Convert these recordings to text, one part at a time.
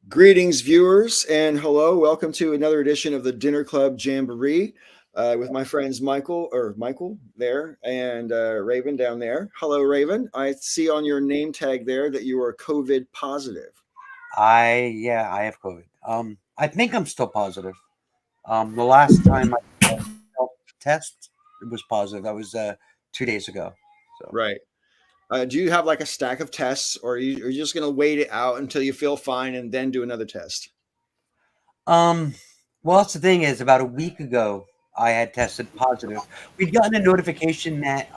Greetings, viewers, and hello. Welcome to another edition of the Dinner Club Jamboree with my friends Michael there and Raven down there. Hello, Raven. I see on your name tag there that you are COVID positive. I have COVID. I think I'm still positive. The last time I test it was positive. That was 2 days ago. So Right. Do you have like a stack of tests, or are you just going to wait it out until you feel fine and then do another test? um well, that's the thing is about a week ago I had tested positive. We'd gotten a notification that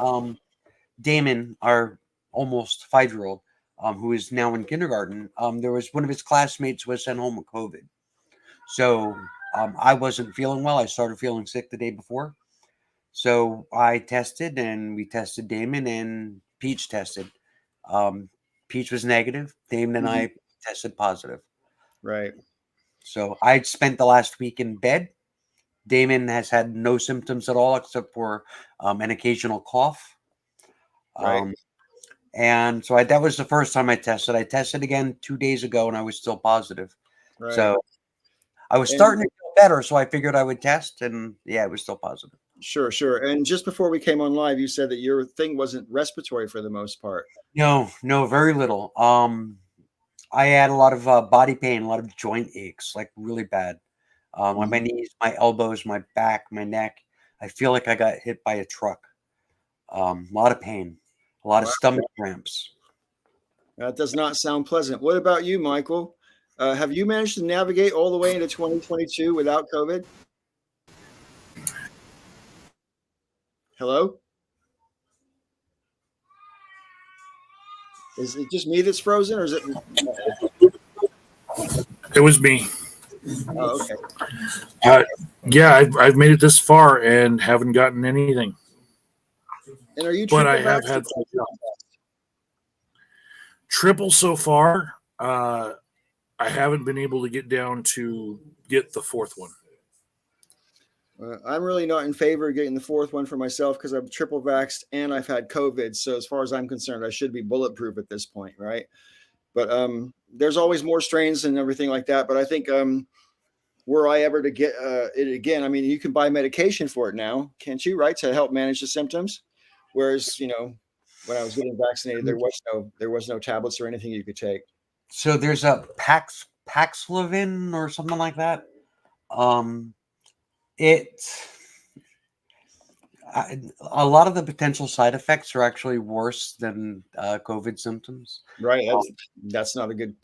Damon, our almost 5-year old, who is now in kindergarten, there was one of his classmates was sent home with COVID. So I wasn't feeling well. I started feeling sick the day before. So I tested and we tested Damon and Peach tested. Um, Peach was negative. Damon and Mhm. I tested positive. Right. So I spent the last week in bed. Damon has had no symptoms at all except for an occasional cough. Right. Um, and so that was the first time I tested. I tested again 2 days ago and I was still positive. Right. So I was And starting to feel better. So I figured I would test and yeah, it was still positive. sure. And just before we came on live, you said that your thing wasn't respiratory for the most part. No, very little. I had a lot of body pain, a lot of joint aches, like really bad. On my Mhm. knees, my elbows, my back, my neck. I feel like I got hit by a truck. A lot of pain, a lot of Wow. stomach cramps. That does not sound pleasant. What about you, Michael? Have you managed to navigate all the way into 2022 without COVID? Hello? Is it just me that's frozen, or is it? It was me. Oh, okay. Uh, yeah, I've made it this far and haven't gotten anything, And are you but I triple have vaxxed? had triple so far. I haven't been able to get down to get the fourth one. I'm really not in favor of getting the fourth one for myself because I'm triple vaxxed and I've had COVID. So as far as I'm concerned, I should be bulletproof at this point, right? But there's always more strains and everything like that. But I think were I ever to get it again, I mean, you can buy medication for it now, can't you? Right, to help manage the symptoms. Whereas, when I was getting vaccinated, there was no tablets or anything you could take. So there's a Paxlovid or something like that. Um, it a lot of the potential side effects are actually worse than COVID symptoms. Right. Um, That's not a good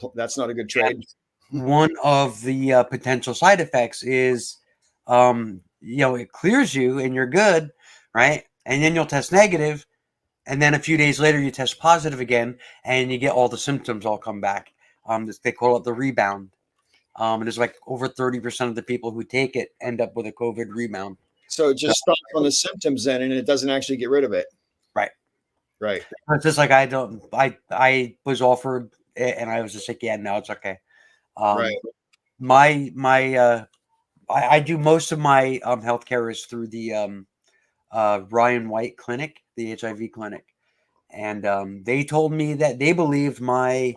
trade. One of the potential side effects is, it clears you and you're good, right? And then you'll test negative, and then a few days later you test positive again, and you get all the symptoms all come back. They call it the rebound. And there's like over 30% of the people who take it end up with a COVID rebound. So it So, just stops on the symptoms then, and it doesn't actually get rid of it. right. Right. It's just like I was offered it and I was just like, yeah, no, it's okay. Right. Um, I do most of my healthcare is through the Ryan White Clinic, the HIV clinic, and they told me that they believed my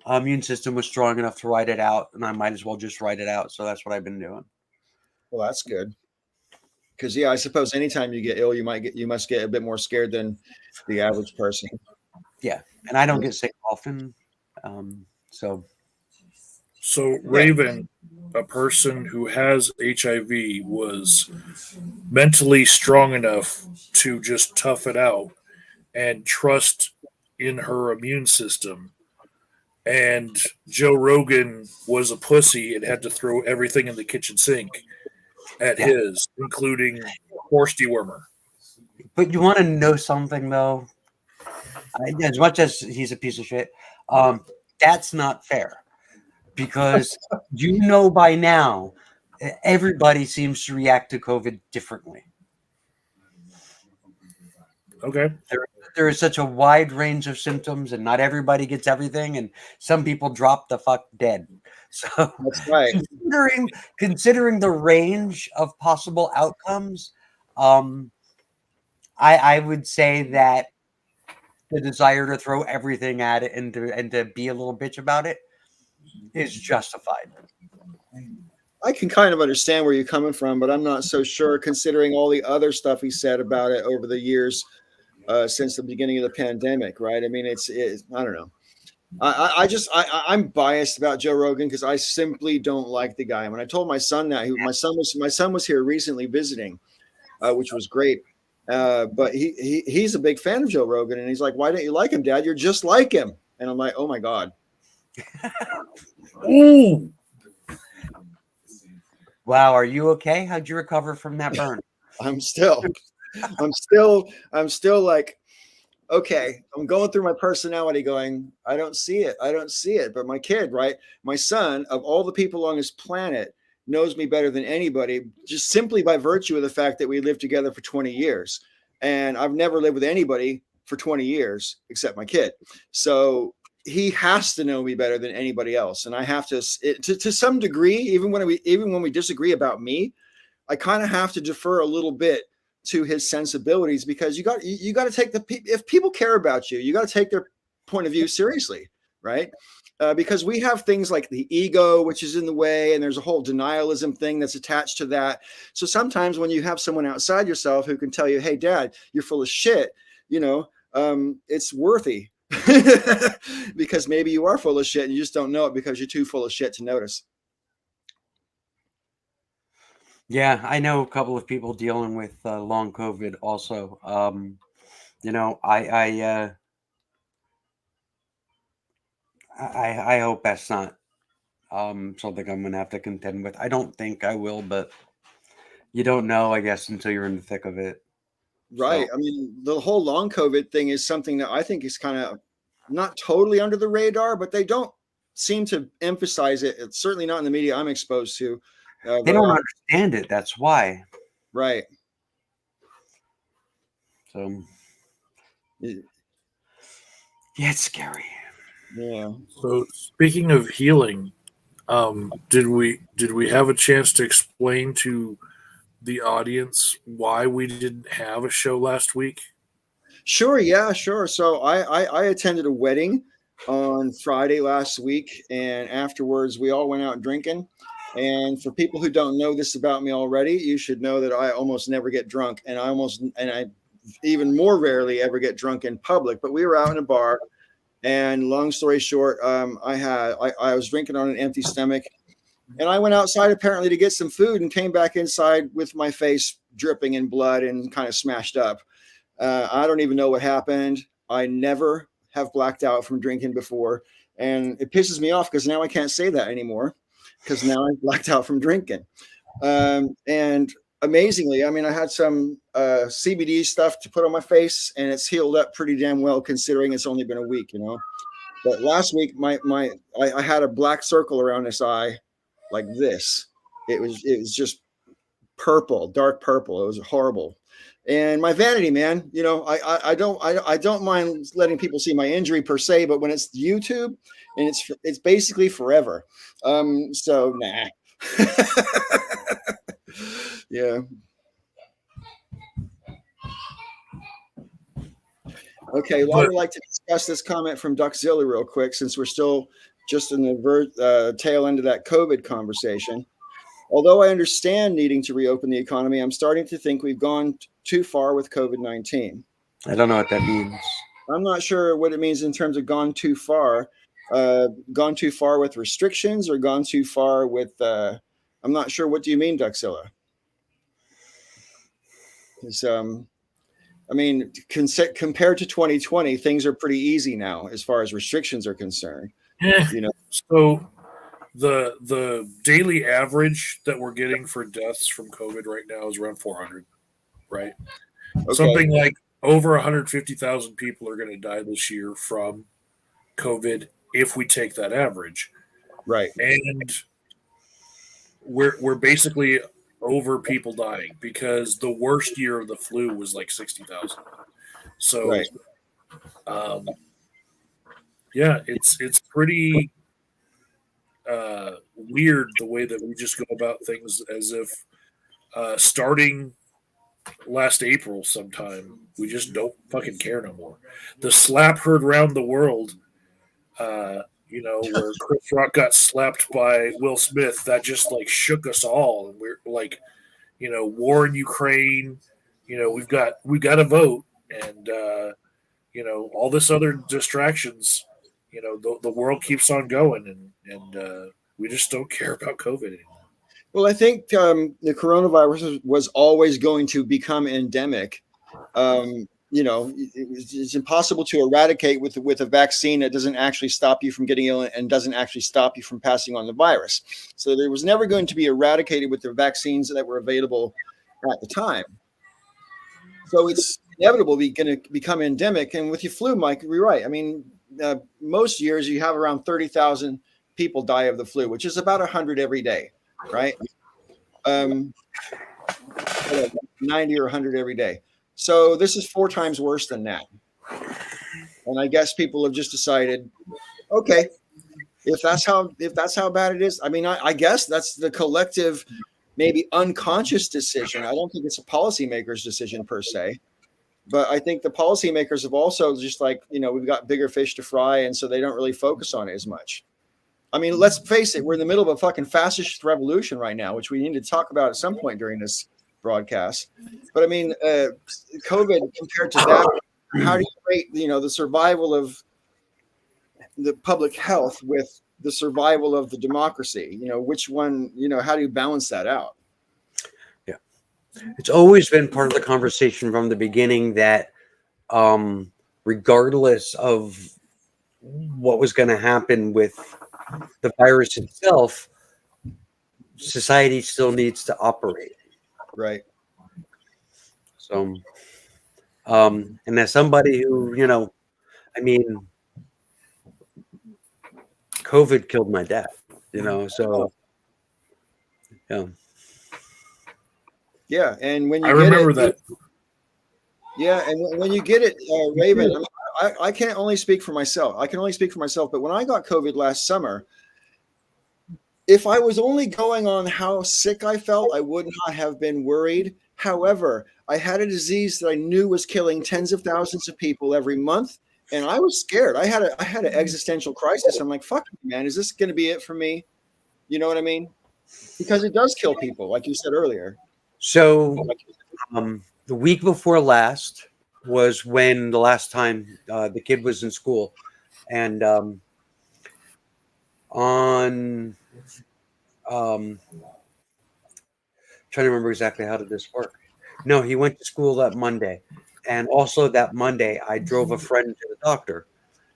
immune system was strong enough to ride it out, and I might as well just ride it out. So that's what I've been doing. Well, that's good. Because I suppose anytime you get ill, you must get a bit more scared than the average person. Yeah, and I don't get sick often, so So Yeah. Raven, a person who has HIV, was mentally strong enough to just tough it out and trust in her immune system. And Joe Rogan was a pussy and had to throw everything in the kitchen sink at yeah. his, including horse dewormer. But you want to know something though? As much as he's a piece of shit, um, that's not fair because by now everybody seems to react to COVID differently. Okay. There, there is such a wide range of symptoms, and not everybody gets everything, and some people drop the fuck dead. So, That's right. considering the range of possible outcomes, um, I would say that the desire to throw everything at it and to be a little bitch about it, is justified. I can kind of understand where you're coming from, but I'm not so sure considering all the other stuff he said about it over the years since the beginning of the pandemic, right? I mean, it's I don't know. I'm biased about Joe Rogan because I simply don't like the guy. When I told my son that, my son was here recently visiting, which was great. But he's a big fan of Joe Rogan, and he's like, "Why don't you like him, Dad? You're just like him." And I'm like, "Oh my God." Ooh. Wow, are you okay? How'd you recover from that burn? I'm still like, okay, I'm going through my personality going, I don't see it. I don't see it. But my kid, right? My son, of all the people on this planet, knows me better than anybody, just simply by virtue of the fact that we lived together for 20 years. And I've never lived with anybody for 20 years except my kid. So he has to know me better than anybody else. And I have to some degree, even when we disagree about me, I kind of have to defer a little bit to his sensibilities, because you got to take if people care about you, you got to take their point of view seriously, right? Because we have things like the ego, which is in the way, and there's a whole denialism thing that's attached to that. So sometimes when you have someone outside yourself who can tell you, "Hey, Dad, you're full of shit," it's worthy. Because maybe you are full of shit and you just don't know it because you're too full of shit to notice. Yeah, I know a couple of people dealing with long COVID also. I hope that's not something I'm going to have to contend with. I don't think I will, but you don't know, I guess, until you're in the thick of it. Right. So, I mean, the whole long COVID thing is something that I think is kind of not totally under the radar, but they don't seem to emphasize it. It's certainly not in the media I'm exposed to. they don't understand it. That's why. Right. So, Yeah. it's scary. So speaking of healing, did we have a chance to explain to the audience why we didn't have a show last week? Sure. Yeah, sure. So I attended a wedding on Friday last week, and afterwards we all went out drinking. And for people who don't know this about me already, you should know that I almost never get drunk, and I even more rarely ever get drunk in public. But we were out in a bar, and long story short, I was drinking on an empty stomach, and I went outside apparently to get some food and came back inside with my face dripping in blood and kind of smashed up. I don't even know what happened. I never have blacked out from drinking before. And it pisses me off because now I can't say that anymore because now I've blacked out from drinking. And amazingly, I mean, I had some CBD stuff to put on my face, and it's healed up pretty damn well considering it's only been a week, But last week, I had a black circle around this eye like this. It was just purple, dark purple. It was horrible. And my vanity, man, I don't mind letting people see my injury per se, but when it's YouTube and it's basically forever. So nah. Yeah. Okay. Well, I would like to discuss this comment from Duckzilla real quick, since we're still just in the tail end of that COVID conversation. Although I understand needing to reopen the economy, I'm starting to think we've gone too far with COVID-19. I don't know what that means. I'm not sure what it means in terms of gone too far. Gone too far with restrictions, or gone too far with, I'm not sure. What do you mean, Duxilla? I mean, compared to 2020, things are pretty easy now as far as restrictions are concerned. So the daily average that we're getting for deaths from COVID right now is around 400, right? Okay. Something like over 150,000 people are going to die this year from COVID if we take that average. Right. And we're basically over people dying because the worst year of the flu was like 60,000. So, right. Yeah, it's pretty weird the way that we just go about things as if starting last April sometime, we just don't fucking care no more. The slap heard around the world where Chris Rock got slapped by Will Smith, that just like shook us all. And we're like, war in Ukraine, we've got to vote, and all this other distractions. The world keeps on going, and we just don't care about COVID anymore. Well, I think the coronavirus was always going to become endemic. It's impossible to eradicate with a vaccine that doesn't actually stop you from getting ill and doesn't actually stop you from passing on the virus. So there was never going to be eradicated with the vaccines that were available at the time. So it's inevitably going to become endemic. And with your flu, Mike, you're right. I mean, most years you have around 30,000 people die of the flu, which is about 100 every day, right? 90 or 100 every day. So this is 4 times worse than that. And I guess people have just decided, okay, if that's how bad it is, I mean, I guess that's the collective, maybe unconscious decision. I don't think it's a policymaker's decision per se, but I think the policymakers have also just like, we've got bigger fish to fry. And so they don't really focus on it as much. I mean, let's face it, we're in the middle of a fucking fascist revolution right now, which we need to talk about at some point during this broadcast. But I mean, COVID compared to that, how do you rate, the survival of the public health with the survival of the democracy? Which one, how do you balance that out? Yeah. It's always been part of the conversation from the beginning that regardless of what was going to happen with the virus itself, society still needs to operate. Right. So, and as somebody who, I mean, COVID killed my dad, so, yeah. Yeah. And when you I remember that. Yeah. And when you get it, Raven, I can't only speak for myself. I can only speak for myself. But when I got COVID last summer, if I was only going on how sick I felt, I would not have been worried. However, I had a disease that I knew was killing tens of thousands of people every month, and I was scared. I had an existential crisis. I'm like, fuck, man, is this going to be it for me? You know what I mean? Because it does kill people, like you said earlier. So the week before last was when the last time the kid was in school, and on trying to remember exactly how did this work. No, he went to school that Monday, and also that Monday I drove a friend to the doctor,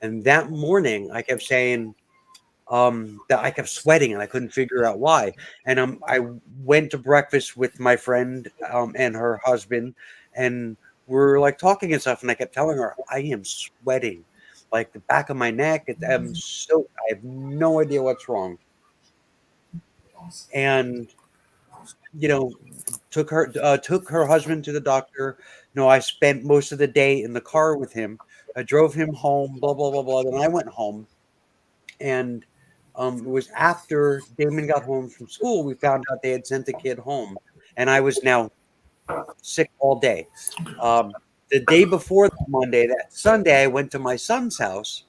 and that morning I kept saying that I kept sweating and I couldn't figure out why. And I went to breakfast with my friend and her husband, and we're like talking and stuff, and I kept telling her I am sweating like the back of my neck. I have no idea what's wrong. And took her husband to the doctor. I spent most of the day in the car with him. I drove him home, blah blah blah blah. Then I went home, and it was after Damon got home from school we found out they had sent the kid home, and I was now sick all day. The day before that Monday, that Sunday, I went to my son's house,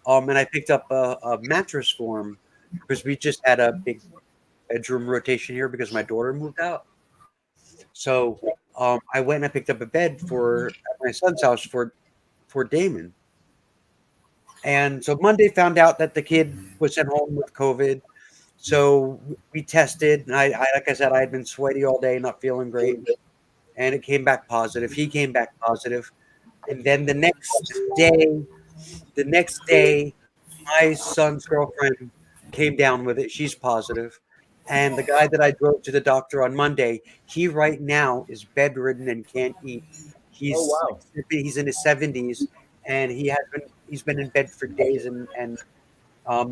and I picked up a mattress for him because we just had a big bedroom rotation here because my daughter moved out. So I went and I picked up a bed at my son's house for Damon. And so Monday found out that the kid was sent home with COVID. So we tested. And I like I said, I had been sweaty all day, not feeling great. And it came back positive. He came back positive. And then the next day, my son's girlfriend came down with it. She's positive. And the guy that I drove to the doctor on Monday, he right now is bedridden and can't eat. He's in his 70s, and he's been in bed for days, and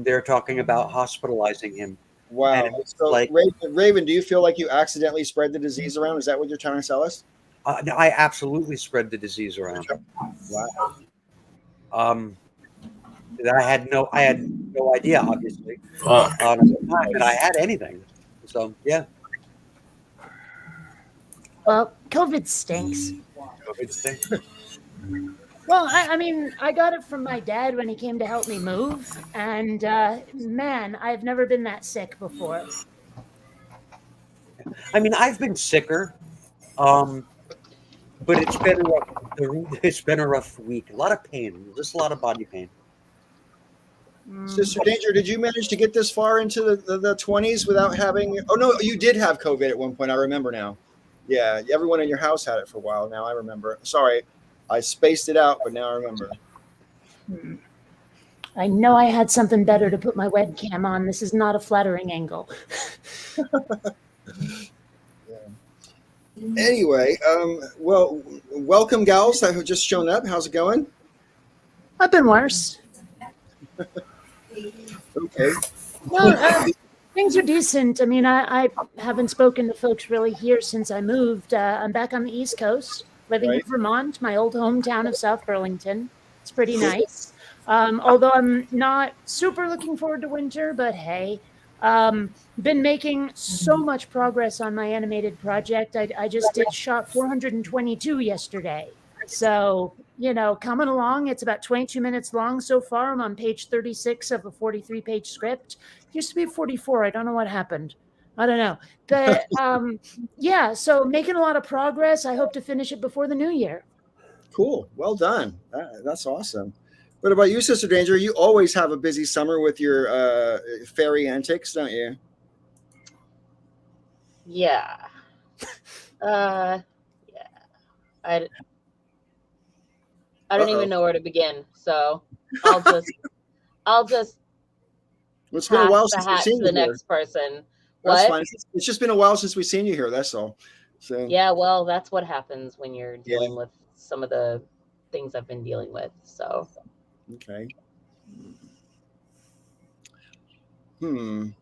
they're talking about hospitalizing him. Wow. So, Raven, do you feel like you accidentally spread the disease around? Is that what you're trying to tell us? No, I absolutely spread the disease around. Wow. I had no idea, obviously, that I had anything. So yeah. Well, COVID stinks. COVID stinks. Well, I mean, I got it from my dad when he came to help me move, and man, I've never been that sick before. I mean, I've been sicker, um, but it's been a rough week. A lot of pain, just a lot of body pain. Sister Danger, did you manage to get this far into the 20s without having? Oh no, you did have COVID at one point. I remember now. Yeah, everyone in your house had it for a while. Now I remember. Sorry, I spaced it out, but now I remember. I know I had something better to put my webcam on. This is not a flattering angle. Anyway, well, welcome, gals that have just shown up. How's it going? I've been worse. Okay. Well, things are decent. I mean, I haven't spoken to folks really here since I moved. I'm back on the East Coast, living in Right. Vermont, my old hometown of South Burlington. It's pretty nice. Although I'm not super looking forward to winter, but hey, been making so much progress on my animated project. I just did shot 422 yesterday. So, coming along. It's about 22 minutes long so far. I'm on page 36 of a 43-page script. Used to be 44. I don't know what happened. I don't know. But yeah, so making a lot of progress. I hope to finish it before the new year. Cool. Well done. That's awesome. What about you, Sister Danger? You always have a busy summer with your fairy antics, don't you? Yeah. Yeah. I don't even know where to begin. So I'll just It's been a pass while the since we've hat seen to you the here. next person. That's What? fine. It's just been a while since we've seen you here. That's all. So Yeah, well, that's what happens when you're Yeah. dealing with some of the things I've been dealing with. So Okay. I'm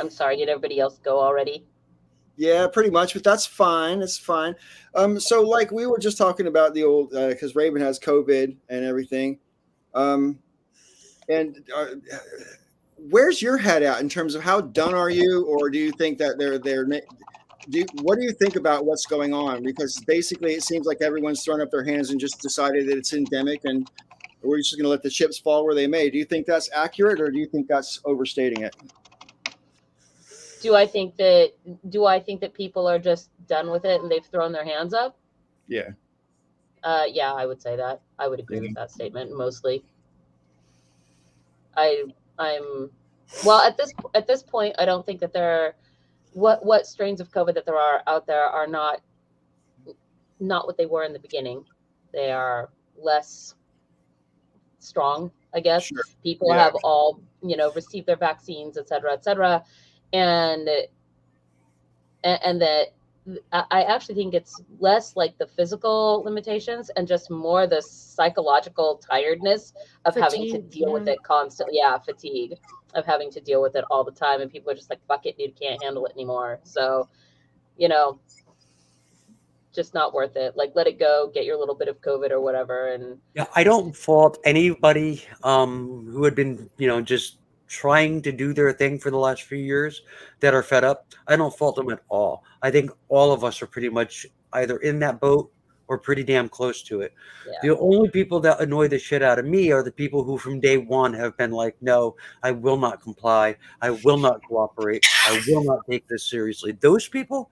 sorry. Did everybody else go already? Yeah, pretty much, but that's fine. It's fine. So like we were just talking about the old because Raven has COVID and everything. And where's your head at in terms of how done are you, or do you think that what do you think about what's going on? Because basically, it seems like everyone's thrown up their hands and just decided that it's endemic, and we're just going to let the chips fall where they may. Do you think that's accurate, or do you think that's overstating it? Do I think that people are just done with it and they've thrown their hands up? Yeah. Yeah, I would say that. I would agree with that statement mostly. I'm well at this point. I don't think that there are what strains of COVID that there are out there are not what they were in the beginning. They are less strong, I guess. Sure. People Yeah. have all received their vaccines, et cetera, and that I actually think it's less like the physical limitations and just more the psychological tiredness of having to deal with it constantly. Yeah, fatigue of having to deal with it all the time. And people are just like, fuck it, dude, can't handle it anymore. So, just not worth it. Like, let it go, get your little bit of COVID or whatever. And Yeah, I don't fault anybody who had been, just trying to do their thing for the last few years that are fed up. I don't fault them at all. I think all of us are pretty much either in that boat or pretty damn close to it. yeah. The only people that annoy the shit out of me are the people who from day one have been like, no, I will not comply. I will not cooperate. I will not take this seriously. Those people,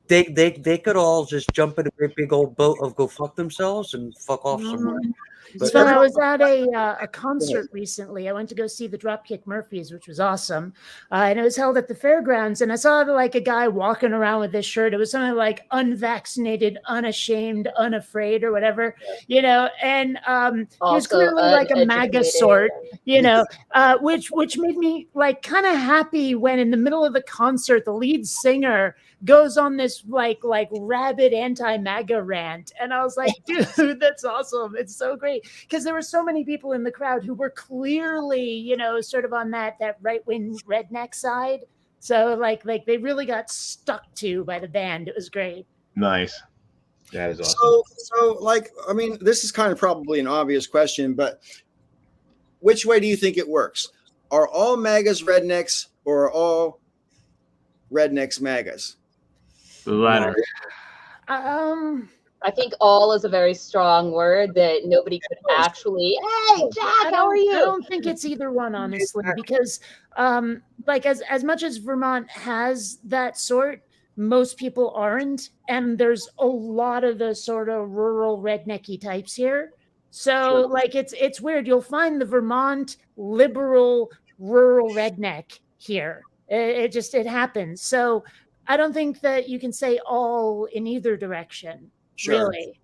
they could all just jump in a great big old boat of go fuck themselves and fuck off somewhere. It's fun. I was at a concert recently. I went to go see the Dropkick Murphys, which was awesome. And it was held at the fairgrounds. And I saw like a guy walking around with this shirt. It was something like unvaccinated, unashamed, unafraid, or whatever, and he was clearly like a MAGA sort, which made me like kind of happy when in the middle of the concert, the lead singer goes on this like rabid anti-MAGA rant. And I was like, dude, that's awesome. It's so great. Because there were so many people in the crowd who were clearly, sort of on that right-wing redneck side. So like they really got stuck to by the band. It was great. Nice. That is awesome. So like, I mean, this is kind of probably an obvious question, but which way do you think it works? Are all MAGAs rednecks, or are all rednecks MAGAs? The latter. I think all is a very strong word that nobody could actually. Hey, Jack, how are I you? don't think it's either one, honestly, because like as much as Vermont has that sort, most people aren't, and there's a lot of the sort of rural rednecky types here. So like it's weird. You'll find the Vermont liberal rural redneck here. It happens. So I don't think that you can say all in either direction. Sure. Really.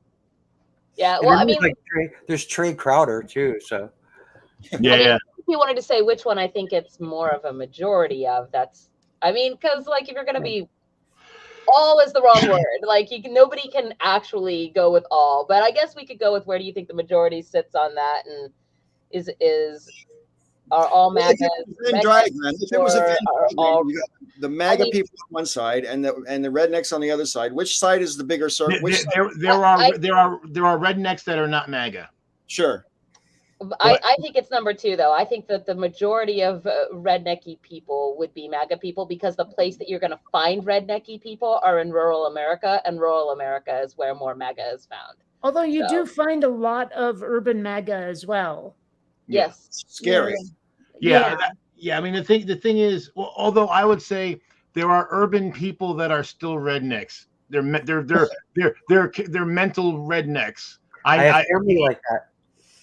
Yeah, And well, then I mean, there's Trey Crowder too. So Yeah. if you wanted to say which one I think it's more of a majority of, because like if you're going to be, all is the wrong word. Like nobody can actually go with all, but I guess we could go with where do you think the majority sits on that, and are all MAGA Venn diagram. If it was a Venn are diagram, all- you got the MAGA people on one side and the rednecks on the other side. Which side is the bigger circle? There are rednecks that are not MAGA. Sure. I think it's number 2, though. I think that the majority of rednecky people would be MAGA people, because the place that you're going to find rednecky people are in rural America, and rural America is where more MAGA is found. Although you do find a lot of urban MAGA as well. Yes. Scary. Yeah. I mean, the thing is, well, although I would say there are urban people that are still rednecks. They're mental rednecks. I have family like that.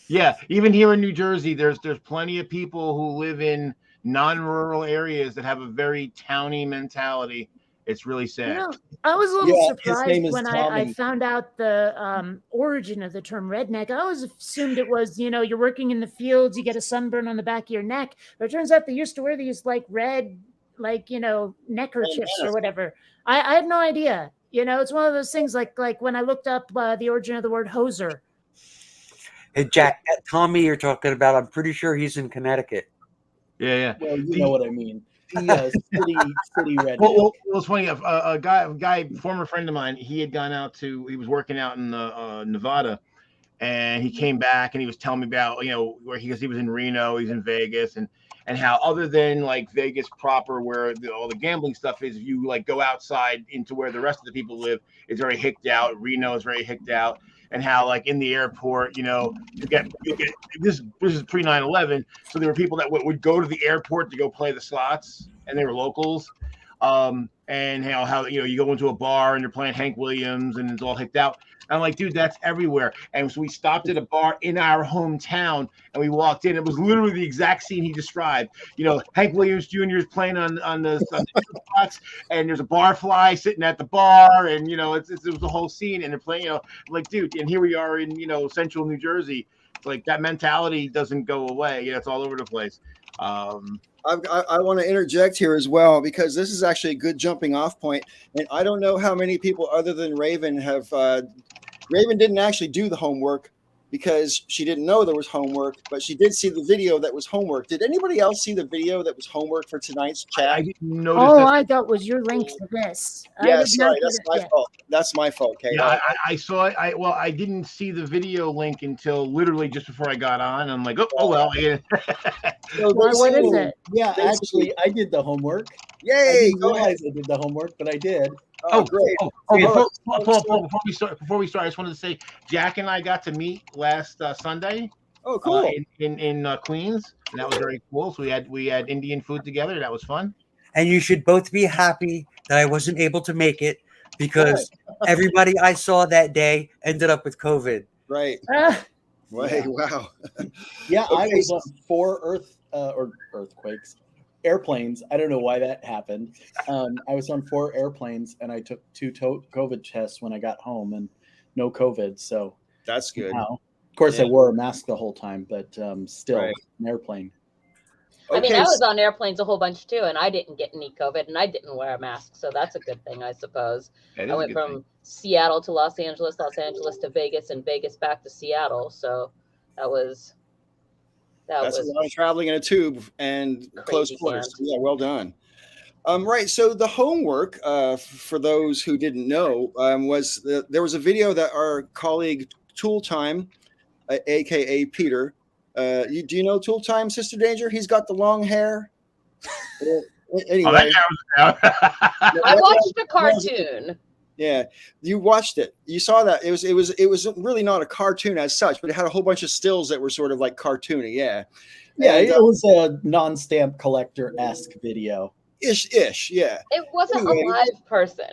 Yeah, even here in New Jersey, there's plenty of people who live in non-rural areas that have a very towny mentality. It's really sad. You know, I was a little surprised when I Tommy. found out the origin of the term redneck. I always assumed it was, you're working in the fields, you get a sunburn on the back of your neck. But it turns out they used to wear these like red, neckerchiefs or whatever. I had no idea. It's one of those things like when I looked up the origin of the word hoser. Hey, Jack, that Tommy you're talking about, I'm pretty sure he's in Connecticut. Yeah. Well, you know what I mean. The city redneck. Well, it's funny. A guy, former friend of mine, he had gone out he was working out in Nevada, and he came back and he was telling me about, where he was in Reno, he's in Vegas, and how other than like Vegas proper, where all the gambling stuff is, if you like go outside into where the rest of the people live, it's very hicked out. Reno is very hicked out. And how, like in the airport, you get this is pre 9/11, so there were people that would go to the airport to go play the slots, and they were locals. And how you go into a bar and you're playing Hank Williams and it's all hicked out. And I'm like, dude, that's everywhere. And so we stopped at a bar in our hometown and we walked in. It was literally the exact scene he described. Hank Williams Jr. is playing on the spots, and there's a barfly sitting at the bar, and it was the whole scene, and they're playing. Like, dude, and here we are in central New Jersey. Like, that mentality doesn't go away. It's all over the place. I want to interject here as well, because this is actually a good jumping off point. And I don't know how many people other than Raven have. Raven didn't actually do the homework because she didn't know there was homework, but she did see the video that was homework. Did anybody else see the video that was homework for tonight's chat? I didn't notice. I thought was your link to this. Yeah, sorry, that's my fault. That's my fault, Kate. Yeah, I saw it. I didn't see the video link until literally just before I got on. I'm like, oh well. Yeah. What is it? Yeah, actually, I did the homework. Yay! I didn't realize I did the homework, but I did. Oh, great. Paul, before we start, I just wanted to say Jack and I got to meet last Sunday. Oh, cool. In Queens, and that was very cool. So we had Indian food together. That was fun. And you should both be happy that I wasn't able to make it, because everybody I saw that day ended up with COVID. Right. Wait, wow. Yeah, I was on 4 earthquakes. Airplanes. I don't know why that happened. I was on 4 airplanes, and I took 2 COVID tests when I got home, and no COVID. So that's good. Of course, I wore a mask the whole time, but still, an airplane. I mean, I was on airplanes a whole bunch too, and I didn't get any COVID, and I didn't wear a mask, so that's a good thing, I suppose. I went from Seattle to Los Angeles to Vegas, and Vegas back to Seattle. So that's a lot of traveling in a tube and close quarters. Yeah, well done. Right. So the homework, for those who didn't know, was there was a video that our colleague Tool Time, aka Peter. Do you know Tool Time, Sister Danger? He's got the long hair. Anyway, I watched a cartoon. Yeah, you watched it. You saw that. It was really not a cartoon as such, but it had a whole bunch of stills that were sort of like cartoony. Yeah. Yeah, And, it was a non-stamp collector-esque video. Ish. Yeah. It wasn't a Anyway, live person.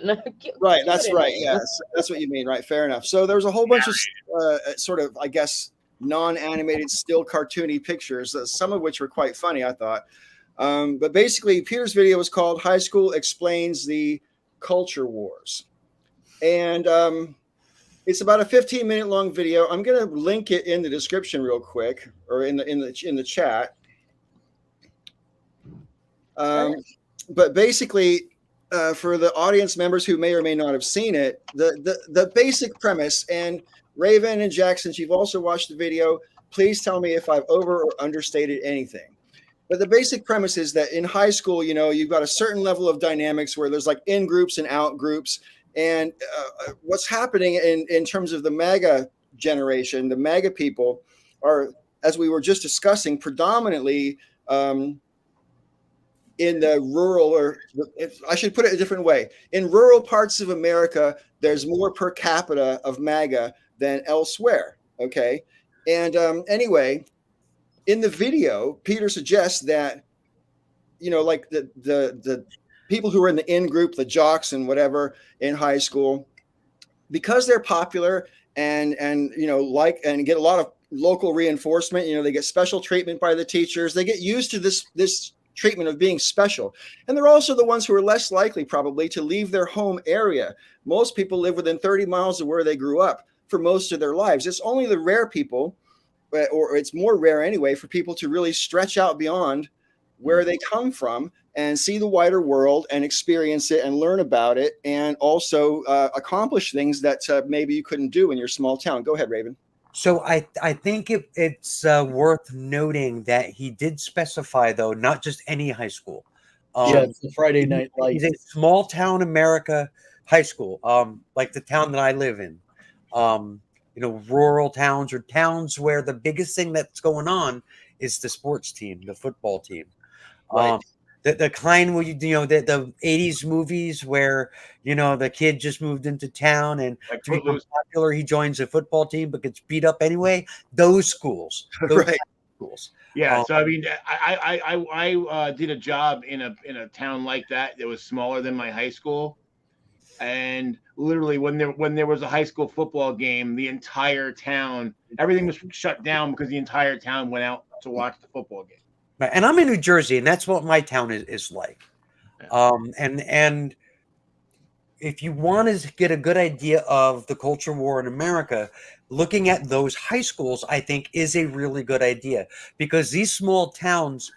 right. That's Kidding right. me. Yes, that's what you mean. Right. Fair enough. So there was a whole bunch of sort of, I guess, non-animated, still cartoony pictures, some of which were quite funny, I thought. But basically, Peter's video was called "High School Explains the Culture Wars," and it's about a 15-minute long video. I'm going to link it in the description real quick, or in the chat. But basically, for the audience members who may or may not have seen it, the basic premise, and Raven and Jack, since you've also watched the video, please tell me if I've over or understated anything. But the basic premise is that in high school, you've got a certain level of dynamics where there's like in groups and out groups. And what's happening in terms of the MAGA generation, the MAGA people are, as we were just discussing, predominantly in the rural, or I should put it a different way. In rural parts of America, there's more per capita of MAGA than elsewhere. Okay. And anyway, in the video, Peter suggests that, like the people who are in the in group, the jocks and whatever in high school, because they're popular and get a lot of local reinforcement, they get special treatment by the teachers. They get used to this treatment of being special. And they're also the ones who are less likely probably to leave their home area. Most people live within 30 miles of where they grew up for most of their lives. It's only the rare people, or it's more rare anyway, for people to really stretch out beyond where they come from and see the wider world and experience it and learn about it, and also accomplish things that maybe you couldn't do in your small town. Go ahead, Raven. So I think it's worth noting that he did specify, though, not just any high school. It's the Friday Night Lights. He's a small town America high school, like the town that I live in. Rural towns, or towns where the biggest thing that's going on is the sports team, the football team. Right. The kind where the 80s movies where the kid just moved into town, and to become popular he joins a football team but gets beat up anyway. Those schools, right? Schools. Yeah. So I mean, I did a job in a town like that was smaller than my high school, and literally when there was a high school football game, the entire town, everything was shut down because the entire town went out to watch the football game. Right. And I'm in New Jersey, and that's what my town is like. And if you want to get a good idea of the culture war in America, looking at those high schools, I think, is a really good idea, because these small towns,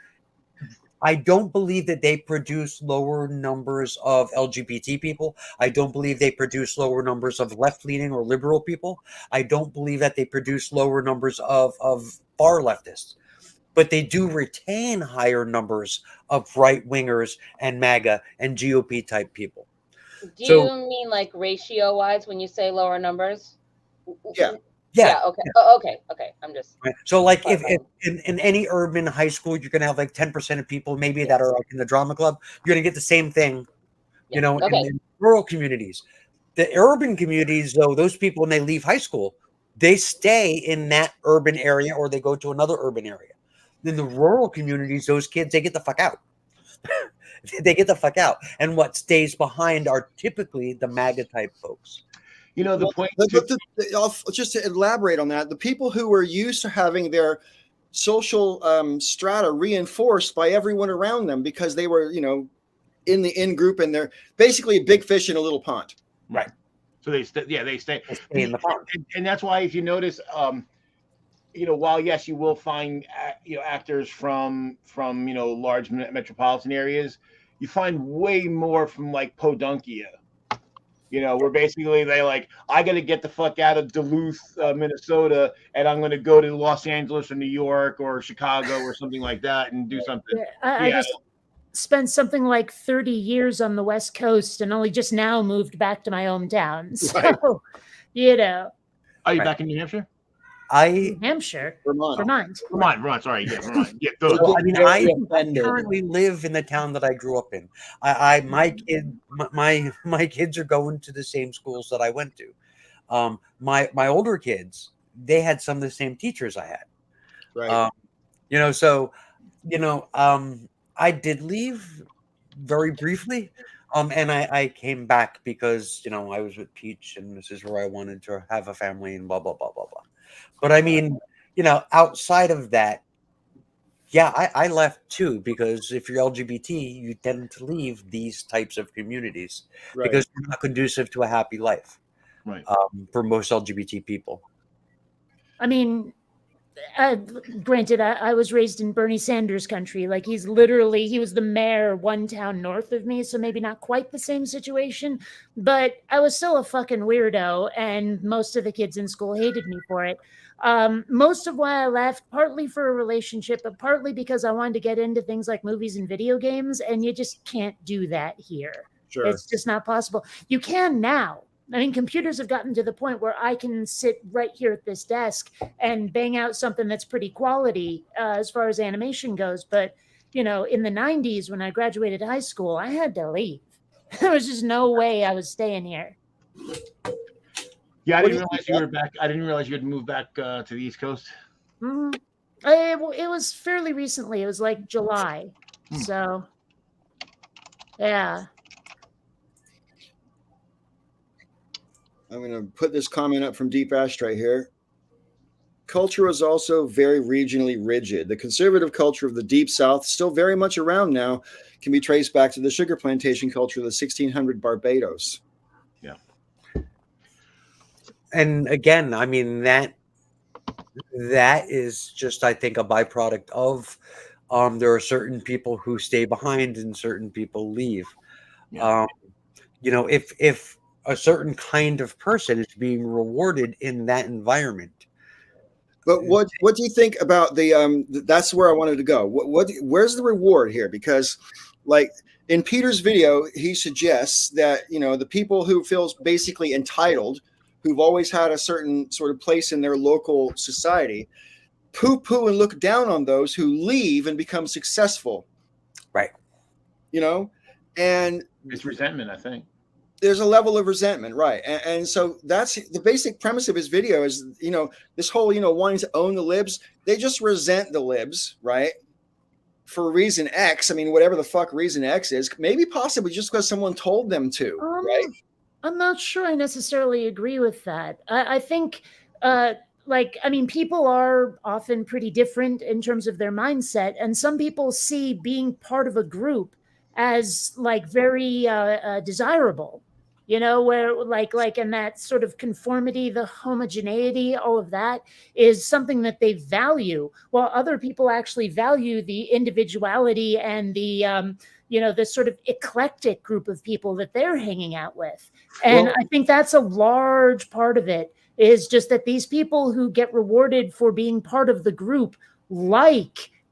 I don't believe that they produce lower numbers of LGBT people. I don't believe they produce lower numbers of left-leaning or liberal people. I don't believe that they produce lower numbers of far leftists. But they do retain higher numbers of right-wingers and MAGA and GOP type people. Do you mean like ratio-wise when you say lower numbers? Yeah. Yeah. Okay. Yeah. Oh, okay. I'm just. Right. So, like, if in any urban high school, you're going to have like 10% of people maybe that are like in the drama club. You're going to get the same thing, in rural communities. The urban communities, though, those people, when they leave high school, they stay in that urban area or they go to another urban area. In the rural communities, those kids, they get the fuck out. They get the fuck out. And what stays behind are typically the MAGA type folks. The point. Just to elaborate on that, the people who were used to having their social strata reinforced by everyone around them because they were, in the in group, and they're basically a big fish in a little pond. Right. So they stay in the pond. And that's why, if you notice, while yes, you will find actors from large metropolitan areas, you find way more from like Podunkia. Where basically they like, I got to get the fuck out of Duluth, Minnesota, and I'm going to go to Los Angeles or New York or Chicago or something like that and do something. I just spent something like 30 years on the West Coast and only just now moved back to my hometown. So, Are you back in New Hampshire? I New Hampshire, Vermont. Vermont. Sorry, yeah, Vermont. Yeah, They those. So, get I mean, very I offended. currently live in the town that I grew up in. My kids are going to the same schools that I went to. My older kids, they had some of the same teachers I had. Right. So I did leave very briefly. And I came back because I was with Peach, and this is where I wanted to have a family, and blah blah blah blah blah. But I mean, outside of that, yeah, I left too, because if you're LGBT, you tend to leave these types of communities Right. because they're not conducive to a happy life Right. for most LGBT people. I mean, granted, I was raised in Bernie Sanders country. Like, he was the mayor one town north of me, so maybe not quite the same situation, but I was still a fucking weirdo, and most of the kids in school hated me for it. Most of why I left, partly for a relationship, but partly because I wanted to get into things like movies and video games, and you just can't do that here. Sure. It's just not possible. You can now. I mean, computers have gotten to the point where I can sit right here at this desk and bang out something that's pretty quality as far as animation goes. But, in the 90s, when I graduated high school, I had to leave. There was just no way I was staying here. Yeah, I didn't realize you were back. I didn't realize you had moved back to the East Coast. Mm-hmm. It was fairly recently. It was like July. So, yeah. I'm going to put this comment up from Deep Ashtray here. Culture is also very regionally rigid. The conservative culture of the Deep South, still very much around now, can be traced back to the sugar plantation culture of the 1600 Barbados. Yeah. And again, I mean, that is just, I think, a byproduct of there are certain people who stay behind and certain people leave. Yeah. If a certain kind of person is being rewarded in that environment. But what do you think about the that's where I wanted to go. Where's the reward here? Because like in Peter's video, he suggests that the people who feel basically entitled, who've always had a certain sort of place in their local society, poo-poo and look down on those who leave and become successful. Right. And it's resentment, I think. There's a level of resentment, right? And so that's the basic premise of his video is, this whole, wanting to own the libs. They just resent the libs, right? For reason X. I mean, whatever the fuck reason X is, maybe possibly just because someone told them to, right? I'm not sure I necessarily agree with that. I think, people are often pretty different in terms of their mindset. And some people see being part of a group as very desirable, where and that sort of conformity, the homogeneity, all of that is something that they value, while other people actually value the individuality and the this sort of eclectic group of people that they're hanging out with. And I think that's a large part of it, is just that these people who get rewarded for being part of the group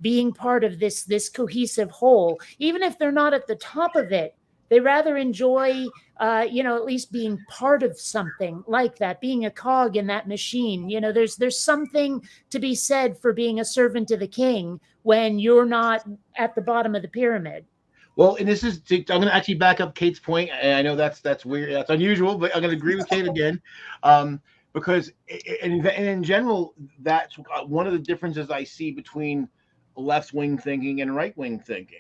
being part of this cohesive whole, even if they're not at the top of it. They rather enjoy, at least being part of something like that, being a cog in that machine. There's something to be said for being a servant to the king when you're not at the bottom of the pyramid. Well, and I'm going to actually back up Kate's point, and I know that's weird, that's unusual, but I'm going to agree with Kate again, because in general, that's one of the differences I see between left-wing thinking and right-wing thinking.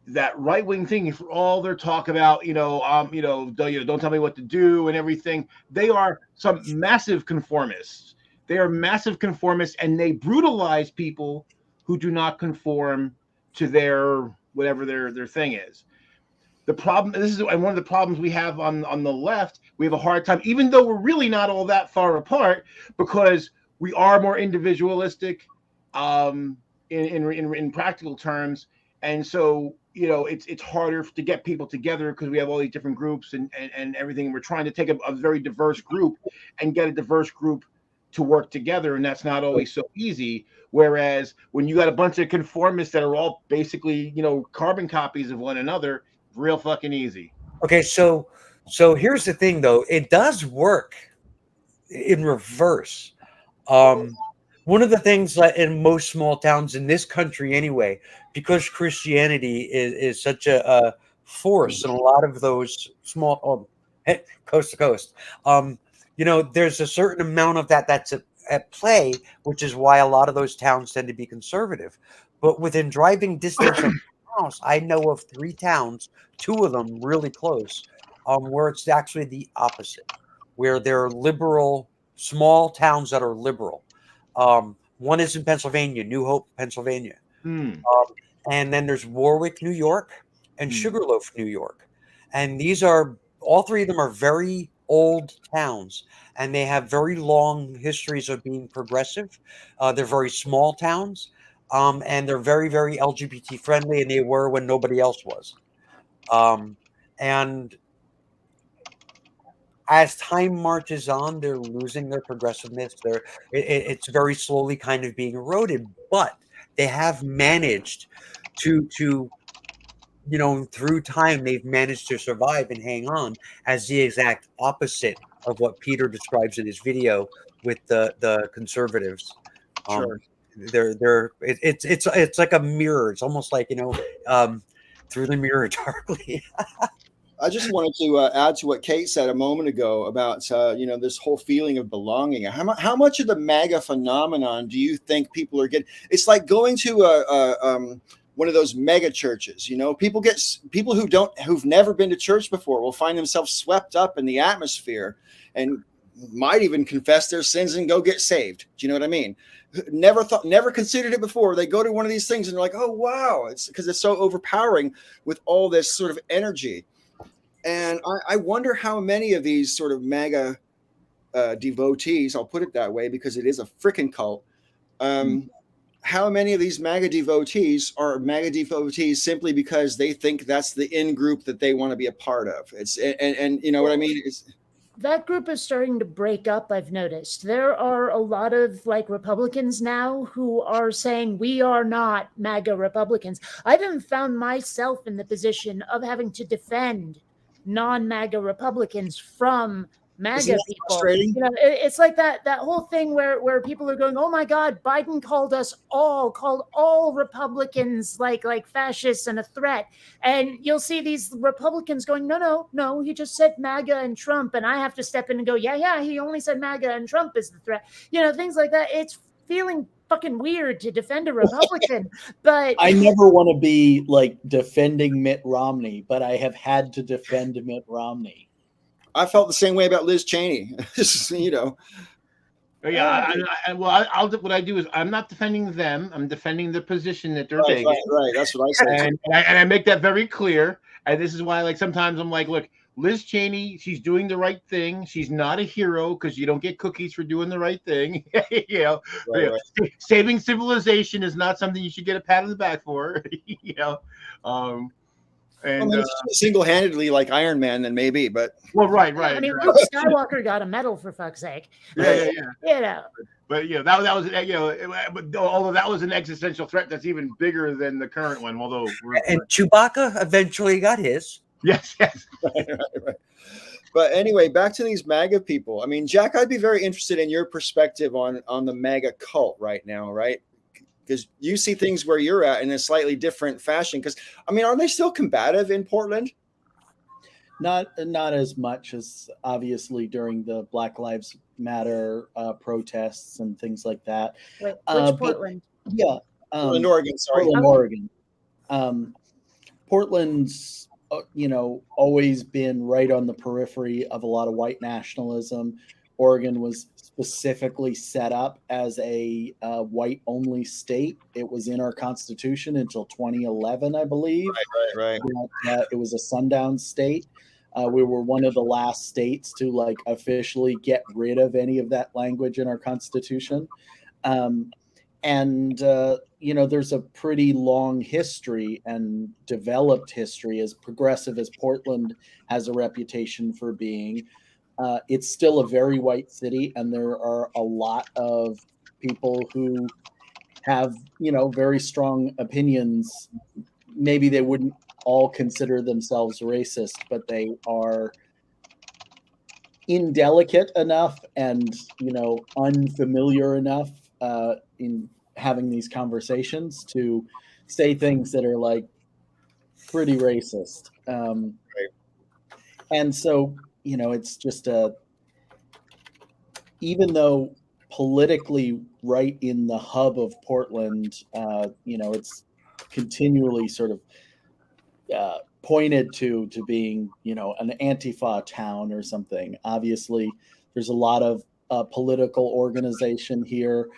That right-wing thinking, for all their talk about, don't tell me what to do and everything, they are some massive conformists. They are massive conformists, and they brutalize people who do not conform to their whatever their thing is. The problem, and one of the problems we have on the left, we have a hard time, even though we're really not all that far apart, because we are more individualistic in practical terms, and so it's harder to get people together because we have all these different groups and everything. We're trying to take a very diverse group and get a diverse group to work together, and that's not always so easy. Whereas when you got a bunch of conformists that are all basically carbon copies of one another, real fucking easy. Okay, so here's the thing, though. It does work in reverse. One of the things that in most small towns in this country, anyway, because Christianity is such a force in a lot of those small coast to coast. There's a certain amount of that's at play, which is why a lot of those towns tend to be conservative. But within driving distance of my house, I know of 3 towns, 2 of them really close, where it's actually the opposite, where they're liberal, small towns that are liberal. One is in Pennsylvania, New Hope, Pennsylvania. And then there's Warwick, New York, and Sugarloaf, New York. And these are all 3 of them are very old towns, and they have very long histories of being progressive. They're very small towns, and they're very, very LGBT friendly, and they were when nobody else was. And as time marches on, they're losing their progressiveness. It's very slowly kind of being eroded, but they have managed to through time, they've managed to survive and hang on as the exact opposite of what Peter describes in his video with the conservatives. Sure. It's like a mirror. It's almost like through the mirror darkly. I just wanted to add to what Kate said a moment ago about this whole feeling of belonging. How much of the MAGA phenomenon do you think people are getting? It's like going to one of those mega churches. People who've never been to church before will find themselves swept up in the atmosphere and might even confess their sins and go get saved. Do you know what I mean? Never considered it before. They go to one of these things and they're like, oh wow, it's because it's so overpowering with all this sort of energy. And I wonder how many of these sort of MAGA devotees, I'll put it that way because it is a freaking cult, how many of these MAGA devotees are MAGA devotees simply because they think that's the in group that they want to be a part of. And you know what I mean? That group is starting to break up, I've noticed. There are a lot of Republicans now who are saying we are not MAGA Republicans. I've even found myself in the position of having to defend non-MAGA Republicans from MAGA people. It's like that whole thing where people are going, oh my God, Biden called all Republicans like fascists and a threat. And you'll see these Republicans going, no, he just said MAGA and Trump. And I have to step in and go, yeah, he only said MAGA and Trump is the threat. Things like that. It's feeling fucking weird to defend a Republican, but I never want to be defending Mitt Romney, but I have had to defend Mitt Romney. I felt the same way about Liz Cheney. Yeah, what I do is I'm not defending them. I'm defending the position that they're taking. Right. That's what I say. And I make that very clear. And this is why, sometimes I'm like, look, Liz Cheney, she's doing the right thing. She's not a hero because you don't get cookies for doing the right thing. Right. Saving civilization is not something you should get a pat on the back for. And single-handedly like Iron Man, then maybe, but right. I mean, Luke Skywalker got a medal for fuck's sake. Yeah. But that was although that was an existential threat that's even bigger than the current one. Although and Chewbacca eventually got his. Yes. Right. But anyway, back to these MAGA people. I mean, Jack, I'd be very interested in your perspective on the MAGA cult right now, right? Because you see things where you're at in a slightly different fashion. Because I mean, are they still combative in Portland? Not as much as obviously during the Black Lives Matter protests and things like that. Wait, which Portland? Yeah, Portland, Oregon. Sorry, Portland, Oregon. Portland's always been right on the periphery of a lot of white nationalism. Oregon was specifically set up as a white-only state. It was in our Constitution until 2011, I believe. Right. It was a sundown state. We were one of the last states to officially get rid of any of that language in our Constitution. There's a pretty long history and developed history, as progressive as Portland has a reputation for being. It's still a very white city, and there are a lot of people who have, very strong opinions. Maybe they wouldn't all consider themselves racist, but they are indelicate enough and unfamiliar enough in having these conversations to say things that are like pretty racist. And so it's just even though politically right in the hub of Portland, it's continually sort of pointed to being, an Antifa town or something. Obviously, there's a lot of political organization here,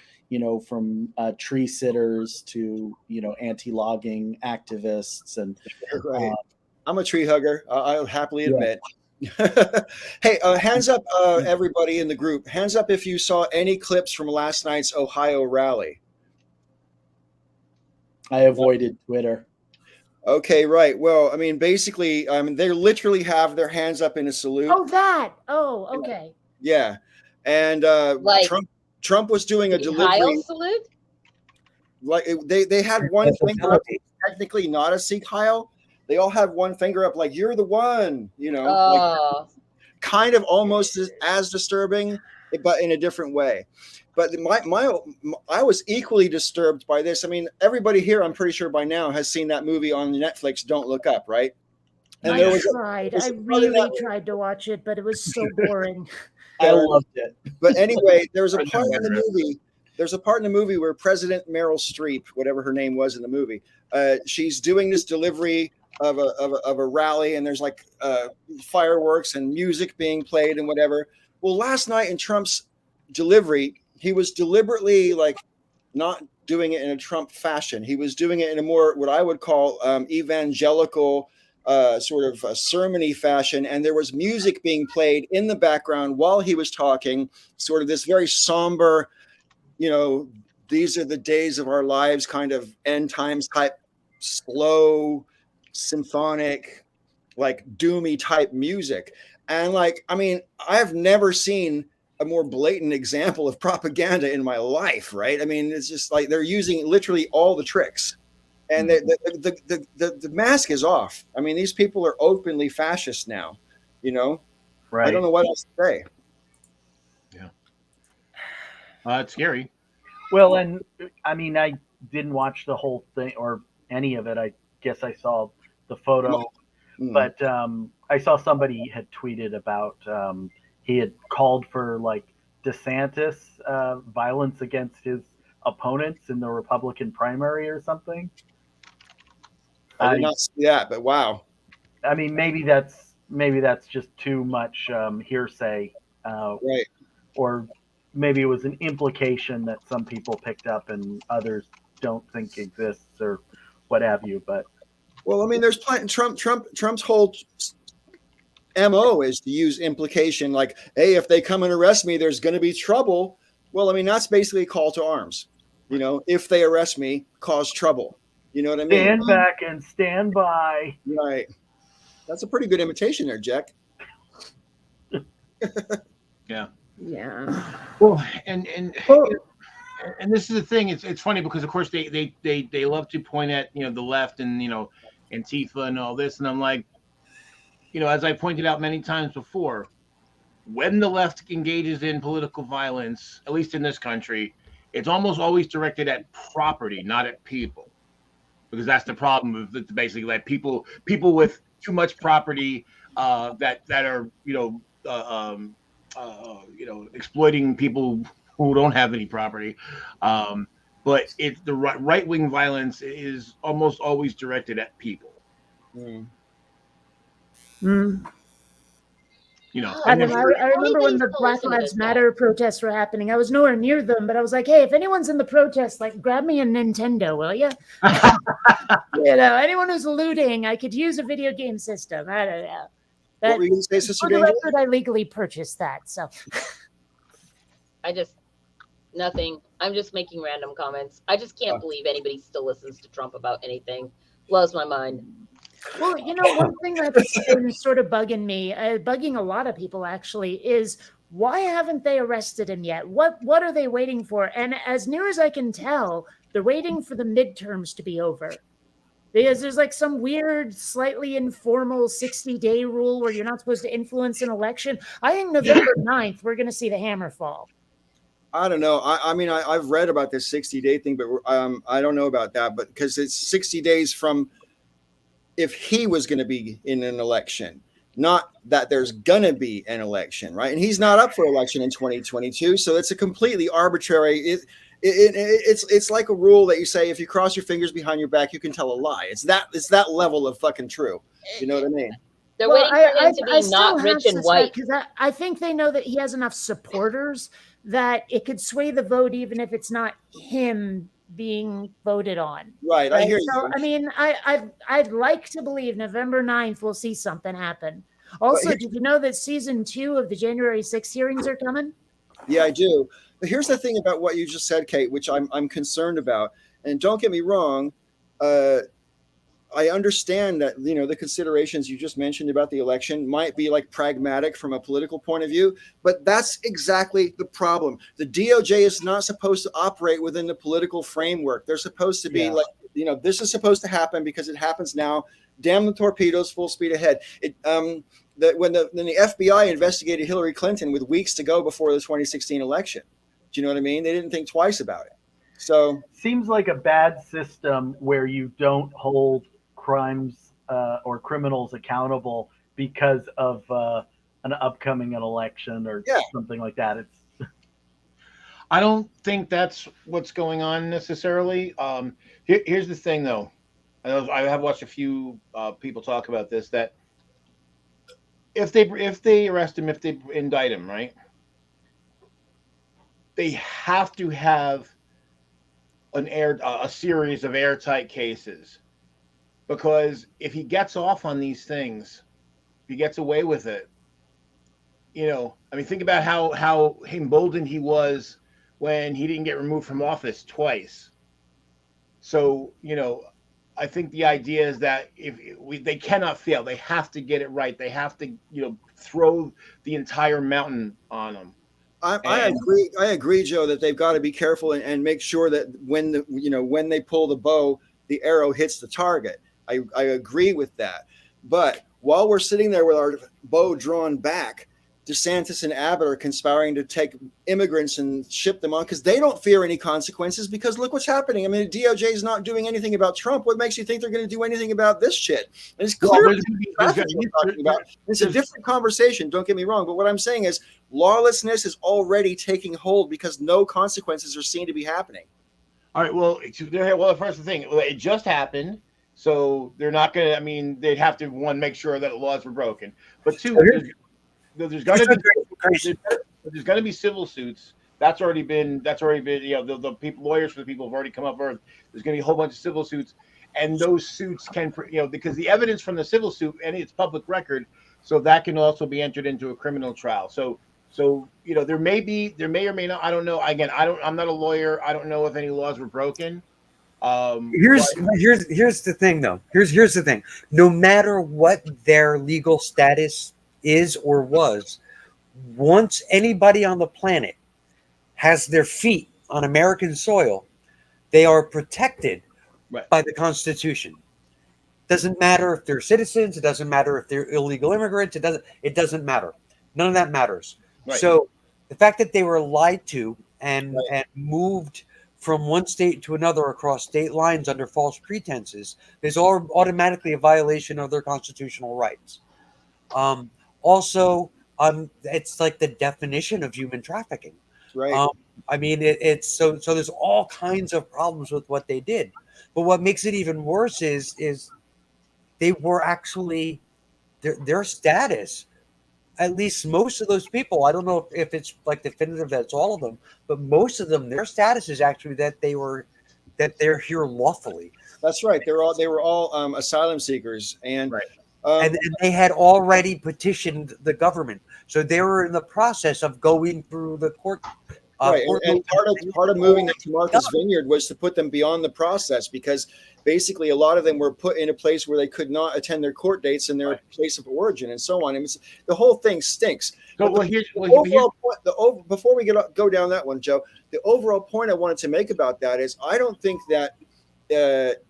from tree sitters to, anti-logging activists. And right. I'm a tree hugger. I'll happily admit. Hey, hands up, everybody in the group. Hands up if you saw any clips from last night's Ohio rally. I avoided Twitter. Okay, right. Well, I mean, basically, they literally have their hands up in a salute. Oh, that. Oh, okay. Yeah, and Like Trump was doing a delivery. Heil salute. Like they had one finger up, technically not a Sikh Heil. They all had one finger up, like you're the one. Like, kind of almost as disturbing, but in a different way. But I was equally disturbed by this. I mean, everybody here, I'm pretty sure by now, has seen that movie on Netflix, Don't Look Up, right? And I really tried to watch it, but it was so boring. I loved it. But anyway, there was a part in the movie. There's a part in the movie where President Meryl Streep, whatever her name was in the movie, she's doing this delivery of a rally, and there's like fireworks and music being played and whatever. Well, last night in Trump's delivery, he was deliberately like not doing it in a Trump fashion. He was doing it in a more what I would call evangelical sort of sermon-y fashion, and there was music being played in the background while he was talking, sort of this very somber, these are the days of our lives kind of end times type, slow, symphonic, like doomy type music. And like, I mean, I've never seen a more blatant example of propaganda in my life, right? I mean, it's just like they're using literally all the tricks, and the mask is off. I mean, these people are openly fascist now, Right. I don't know what else to say. Yeah. It's scary. Well, and I mean, I didn't watch the whole thing or any of it. I guess I saw the photo, but I saw somebody had tweeted about he had called for like DeSantis violence against his opponents in the Republican primary or something. I did not see that, but wow. I mean, maybe that's just too much hearsay, right? Or maybe it was an implication that some people picked up and others don't think exists or what have you. But well, I mean, there's plenty. Trump's whole MO is to use implication, like, hey, if they come and arrest me, there's going to be trouble. Well, I mean, that's basically a call to arms. If they arrest me, cause trouble. You know what I mean? Stand back and stand by. Right. That's a pretty good imitation there, Jack. Yeah. Yeah. Well, and this is the thing. It's funny because of course they love to point at the left and Antifa and all this, and I'm like, as I pointed out many times before, when the left engages in political violence, at least in this country, it's almost always directed at property, not at people, because that's the problem with basically like people with too much property that are exploiting people who don't have any property. But it's the right-wing violence is almost always directed at people. I remember when the Black Lives Matter protests were happening. I was nowhere near them, but I was like, hey, if anyone's in the protest, like, grab me a Nintendo, will you? Anyone who's looting, I could use a video game system. I don't know. What were you going to say, Sister For the Danger? record, I legally purchased that, so. Nothing. I'm just making random comments. I just can't believe anybody still listens to Trump about anything. Blows my mind. Well, one thing that's been sort of bugging me, bugging a lot of people actually, is why haven't they arrested him yet? What are they waiting for? And as near as I can tell, they're waiting for the midterms to be over. Because there's like some weird, slightly informal 60-day rule where you're not supposed to influence an election. I think November 9th, we're going to see the hammer fall. I don't know. I mean, I've read about this 60-day thing, but I don't know about that. But because it's 60 days from if he was going to be in an election, not that there's going to be an election, right? And he's not up for election in 2022. So it's a completely arbitrary. It's like a rule that you say if you cross your fingers behind your back, you can tell a lie. It's that level of fucking true. You know what I mean? They're waiting for him to be not rich and white. Because I think they know that he has enough supporters that it could sway the vote, even if it's not him being voted on. Right. I hear So, you. I mean, I'd like to believe November 9th we'll see something happen. Also, did you know that season 2 of the January 6th hearings are coming? Yeah, I do. But here's the thing about what you just said, Kate, which I'm concerned about. And don't get me wrong, I understand that, you know, the considerations you just mentioned about the election might be like pragmatic from a political point of view, but that's exactly the problem. The DOJ is not supposed to operate within the political framework. They're supposed to be like, you know, this is supposed to happen because it happens now. Damn the torpedoes, full speed ahead. When the FBI investigated Hillary Clinton with weeks to go before the 2016 election, do you know what I mean? They didn't think twice about it. So seems like a bad system where you don't hold crimes or criminals accountable because of an upcoming election or something like that. I don't think that's what's going on necessarily. Here's the thing, though. I have watched a few people talk about this. That if they arrest him, if they indict him, right, they have to have a series of airtight cases. Because if he gets off on these things, if he gets away with it, you know, I mean, think about how emboldened he was when he didn't get removed from office twice. So, you know, I think the idea is that they cannot fail. They have to get it right. They have to, you know, throw the entire mountain on them. I agree, Joe, that they've got to be careful and make sure that when they pull the bow, the arrow hits the target. I agree with that. But while we're sitting there with our bow drawn back, DeSantis and Abbott are conspiring to take immigrants and ship them on because they don't fear any consequences because look what's happening. I mean, the DOJ is not doing anything about Trump. What makes you think they're going to do anything about this shit? And it's clear. It's a different conversation. Don't get me wrong. But what I'm saying is lawlessness is already taking hold because no consequences are seen to be happening. All right. Well, first the thing, it just happened. So they're not going to, I mean, they'd have to, one, make sure that laws were broken. But two, there's going to be civil suits. That's already been, you know, the people, lawyers for the people have already come up with, there's going to be a whole bunch of civil suits. And those suits can, you know, because the evidence from the civil suit, and it's public record, so that can also be entered into a criminal trial. So, you know, there may or may not, I don't know. Again, I'm not a lawyer. I don't know if any laws were broken. Here's the thing, though. Here's the thing. No matter what their legal status is or was, once anybody on the planet has their feet on American soil, they are protected by the Constitution. Doesn't matter if they're citizens. It doesn't matter if they're illegal immigrants. It doesn't matter. None of that matters. Right. So the fact that they were lied to and moved from one state to another across state lines under false pretenses is automatically a violation of their constitutional rights. Also, it's like the definition of human trafficking. Right. I mean, it's so there's all kinds of problems with what they did. But what makes it even worse is they were actually their status. At least most of those people, I don't know if it's like definitive that it's all of them, but most of them, their status is actually that they're here lawfully. That's right. They were all asylum seekers, and and they had already petitioned the government, so they were in the process of going through the court. And part of moving them to Martha's Vineyard was to put them beyond the process because basically a lot of them were put in a place where they could not attend their court dates in their place of origin and so on. And the whole thing stinks. Before we go down that one, Joe, the overall point I wanted to make about that is I don't think that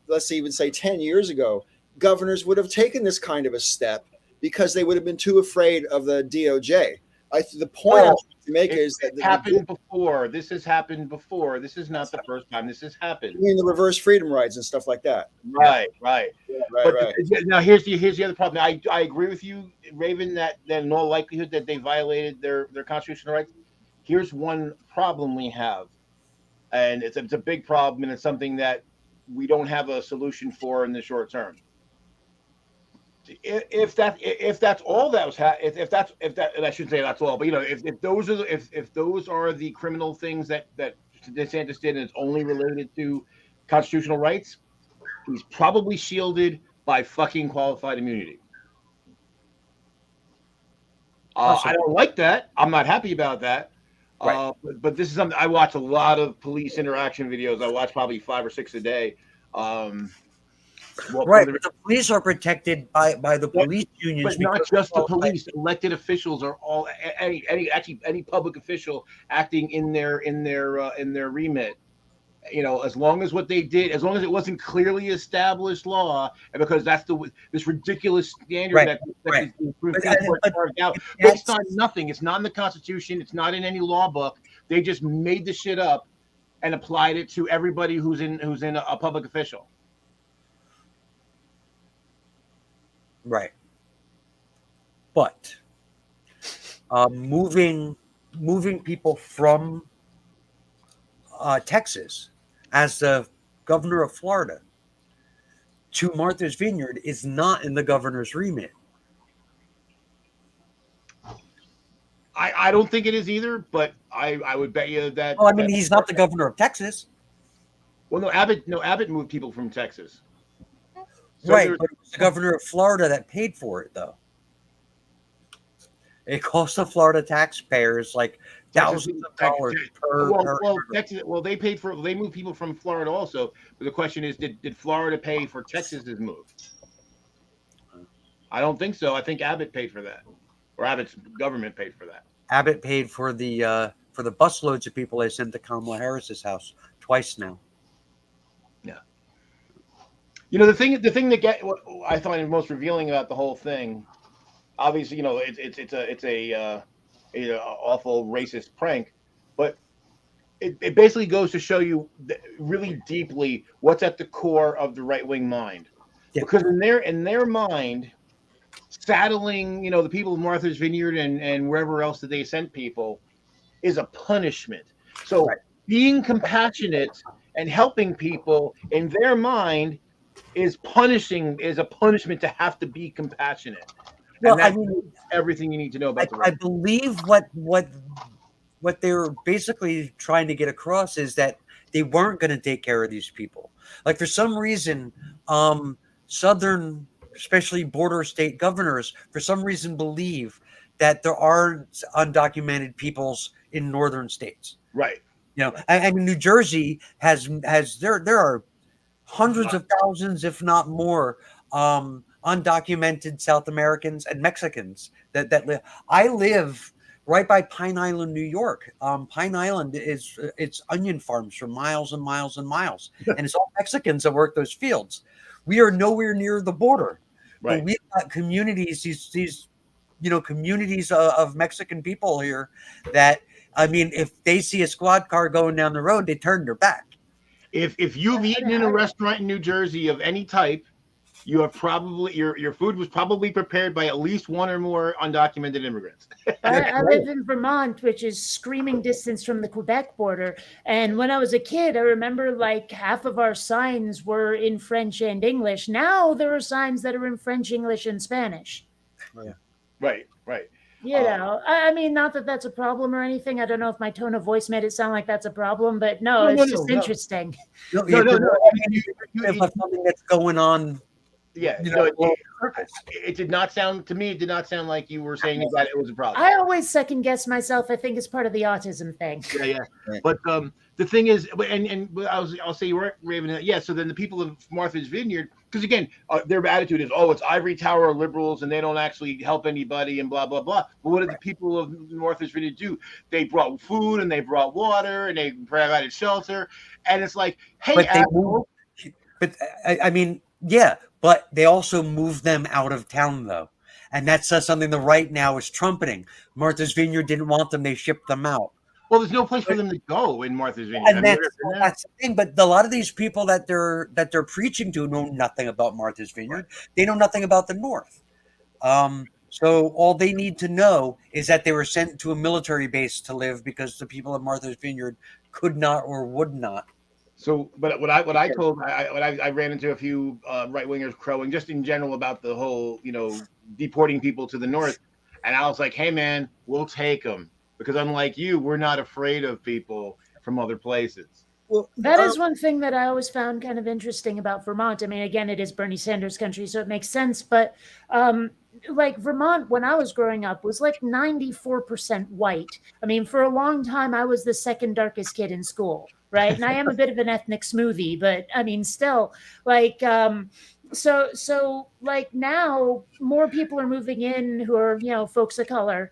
let's even say 10 years ago, governors would have taken this kind of a step because they would have been too afraid of the DOJ. The point I'm trying to make is that happened before. This has happened before. This is not the first time this has happened. I mean, the reverse freedom rides and stuff like that. Right. But right. Now here's the other problem. I agree with you, Raven, that in all likelihood that they violated their constitutional rights. Here's one problem we have, and it's a big problem, and it's something that we don't have a solution for in the short term. If that's all that was if that and I shouldn't say that's all, but if those are the criminal things that DeSantis did, and it's only related to constitutional rights, he's probably shielded by fucking qualified immunity. I don't like that. I'm not happy about that. Right. But this is something I watch a lot of police interaction videos. I watch probably 5 or 6 a day. Right, but the police are protected by the police unions, but not just the police. Elected officials are all any public official acting in their remit. As long as what they did, as long as it wasn't clearly established law, and because that's this ridiculous standard that the Supreme Court carved out based on nothing. It's not in the Constitution. It's not in any law book. They just made the shit up and applied it to everybody who's in a public official. Right. But moving people from Texas as the governor of Florida to Martha's Vineyard is not in the governor's remit. I don't think it is either, but I would bet you that. Well, I mean, he's not the governor of Texas. Well, no, Abbott moved people from Texas. So right, but it was the governor of Florida that paid for it, though. It cost the Florida taxpayers like thousands of dollars per. Texas, they moved people from Florida also. But the question is, did Florida pay for Texas's move? I don't think so. I think Abbott paid for that, or Abbott's government paid for that. Abbott paid for the busloads of people they sent to Kamala Harris's house twice now. Yeah. The thing that I find most revealing about the whole thing, obviously, it's a awful racist prank, but it basically goes to show you really deeply what's at the core of the right wing mind, because in their mind, saddling the people of Martha's Vineyard and wherever else that they sent people is a punishment. So being compassionate and helping people in their mind is a punishment to have to be compassionate. Well, and that's everything you need to know about I believe what they're basically trying to get across is that they weren't going to take care of these people. Like, for some reason, Southern, especially border state governors, for some reason believe that there are undocumented peoples in northern states. Right. I mean, New Jersey has there are hundreds of thousands, if not more, undocumented South Americans and Mexicans that live. I live right by Pine Island, New York. Pine Island it's onion farms for miles and miles and miles, and it's all Mexicans that work those fields. We are nowhere near the border. Right. But we've got communities, these communities of Mexican people here that, I mean, if they see a squad car going down the road, they turn their back. If you've eaten in a restaurant in New Jersey of any type, you have probably your food was probably prepared by at least one or more undocumented immigrants. I live in Vermont, which is screaming distance from the Quebec border. And when I was a kid, I remember like half of our signs were in French and English. Now there are signs that are in French, English, and Spanish. Yeah. Right. I mean, not that that's a problem or anything. I don't know if my tone of voice made it sound like that's a problem, but it's just interesting. No. Something that's going on. Yeah, it did not sound to me. It did not sound like you were saying that it was a problem. I always second guess myself. I think it's part of the autism thing. Yeah. But the thing is, and I'll say you were Raven. Yeah. So then the people of Martha's Vineyard, because again, their attitude is, it's ivory tower liberals, and they don't actually help anybody, and blah blah blah. But what did the people of Martha's Vineyard do? They brought food, and they brought water, and they provided shelter, and it's like, hey, But I mean, yeah, but they also moved them out of town, though. And that's something the right now is trumpeting. Martha's Vineyard didn't want them; they shipped them out. Well, there's no place for them to go in Martha's Vineyard. And Have you ever been there? that's the thing. But a lot of these people that they're preaching to know nothing about Martha's Vineyard. They know nothing about the North. So all they need to know is that they were sent to a military base to live because the people of Martha's Vineyard could not or would not. So, but what I ran into a few right wingers crowing just in general about the whole, deporting people to the North, and I was like, hey man, we'll take them because unlike you, we're not afraid of people from other places. Well, that is one thing that I always found kind of interesting about Vermont. I mean, again, it is Bernie Sanders country, so it makes sense. But like Vermont, when I was growing up, was like 94% white. I mean, for a long time, I was the second darkest kid in school, right? And I am a bit of an ethnic smoothie, but I mean, still, like, so like now, more people are moving in who are, folks of color,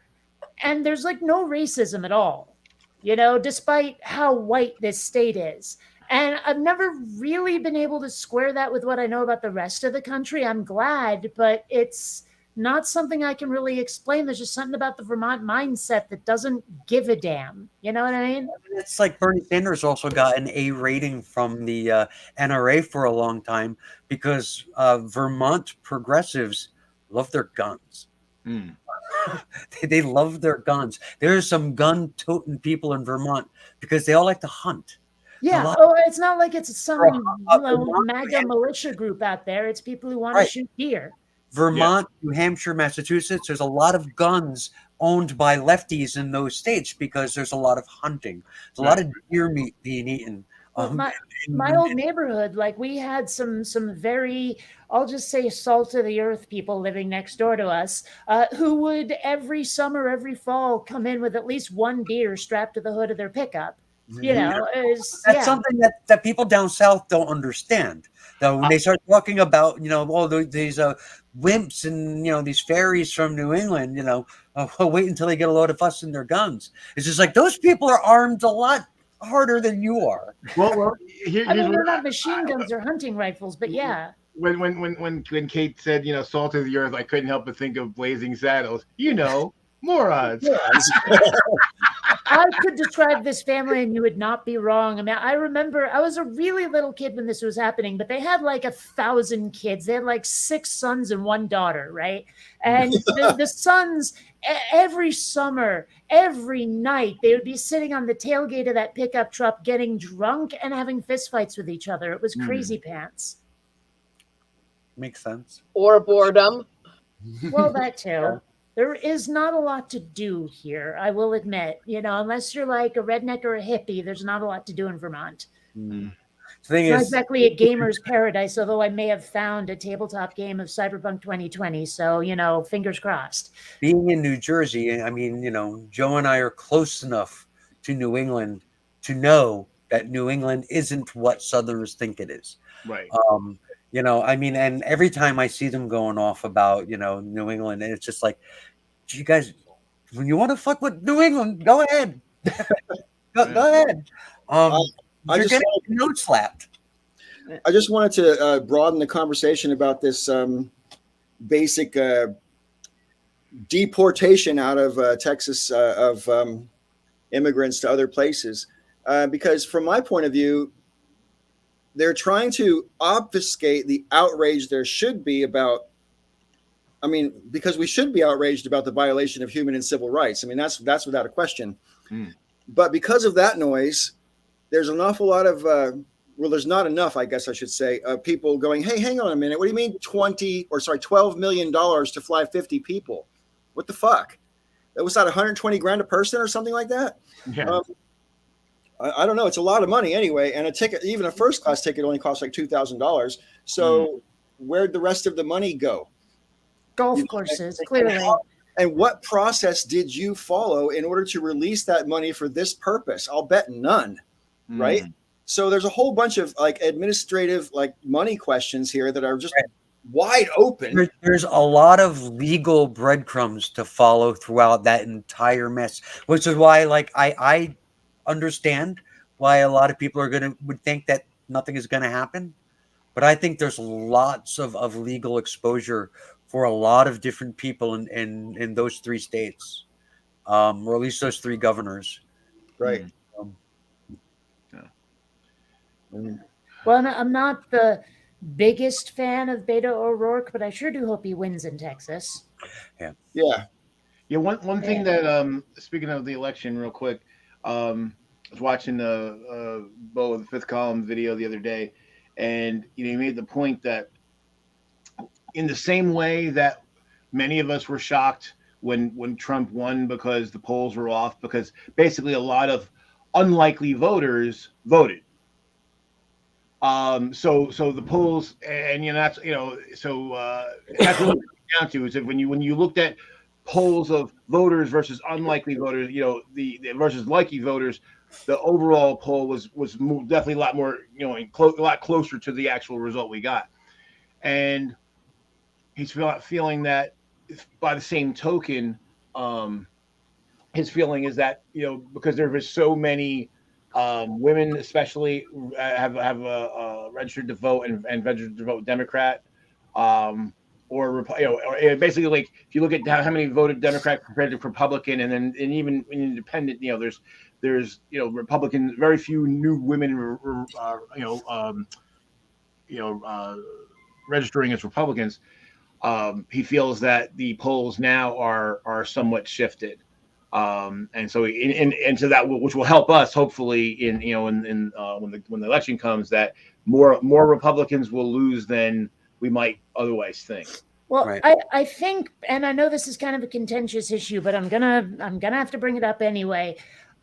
and there's like no racism at all, despite how white this state is. And I've never really been able to square that with what I know about the rest of the country. I'm glad, but it's not something I can really explain. There's just something about the Vermont mindset that doesn't give a damn. You know what I mean? It's like Bernie Sanders also got an A rating from the NRA for a long time because Vermont progressives love their guns. They love their guns. There's some gun-toting people in Vermont because they all like to hunt. Yeah. It's not like it's some MAGA militia group out there. It's people who want to shoot deer. Vermont, New Hampshire, Massachusetts, there's a lot of guns owned by lefties in those states because there's a lot of hunting. There's a lot of deer meat being eaten. My old neighborhood, like we had some very, I'll just say salt of the earth people living next door to us, who would every summer, every fall come in with at least one deer strapped to the hood of their pickup. That's something that people down south don't understand. Though when they start talking about, these wimps and these fairies from New England, wait until they get a load of us and their guns. It's just like those people are armed a lot harder than you are. Well, they're not machine guns or hunting rifles, but yeah. When Kate said, salt of the earth, I couldn't help but think of Blazing Saddles. Morons. I could describe this family and you would not be wrong. I mean, I remember I was a really little kid when this was happening, but they had like 1,000 kids. They had like 6 sons and 1 daughter, right? And the sons, every summer, every night, they would be sitting on the tailgate of that pickup truck getting drunk and having fistfights with each other. It was crazy pants. Makes sense. Or boredom. Well, that too. There is not a lot to do here, I will admit. Unless you're like a redneck or a hippie, there's not a lot to do in Vermont. The It's thing is, not exactly a gamer's paradise, although I may have found a tabletop game of Cyberpunk 2020. So, fingers crossed. Being in New Jersey, I mean, Joe and I are close enough to New England to know that New England isn't what Southerners think it is. Right. And every time I see them going off about, New England, and it's just like, you guys, when you want to fuck with New England, go ahead. go ahead. You're getting your nose slapped. I just wanted to broaden the conversation about this basic deportation out of Texas of immigrants to other places. Because from my point of view, they're trying to obfuscate the outrage there should be about, because we should be outraged about the violation of human and civil rights. That's without a question. But because of that noise, there's an awful lot of, there's not enough, I guess I should say, people going, hey, hang on a minute. What do you mean $12 million to fly 50 people? What the fuck? That was that 120 grand a person or something like that? Yeah. I don't know. It's a lot of money anyway. And a ticket, even a first class ticket, only costs like $2,000. So where'd the rest of the money go? Golf courses, clearly. And what process did you follow in order to release that money for this purpose? I'll bet none. Right. So there's a whole bunch of administrative money questions here that are just wide open. There's a lot of legal breadcrumbs to follow throughout that entire mess, which is why I understand why a lot of people would think that nothing is going to happen. but I think there's lots of legal exposure for a lot of different people in those 3 states, or at least those 3 governors. Right. Um, Well, I'm not the biggest fan of Beto O'Rourke, but I sure do hope he wins in Texas. Yeah. Yeah, one thing that speaking of the election, real quick, I was watching the Bo the Fifth Column video the other day, and he made the point that in the same way that many of us were shocked when Trump won because the polls were off, because basically a lot of unlikely voters voted. So the polls, and that's that's what it comes down to, is that when you looked at polls of voters versus unlikely voters, the versus likely voters, the overall poll was definitely a lot more, a lot closer to the actual result we got. And he's feeling that by the same token, his feeling is that, because there was so many women, especially, have registered to vote and registered to vote Democrat, or basically, like, if you look at how many voted Democrat compared to Republican, and even independent, there's Republicans, very few new women, registering as Republicans. He feels that the polls now are somewhat shifted. And so into that, which will help us hopefully when the election comes, that more Republicans will lose than we might otherwise think. Well, right. I think, and I know this is kind of a contentious issue, but I'm gonna have to bring it up anyway.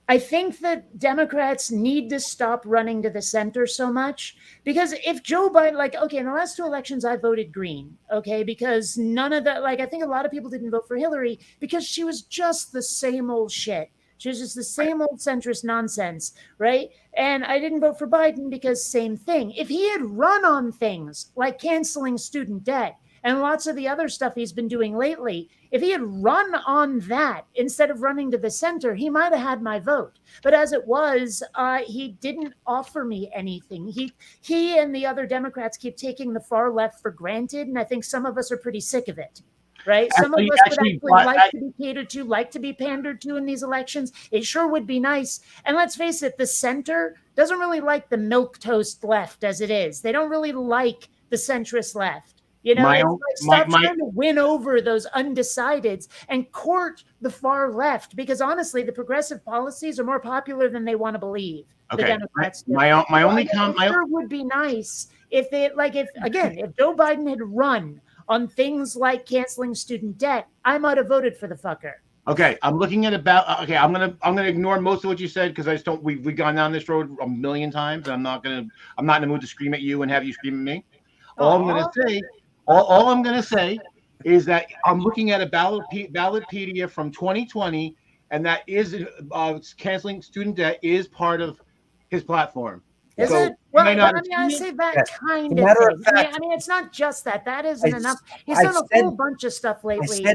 I think that Democrats need to stop running to the center so much, because if Joe Biden, okay, in the last 2 elections, I voted Green, okay, because none of that, I think a lot of people didn't vote for Hillary because she was just the same old shit. She was just the same old centrist nonsense, right? And I didn't vote for Biden because same thing. If he had run on things like canceling student debt and lots of the other stuff he's been doing lately, if he had run on that instead of running to the center, he might have had my vote. But as it was, he didn't offer me anything. He and the other Democrats keep taking the far left for granted, and I think some of us are pretty sick of it. Right? Some of us would actually like to be catered to, like to be pandered to in these elections. It sure would be nice. And let's face it, the center doesn't really like the milquetoast left as it is. They don't really like the centrist left. Stop trying to win over those undecideds and court the far left, because honestly, the progressive policies are more popular than they want to believe. Okay. The Democrats do. My only comment sure would be nice if if Joe Biden had run on things like canceling student debt, I might have voted for the fucker. Okay, I'm looking at I'm gonna ignore most of what you said, because I just don't. We've gone down this road a million times, and I'm not in the mood to scream at you and have you scream at me. All I'm gonna say is that I'm looking at a Ballotpedia from 2020, and that is canceling student debt is part of his platform. Is it? Well, I say that kind of thing. I mean, it's not just that. That isn't enough. He's done a whole bunch of stuff lately.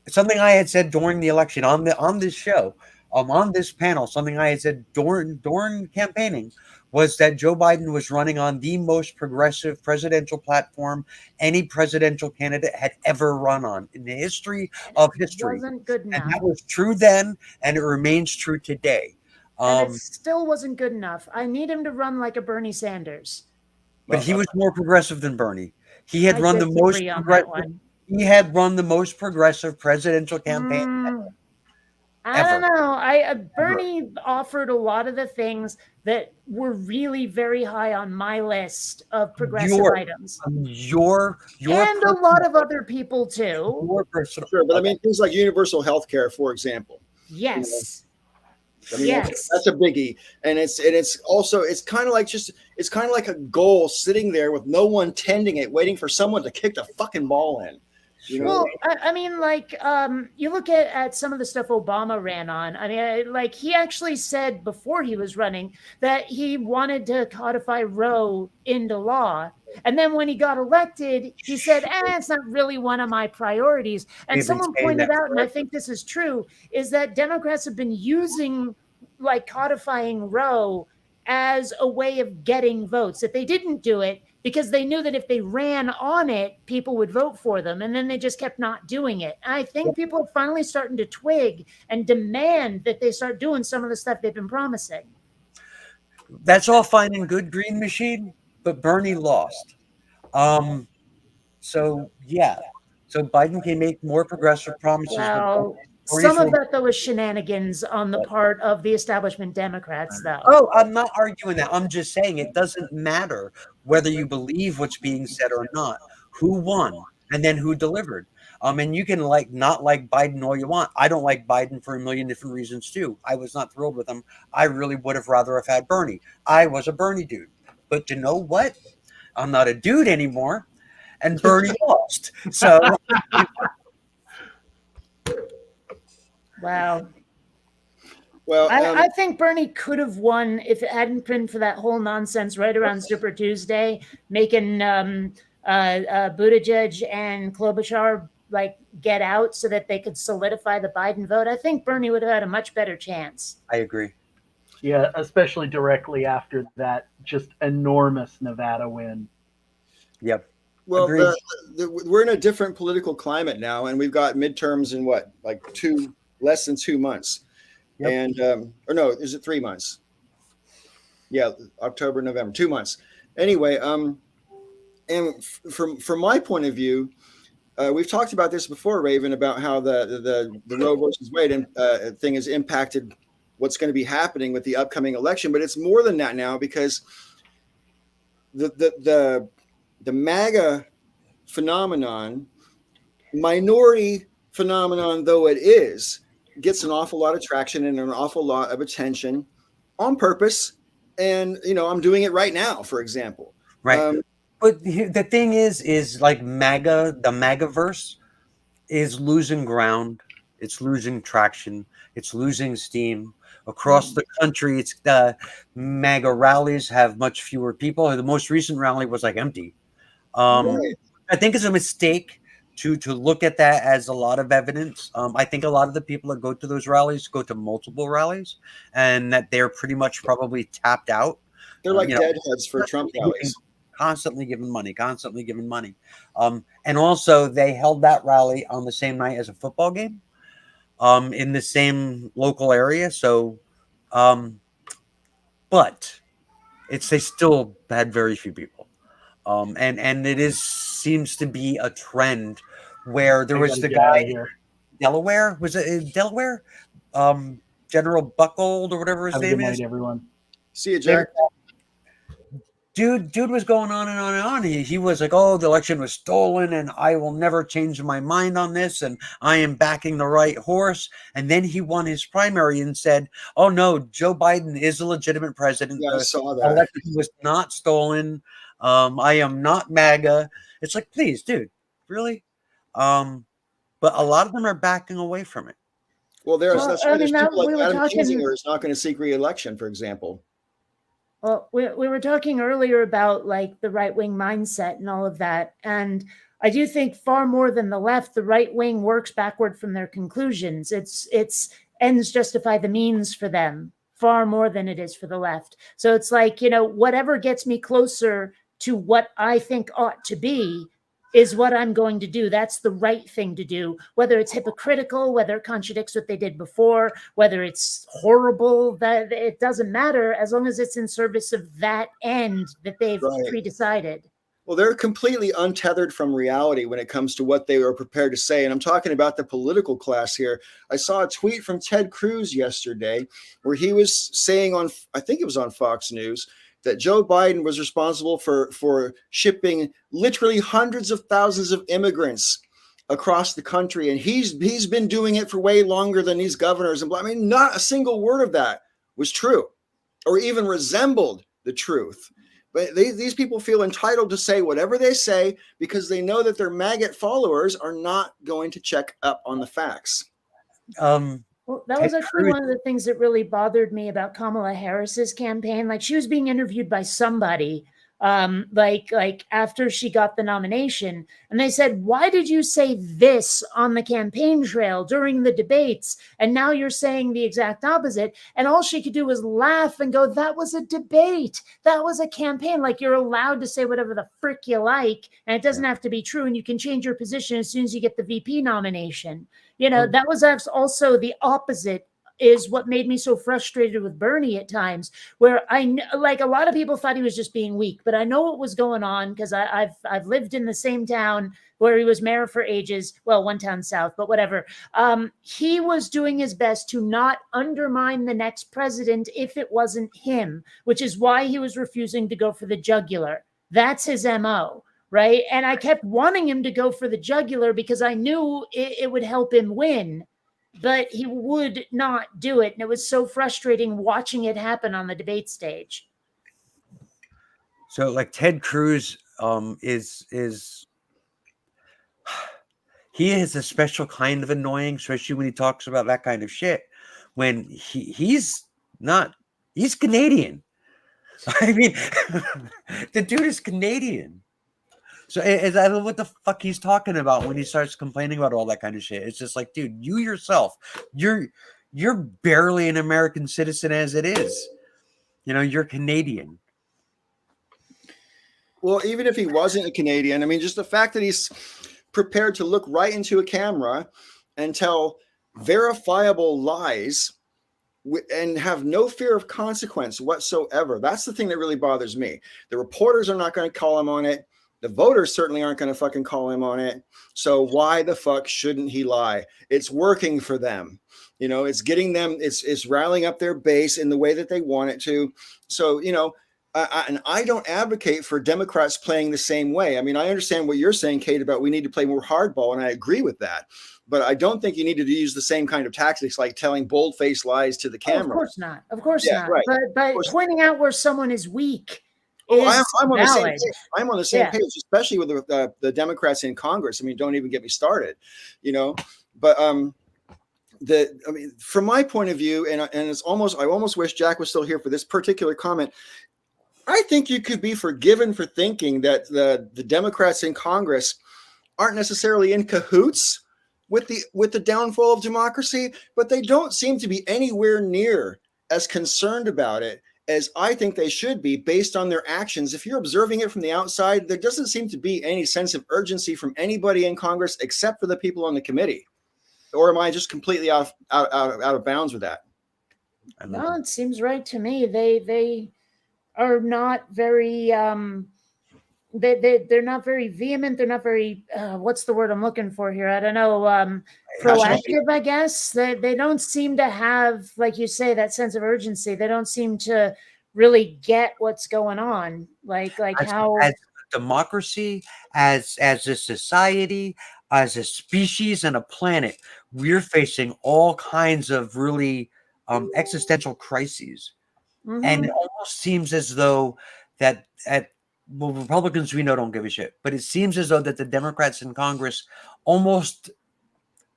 Something I had said during the election on this show, on this panel, something I had said during campaigning was that Joe Biden was running on the most progressive presidential platform any presidential candidate had ever run on in the history of history. It wasn't good enough. And that was true then, and it remains true today. And it still wasn't good enough. I need him to run like a Bernie Sanders. But he was more progressive than Bernie. He had run the most progressive. He had run the most progressive presidential campaign ever. I don't know. Bernie offered a lot of the things that were really very high on my list of progressive items. And a lot of other people too. Sure, but I mean things like universal health care, for example. Yes. I mean, that's a biggie, and it's also kind of like a goal sitting there with no one tending it, waiting for someone to kick the fucking ball in. Well, I mean, you look at some of the stuff Obama ran on. I mean, he actually said before he was running that he wanted to codify Roe into law. And then when he got elected, he said, it's not really one of my priorities. And someone pointed out, and I think this is true, is that Democrats have been using codifying Roe as a way of getting votes. If they didn't do it, because they knew that if they ran on it, people would vote for them. And then they just kept not doing it. And I think people are finally starting to twig and demand that they start doing some of the stuff they've been promising. That's all fine and good, Green Machine, but Bernie lost. So yeah, so Biden can make more progressive promises. Well, some of that, though, was shenanigans on the part of the establishment Democrats, though. Oh, I'm not arguing that. I'm just saying it doesn't matter whether you believe what's being said or not. Who won and then who delivered. And you can not like Biden all you want. I don't like Biden for a million different reasons too. I was not thrilled with him. I really would have rather have had Bernie. I was a Bernie dude. But you know what? I'm not a dude anymore. And Bernie lost. So wow. Well, I think Bernie could have won if it hadn't been for that whole nonsense right around Super Tuesday, making Buttigieg and Klobuchar get out so that they could solidify the Biden vote. I think Bernie would have had a much better chance. I agree. Yeah, especially directly after that just enormous Nevada win. Yep. Well, we're in a different political climate now, and we've got midterms in less than 2 months. Yep. And or no, is it 3 months? Yeah, October, November, 2 months. Anyway, and from my point of view, we've talked about this before, Raven, about how the Roe versus Wade thing has impacted what's going to be happening with the upcoming election. But it's more than that now, because the MAGA phenomenon, minority phenomenon though it is, gets an awful lot of traction and an awful lot of attention on purpose. And, I'm doing it right now, for example. Right. But the thing is like MAGA, the MAGA-verse is losing ground. It's losing traction. It's losing steam. Across the country, it's the MAGA rallies have much fewer people. The most recent rally was empty. I think it's a mistake to look at that as a lot of evidence. I think a lot of the people that go to those rallies go to multiple rallies, and that they're pretty much probably tapped out. They're like deadheads for Trump rallies. Constantly giving money. And also they held that rally on the same night as a football game, in the same local area. So, but they still had very few people. And it seems to be a trend where there was the guy here. Delaware, was it in Delaware? General Buckold or whatever his name is. Everyone. See you, Jack. Dude was going on and on and on. He was like, oh, the election was stolen and I will never change my mind on this. And I am backing the right horse. And then he won his primary and said, oh no, Joe Biden is a legitimate president. Yeah, I saw that. The election was not stolen. I am not MAGA. It's like, please, dude, really? But a lot of them are backing away from it. Well, there's people like Adam Kinzinger is not going to seek re-election, for example. Well, we were talking earlier about the right-wing mindset and all of that. And I do think far more than the left, the right wing works backward from their conclusions. It's ends justify the means for them far more than it is for the left. So it's whatever gets me closer to what I think ought to be is what I'm going to do. That's the right thing to do, whether it's hypocritical, whether it contradicts what they did before, whether it's horrible, that it doesn't matter as long as it's in service of that end that they've pre-decided. Well, they're completely untethered from reality when it comes to what they are prepared to say. And I'm talking about the political class here. I saw a tweet from Ted Cruz yesterday where he was saying I think it was on Fox News, that Joe Biden was responsible for shipping literally hundreds of thousands of immigrants across the country. And he's been doing it for way longer than these governors. And not a single word of that was true or even resembled the truth. But these people feel entitled to say whatever they say because they know that their maggot followers are not going to check up on the facts. Well, that was actually one of the things that really bothered me about Kamala Harris's campaign. She was being interviewed by somebody like after she got the nomination, and they said, why did you say this on the campaign trail during the debates, and now you're saying the exact opposite? And all she could do was laugh and go, that was a debate, that was a campaign. Like, you're allowed to say whatever the frick you like, and it doesn't have to be true, and you can change your position as soon as you get the VP nomination. That was also the opposite, is what made me so frustrated with Bernie at times, where like a lot of people thought he was just being weak, but I know what was going on because I've lived in the same town where he was mayor for ages. Well, one town south, but whatever. He was doing his best to not undermine the next president if it wasn't him, which is why he was refusing to go for the jugular. That's his MO. Right. And I kept wanting him to go for the jugular because I knew it would help him win. But he would not do it. And it was so frustrating watching it happen on the debate stage. So like Ted Cruz is he is a special kind of annoying, especially when he talks about that kind of shit. When he's Canadian. I mean, the dude is Canadian. So I don't know what the fuck he's talking about when he starts complaining about all that kind of shit. It's just like, dude, you yourself, you're barely an American citizen as it is. You're Canadian. Well, even if he wasn't a Canadian, I mean, just the fact that he's prepared to look right into a camera and tell verifiable lies and have no fear of consequence whatsoever. That's the thing that really bothers me. The reporters are not going to call him on it. The voters certainly aren't going to fucking call him on it. So why the fuck shouldn't he lie? It's working for them. It's getting them, it's rallying up their base in the way that they want it to. So, and I don't advocate for Democrats playing the same way. I mean, I understand what you're saying, Kate, about we need to play more hardball, and I agree with that. But I don't think you need to use the same kind of tactics like telling bold-faced lies to the camera. Of course not. Of course Yeah, not. right. But pointing out where someone is weak. I'm on the same valid. page. I'm on the same page, especially with the Democrats in Congress. I mean, don't even get me started, But from my point of view, and I almost wish Jack was still here for this particular comment. I think you could be forgiven for thinking that the Democrats in Congress aren't necessarily in cahoots with the downfall of democracy, but they don't seem to be anywhere near as concerned about it as I think they should be based on their actions. If you're observing it from the outside, there doesn't seem to be any sense of urgency from anybody in Congress except for the people on the committee. Or am I just completely out of bounds with that? No, it seems right to me. They are not very they're not very vehement. They're not very what's the word I'm looking for here? I don't know. Proactive, I guess. They don't seem to have, like you say, that sense of urgency. They don't seem to really get what's going on. Like how as democracy, as a society, as a species and a planet, we're facing all kinds of really existential crises. Mm-hmm. And it almost seems as though that Republicans we know don't give a shit, but it seems as though that the Democrats in Congress almost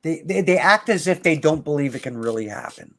they act as if they don't believe it can really happen.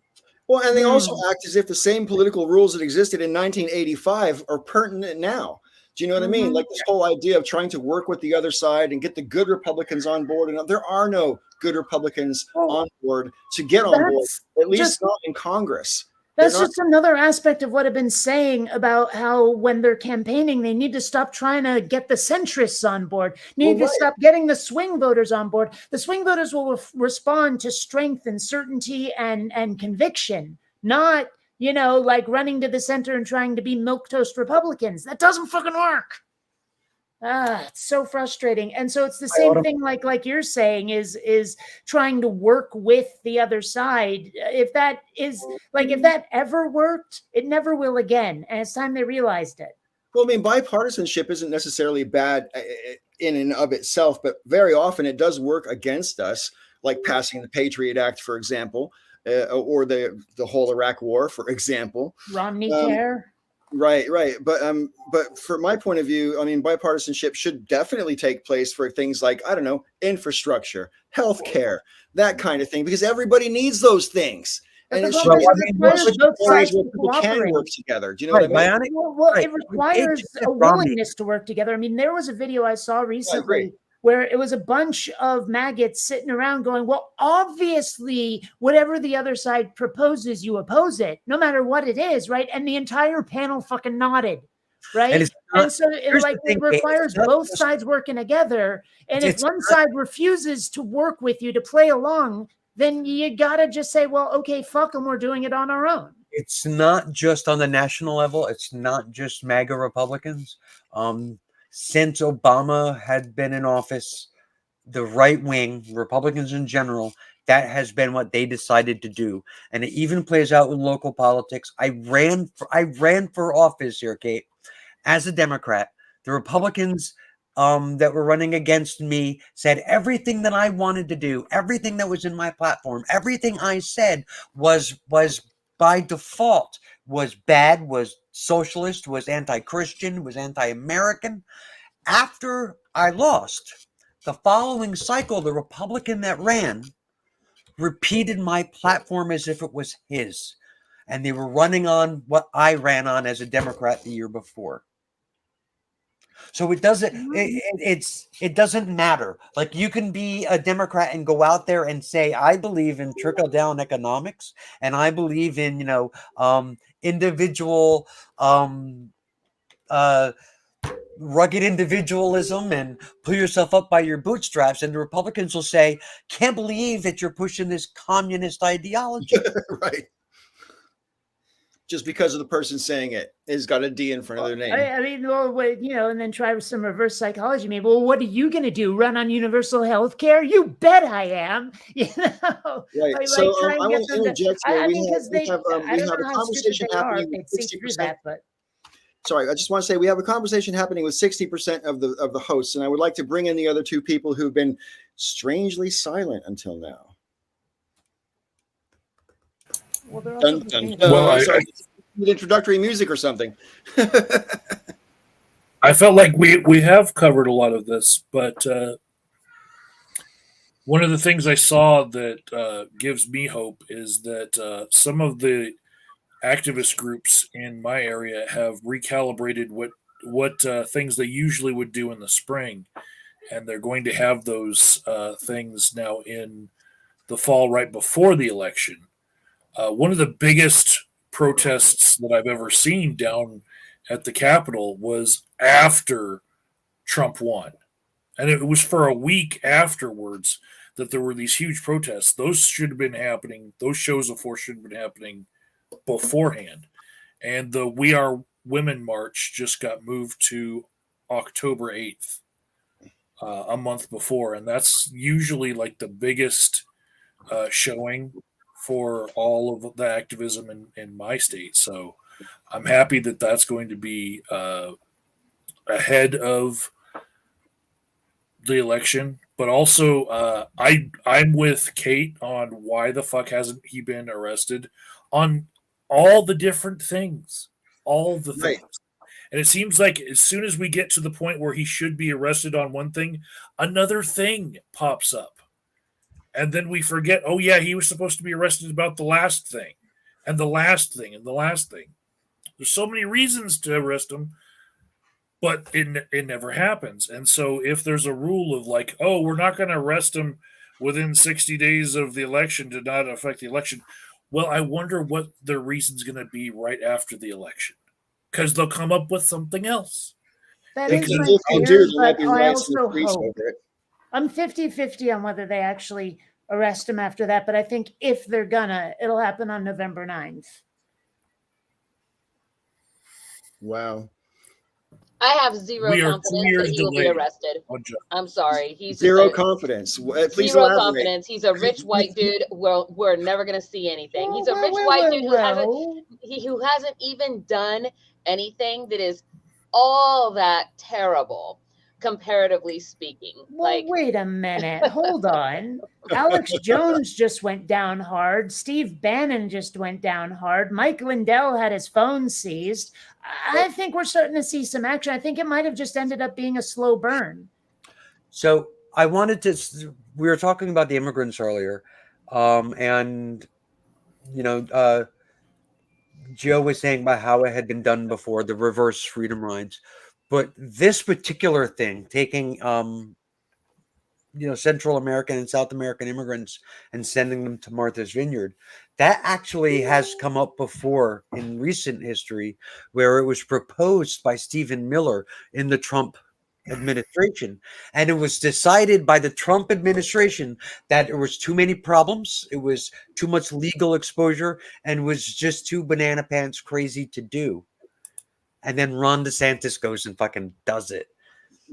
Well, and they also act as if the same political rules that existed in 1985 are pertinent now. Do you know what I mean? Like this whole idea of trying to work with the other side and get the good Republicans on board. And there are no good Republicans on board to get on board, at least not in Congress. That's just another aspect of what I've been saying about how when they're campaigning, they need to stop trying to get the centrists on board. Need to stop getting the swing voters on board. The swing voters will respond to strength and certainty and conviction, not, like running to the center and trying to be milquetoast Republicans. That doesn't fucking work. It's so frustrating. And so it's the same thing like you're saying is trying to work with the other side. If that ever worked, it never will again. And it's time they realized it. Well, I mean, bipartisanship isn't necessarily bad in and of itself, but very often it does work against us, like passing the Patriot Act, for example, or the whole Iraq War, for example. Romney care. Right. But from my point of view, I mean, bipartisanship should definitely take place for things like, I don't know, infrastructure, healthcare, that kind of thing, because everybody needs those things. And the it should problem be is it requires both areas sides where to people can cooperate. work together. Do you know Right, what I mean? Bionic. Well, Right. it requires a Romney. willingness to work together. I mean, there was a video I saw agree. recently where it was a bunch of maggots sitting around going, well, obviously, whatever the other side proposes, you oppose it, no matter what it is, right? And the entire panel fucking nodded, right? And so it requires both sides working together. And if one side refuses to work with you to play along, then you got to just say, well, okay, fuck them. We're doing it on our own. It's not just on the national level. It's not just MAGA Republicans. Since Obama had been in office, the right wing, Republicans in general, that has been what they decided to do. And it even plays out in local politics. I ran for office here, Kate, as a Democrat. The Republicans that were running against me said everything that I wanted to do, everything that was in my platform, everything I said was by default was bad, was socialist, was anti-Christian, was anti-American. After I lost, the following cycle, the Republican that ran repeated my platform as if it was his. And they were running on what I ran on as a Democrat the year before. So it doesn't it doesn't matter. Like, you can be a Democrat and go out there and say, I believe in trickle down economics, and I believe in, individual rugged individualism, and pull yourself up by your bootstraps, and the Republicans will say, can't believe that you're pushing this communist ideology. Right. Just because of the person saying it has got a D in front of their name. I mean, well, and then try some reverse psychology. Maybe, well, what are you going to do? Run on universal health care? You bet I am. Right. So I want to interject here. We have a conversation happening with 60%. Sorry, I just want to say we have a conversation happening with 60% of the hosts, and I would like to bring in the other two people who've been strangely silent until now. Well, they're dun, dun, dun. Well, sorry, introductory music or something. I felt like we have covered a lot of this, but one of the things I saw that gives me hope is that some of the activist groups in my area have recalibrated what things they usually would do in the spring, and they're going to have those things now in the fall right before the election. One of the biggest protests that I've ever seen down at the Capitol was after Trump won. And it was for a week afterwards that there were these huge protests. Those should have been happening. Those shows of force should have been happening beforehand. And the We Are Women March just got moved to October 8th, a month before. And that's usually like the biggest showing for all of the activism in my state. So I'm happy that that's going to be ahead of the election. But also, I'm with Kate on why the fuck hasn't he been arrested on all the different things, all the things. And it seems like as soon as we get to the point where he should be arrested on one thing, another thing pops up. And then we forget, oh, yeah, he was supposed to be arrested about the last thing and the last thing and the last thing. There's so many reasons to arrest him, but it never happens. And so if there's a rule of like, oh, we're not going to arrest him within 60 days of the election to not affect the election, well, I wonder what their reason's going to be right after the election, because they'll come up with something else. That is my fear, but I also hope. I'm 50-50 on whether they actually arrest him after that, but I think if they're gonna, it'll happen on November 9th. Wow. I have zero confidence that he will be arrested. I'm sorry. He's zero confidence. Please zero elaborate. Confidence. He's a rich white dude. We're never going to see anything. He's a rich white dude who hasn't even done anything that is all that terrible, comparatively speaking. Well, wait a minute. Hold on. Alex Jones just went down hard. Steve Bannon just went down hard. Mike Lindell had his phone seized. I think we're starting to see some action. I think it might have just ended up being a slow burn. So I wanted to, we were talking about the immigrants earlier, and Joe was saying about how it had been done before, the reverse freedom rides, but this particular thing, taking Central American and South American immigrants and sending them to Martha's Vineyard, that actually has come up before in recent history, where it was proposed by Stephen Miller in the Trump administration, and it was decided by the Trump administration that there was too many problems, it was too much legal exposure, and was just too banana pants crazy to do. And then Ron DeSantis goes and fucking does it.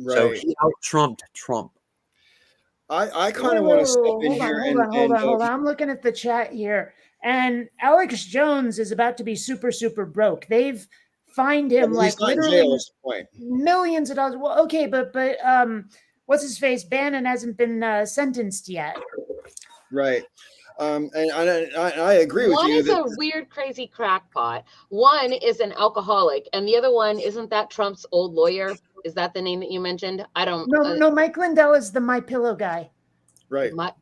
So Right. he out-Trumped Trump. I kind of want to step in here Hold on. I'm looking at the chat here, and Alex Jones is about to be super, super broke. They've fined him like literally millions of dollars. Well, okay, but what's his face? Bannon hasn't been sentenced yet. Right. And I agree with you. One is a weird, crazy crackpot. One is an alcoholic, and the other one, isn't that Trump's old lawyer? Is that the name that you mentioned? I don't. No. Mike Lindell is the My Pillow guy. Right. My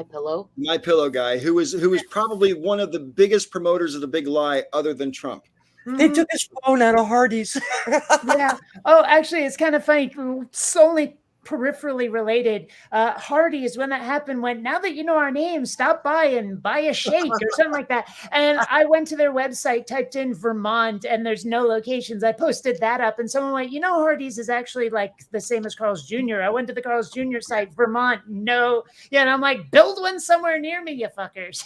Pillow. My Pillow guy, who was probably one of the biggest promoters of the big lie, other than Trump. They took his phone out of Hardee's. Yeah. Oh, actually, it's kind of funny. It's only peripherally related. Hardee's, when that happened, went, now that you know our name, stop by and buy a shake or something like that. And I went to their website, typed in Vermont, and there's no locations. I posted that up, and someone went, Hardee's is actually like the same as Carl's Jr. I went to the Carl's Jr. site, Vermont, no. Yeah, and I'm like, build one somewhere near me, you fuckers.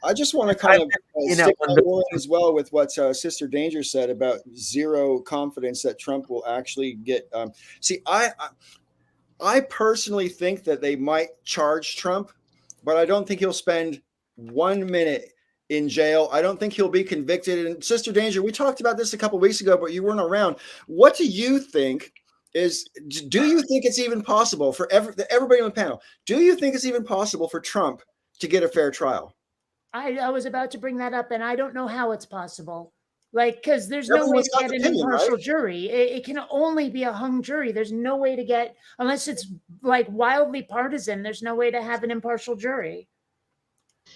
I just want to kind of stick my word as well with what Sister Danger said about zero confidence that Trump will actually get. See, I personally think that they might charge Trump, but I don't think he'll spend 1 minute in jail. I don't think he'll be convicted. And Sister Danger, we talked about this a couple of weeks ago, but you weren't around. What do you think? Do you think it's even possible for everybody on the panel? Do you think it's even possible for Trump to get a fair trial? I was about to bring that up, and I don't know how it's possible. Because there's no way to get an impartial jury. It can only be a hung jury. There's no way to get, unless it's like wildly partisan, there's no way to have an impartial jury.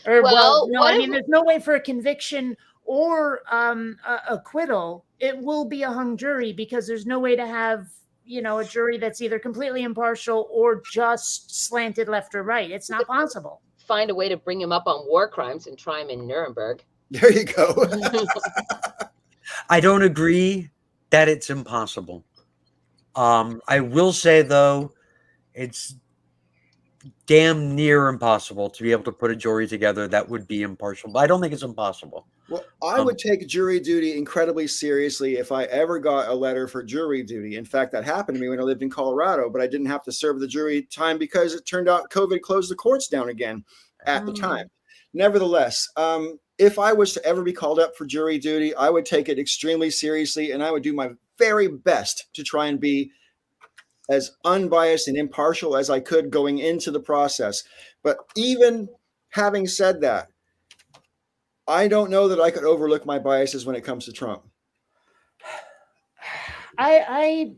There's no way for a conviction or acquittal. It will be a hung jury because there's no way to have, a jury that's either completely impartial or just slanted left or right. It's not possible. Find a way to bring him up on war crimes and try him in Nuremberg. There you go. I don't agree that it's impossible. I will say, though, it's damn near impossible to be able to put a jury together that would be impartial. But I don't think it's impossible. Well, I would take jury duty incredibly seriously if I ever got a letter for jury duty. In fact, that happened to me when I lived in Colorado, but I didn't have to serve the jury time because it turned out COVID closed the courts down again at the time. Nevertheless, if I was to ever be called up for jury duty, I would take it extremely seriously, and I would do my very best to try and be as unbiased and impartial as I could going into the process. But even having said that, I don't know that I could overlook my biases when it comes to Trump. Okay,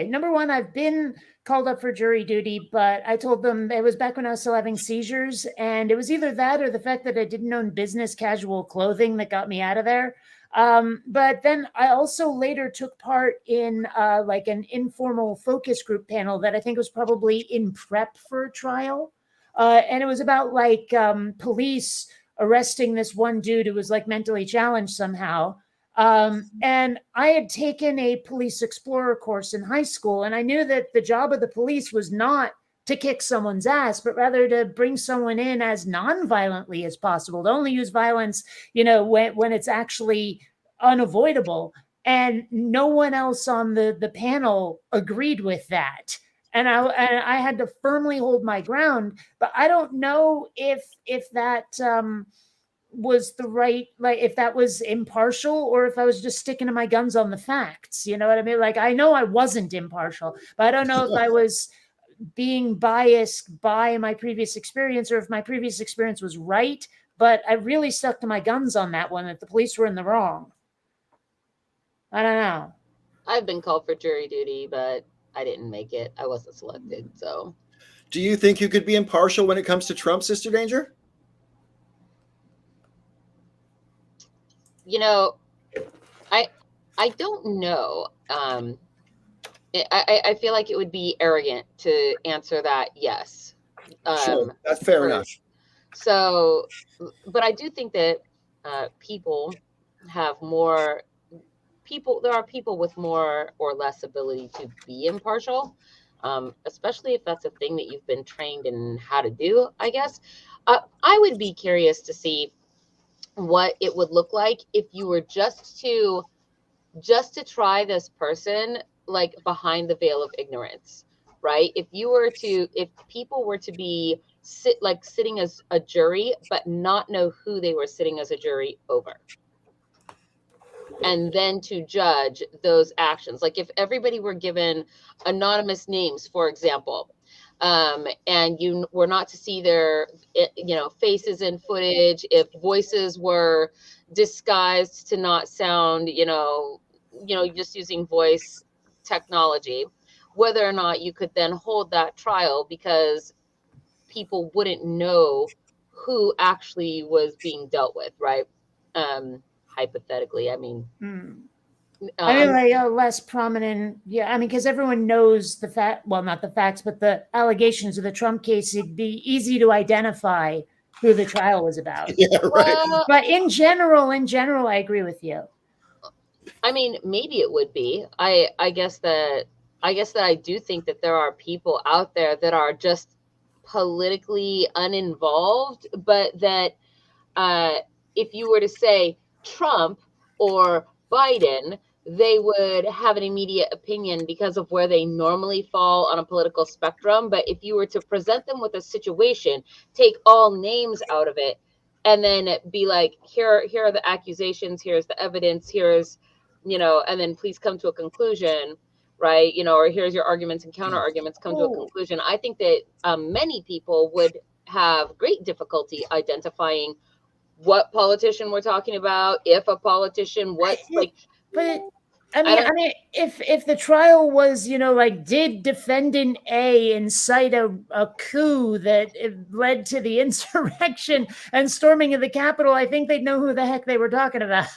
number one, I've been called up for jury duty, but I told them it was back when I was still having seizures, and it was either that or the fact that I didn't own business casual clothing that got me out of there. But then I also later took part in like an informal focus group panel that I think was probably in prep for a trial. And it was about like police arresting this one dude who was like mentally challenged somehow. And I had taken a police explorer course in high school, and I knew that the job of the police was not to kick someone's ass, but rather to bring someone in as non-violently as possible, to only use violence, when it's actually unavoidable. And no one else on the panel agreed with that. And I had to firmly hold my ground, but I don't know if that was the right, like if that was impartial or if I was just sticking to my guns on the facts. You know what I mean? Like, I know I wasn't impartial, but I don't know if I was being biased by my previous experience or if my previous experience was right, but I really stuck to my guns on that one, that the police were in the wrong. I don't know. I've been called for jury duty, but I didn't make it. I wasn't selected. So do you think you could be impartial when it comes to Trump, Sister Danger? you know, I don't know. I feel like it would be arrogant to answer that yes. Sure, that's fair enough. First. So, but I do think that people have more people. There are people with more or less ability to be impartial, especially if that's a thing that you've been trained in how to do. I guess I would be curious to see what it would look like if you were just to try this person like behind the veil of ignorance, right? If people were to be sitting as a jury but not know who they were sitting as a jury over, and then to judge those actions, like if everybody were given anonymous names, for example, and you were not to see their faces in footage, if voices were disguised to not sound just using voice technology, whether or not you could then hold that trial, because people wouldn't know who actually was being dealt with, right? Hypothetically, I mean, I mean, like a less prominent, yeah. I mean, because everyone knows the fact, well, not the facts, but the allegations of the Trump case. It'd be easy to identify who the trial was about. Yeah, right. But in general, I agree with you. I mean, maybe it would be. I guess that I do think that there are people out there that are just politically uninvolved, but that if you were to say Trump or Biden, they would have an immediate opinion because of where they normally fall on a political spectrum. But if you were to present them with a situation, take all names out of it, and then be like, here are the accusations, here's the evidence, here's, and then please come to a conclusion, right? Or here's your arguments and counter arguments, come to a conclusion. I think that many people would have great difficulty identifying what politician we're talking about, if a politician, what, like. But I mean, if the trial was, like, did defendant A incite a coup that led to the insurrection and storming of the Capitol, I think they'd know who the heck they were talking about.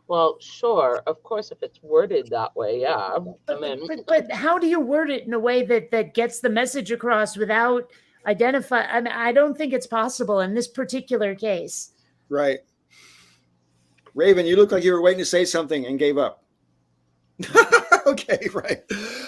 Well, sure, of course, if it's worded that way, yeah. But how do you word it in a way that gets the message across without identify? I mean, I don't think it's possible in this particular case. Right. Raven, you look like you were waiting to say something and gave up. Okay, right.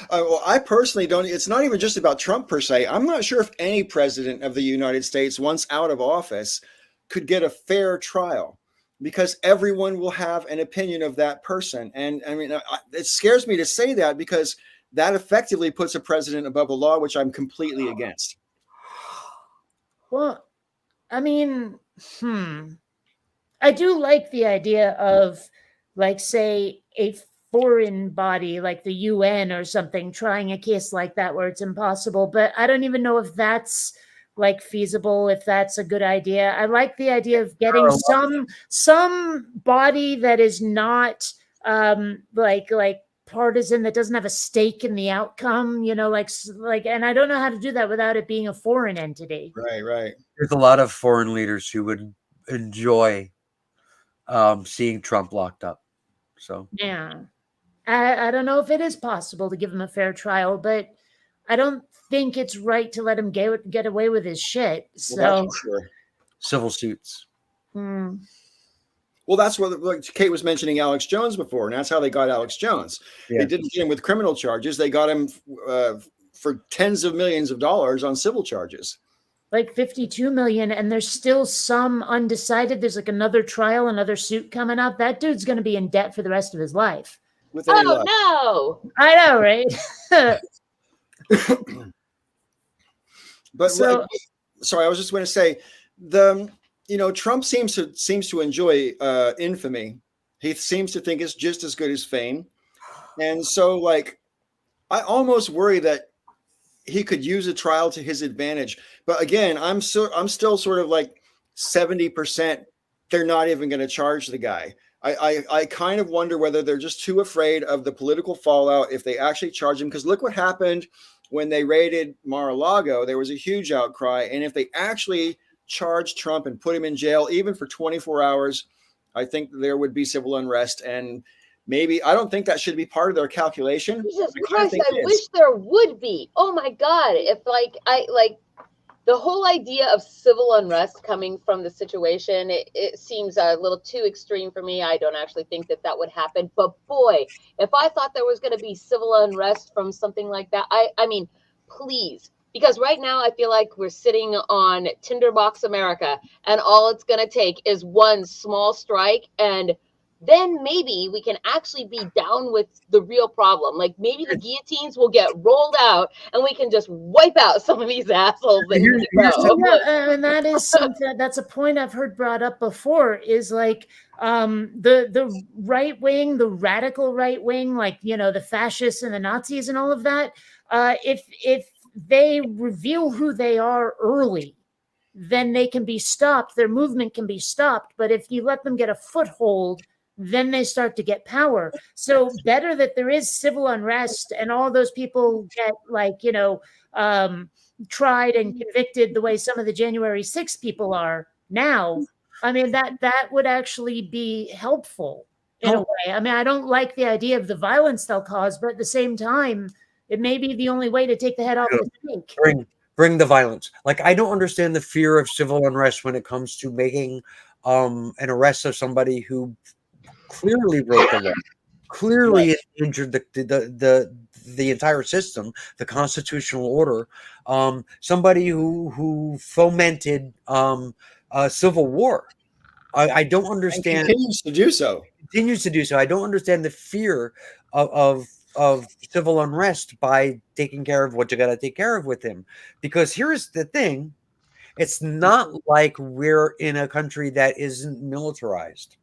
Well, I personally don't. It's not even just about Trump per se. I'm not sure if any president of the United States, once out of office, could get a fair trial, because everyone will have an opinion of that person. And I mean, it scares me to say that, because that effectively puts a president above the law, which I'm completely against. Well, I mean, I do like the idea of, like, say, a foreign body like the UN or something trying a case like that where it's impossible. But I don't even know if that's, like, feasible, if that's a good idea. I like the idea of getting some body that is not like partisan, that doesn't have a stake in the outcome, like, and I don't know how to do that without it being a foreign entity. Right. There's a lot of foreign leaders who would enjoy seeing Trump locked up. So yeah, I don't know if it is possible to give him a fair trial, but I don't think it's right to let him get away with his shit. So well, that's for sure. Civil suits. Well, that's what, like Kate was mentioning Alex Jones before, and that's how they got Alex Jones. Yeah. They didn't get him with criminal charges. They got him for tens of millions of dollars on civil charges. Like 52 million, and there's still some undecided. There's like another trial, another suit coming up. That dude's going to be in debt for the rest of his life. No! I know, right? But sorry, I was just going to say, Trump seems to enjoy infamy. He seems to think it's just as good as fame, and so, like, I almost worry that he could use a trial to his advantage. But again, I'm still sort of like 70%. They're not even going to charge the guy. I kind of wonder whether they're just too afraid of the political fallout if they actually charge him. Because look what happened when they raided Mar-a-Lago. There was a huge outcry, and if they actually charge Trump and put him in jail, even for 24 hours, I think there would be civil unrest. And maybe, I don't think that should be part of their calculation. Jesus Christ, I wish there would be. Oh my God. If the whole idea of civil unrest coming from the situation, it seems a little too extreme for me. I don't actually think that would happen. But boy, if I thought there was going to be civil unrest from something like that, I mean, please. Because right now I feel like we're sitting on Tinderbox America, and all it's going to take is one small strike, and then maybe we can actually be down with the real problem. Like maybe the guillotines will get rolled out and we can just wipe out some of these assholes that need to go. Yeah, and that is something, that's a point I've heard brought up before, is like the right wing, the radical right wing, like, you know, the fascists and the Nazis and all of that. If they reveal who they are early, then they can be stopped. Their movement can be stopped. But if you let them get a foothold, then they start to get power. So better that there is civil unrest and all those people get, like, you know, tried and convicted the way some of the January 6th people are now. I mean, that would actually be helpful in a way. I mean, I don't like the idea of the violence they'll cause, but at the same time, it may be the only way to take the head off the snake. Bring the violence. Like, I don't understand the fear of civil unrest when it comes to making an arrest of somebody who clearly broke the law, clearly injured the entire system, the constitutional order. Somebody who fomented a civil war. I don't understand. And continues to do so. Continues to do so. I don't understand the fear of civil unrest by taking care of what you got to take care of with him. Because here's the thing: it's not like we're in a country that isn't militarized.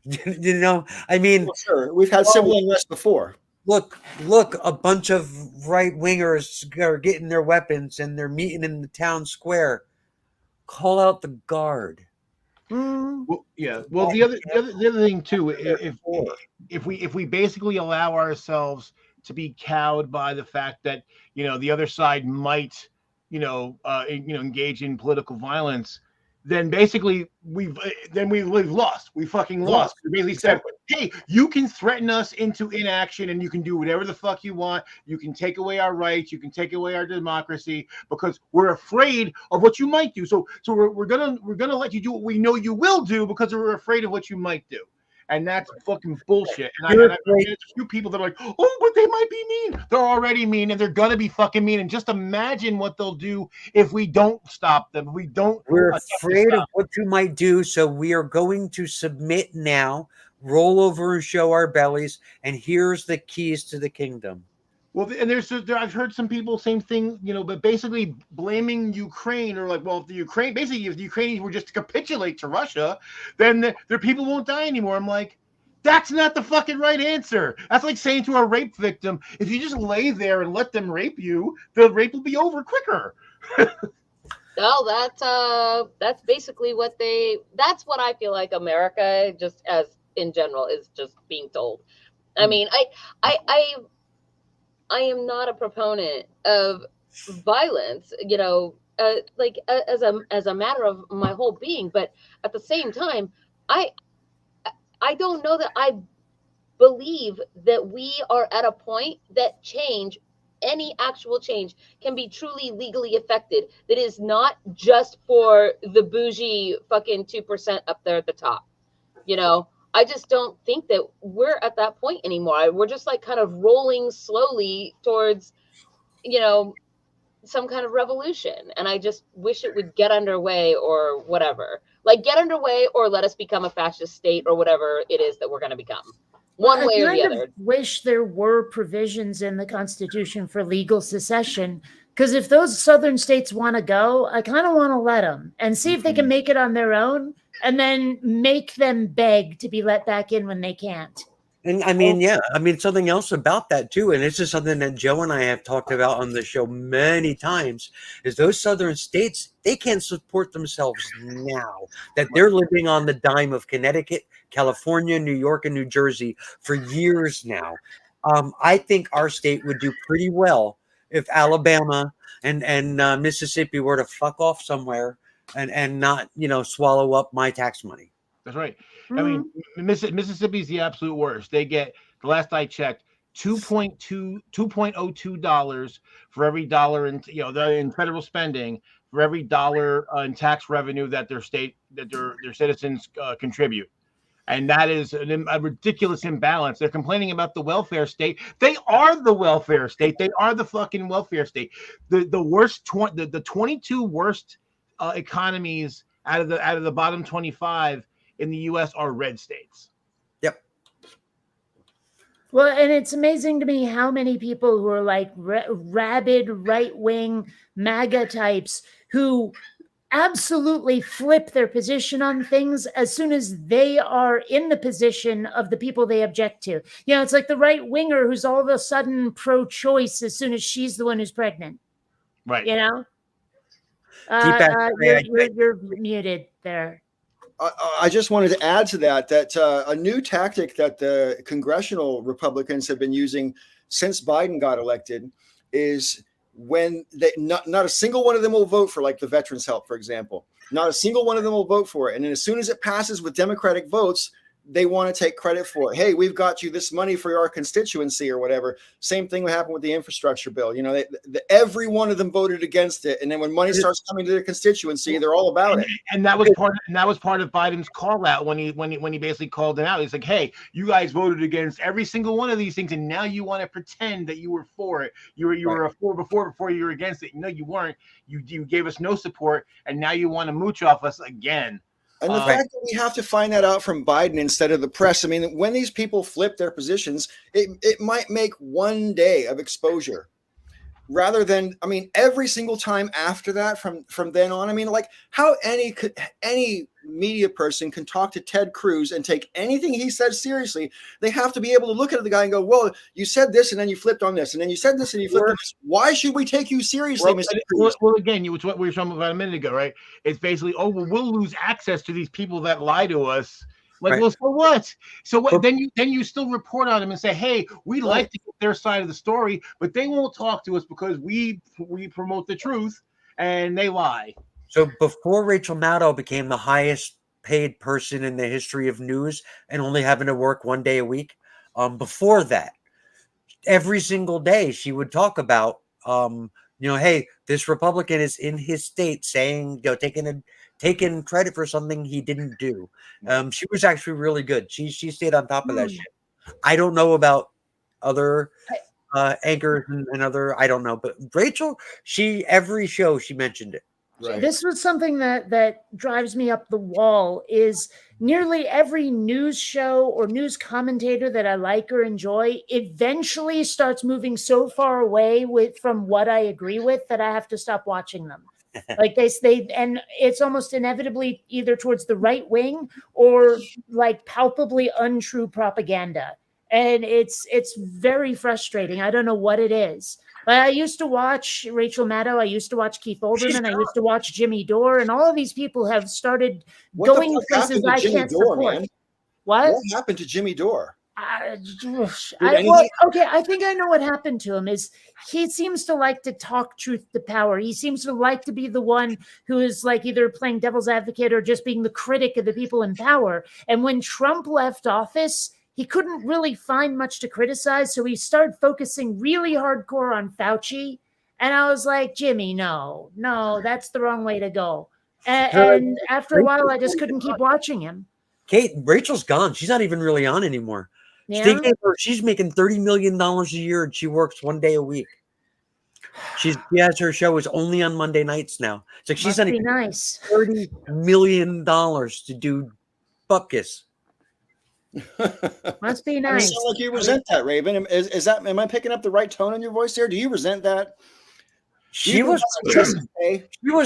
You know, I mean, well, sure, we've had civil unrest before. Look, a bunch of right wingers are getting their weapons and they're meeting in the town square. Call out the guard. Well, yeah. Well, the other thing too, if we basically allow ourselves to be cowed by the fact that, you know, the other side might, engage in political violence, then basically we've lost. We fucking lost. We basically said, hey, you can threaten us into inaction and you can do whatever the fuck you want. You can take away our rights. You can take away our democracy because we're afraid of what you might do. So we're gonna let you do what we know you will do because we're afraid of what you might do. And that's fucking bullshit. And I've a few people that are like, oh, but they might be mean. They're already mean, and they're gonna be fucking mean. And just imagine what they'll do if we don't stop them. We're afraid of what you might do, so we are going to submit now, roll over and show our bellies, and here's the keys to the kingdom. Well, and I've heard some people, same thing, but basically blaming Ukraine, or like, well, if the Ukrainians were just to capitulate to Russia, then their people won't die anymore. I'm like, that's not the fucking right answer. That's like saying to a rape victim, if you just lay there and let them rape you, the rape will be over quicker. No, that's basically that's what I feel like America, just as in general, is just being told. I mean, I am not a proponent of violence, as a matter of my whole being. But at the same time, I don't know that I believe that we are at a point that any actual change can be truly legally affected. That is not just for the bougie fucking 2% up there at the top, I just don't think that we're at that point anymore. We're just like kind of rolling slowly towards, some kind of revolution. And I just wish it would get underway or whatever. Like get underway or let us become a fascist state or whatever it is that we're going to become. One way or the other. I wish there were provisions in the Constitution for legal secession. Because if those southern states want to go, I kind of want to let them and see if they can make it on their own, and then make them beg to be let back in when they can't. And I mean, something else about that too, and this is something that Joe and I have talked about on the show many times, is those southern states, they can't support themselves now, that they're living on the dime of Connecticut, California, New York, and New Jersey for years now. I think our state would do pretty well if Alabama and Mississippi were to fuck off somewhere and not swallow up my tax money. That's right. I mean, Mississippi's the absolute worst. They get, the last I checked, $2.02 for every dollar in in federal spending, for every dollar in tax revenue that their citizens contribute. And that is a ridiculous imbalance. They're complaining about the welfare state. They are the welfare state. They are the fucking welfare state. The worst, the 22 worst economies out of the bottom 25 in the U.S. are red states. Yep. Well, and it's amazing to me how many people who are like rabid right-wing MAGA types who absolutely flip their position on things as soon as they are in the position of the people they object to. It's like the right winger who's all of a sudden pro-choice as soon as she's the one who's pregnant. Right. You're muted there. I just wanted to add to that a new tactic that the congressional Republicans have been using since Biden got elected is when they not a single one of them will vote for, like, the veterans help, for example. Not a single one of them will vote for it. And then as soon as it passes with Democratic votes, they want to take credit for it. Hey, we've got you this money for our constituency or whatever. Same thing would happen with the infrastructure bill. Every one of them voted against it, and then when money starts coming to their constituency, they're all about it. And that was part of Biden's call out when he basically called them out. He's like, "Hey, you guys voted against every single one of these things, and now you want to pretend that you were for it. You were a for before you were against it. No, you weren't. You gave us no support, and now you want to mooch off us again." And the fact that we have to find that out from Biden instead of the press. I mean, when these people flip their positions, it might make one day of exposure rather than, every single time after that from then on. Like, how any media person can talk to Ted Cruz and take anything he says seriously. They have to be able to look at the guy and go, well, you said this and then you flipped on this, and then you said this and you flipped on this. Why should we take you seriously, Mr. Cruz? Well, again, it's what we were talking about a minute ago, right? It's basically, we'll lose access to these people that lie to us. Like, right. Well, so what? So what? Then you still report on them and say, hey, we like to get their side of the story, but they won't talk to us because we promote the truth and they lie. So before Rachel Maddow became the highest paid person in the history of news and only having to work one day a week, before that, every single day she would talk about, hey, this Republican is in his state saying, taking credit for something he didn't do. She was actually really good. She stayed on top of that shit. I don't know about other anchors and other, I don't know, but Rachel, every show she mentioned it. Right. This was something that drives me up the wall is nearly every news show or news commentator that I like or enjoy eventually starts moving so far away from what I agree with that I have to stop watching them. Like they and it's almost inevitably either towards the right wing or like palpably untrue propaganda. And it's very frustrating. I don't know what it is. I used to watch Rachel Maddow. I used to watch Keith Olbermann. I used to watch Jimmy Dore. And all of these people have started going places I can't support. Man? What happened to Jimmy Dore? I think I know what happened to him. Is he seems to like to talk truth to power. He seems to like to be the one who is like either playing devil's advocate or just being the critic of the people in power. And when Trump left office, he couldn't really find much to criticize. So he started focusing really hardcore on Fauci. And I was like, Jimmy, no, that's the wrong way to go. And after a while, I just couldn't keep watching him. Kate, Rachel's gone. She's not even really on anymore. Yeah. She's making $30 million a year and she works one day a week. She has her show is only on Monday nights now. It's like she's not even nice. $30 million to do bupkis. Must be nice. You sound like you resent that, Raven. Is that? Am I picking up the right tone in your voice here? Do you resent that? She was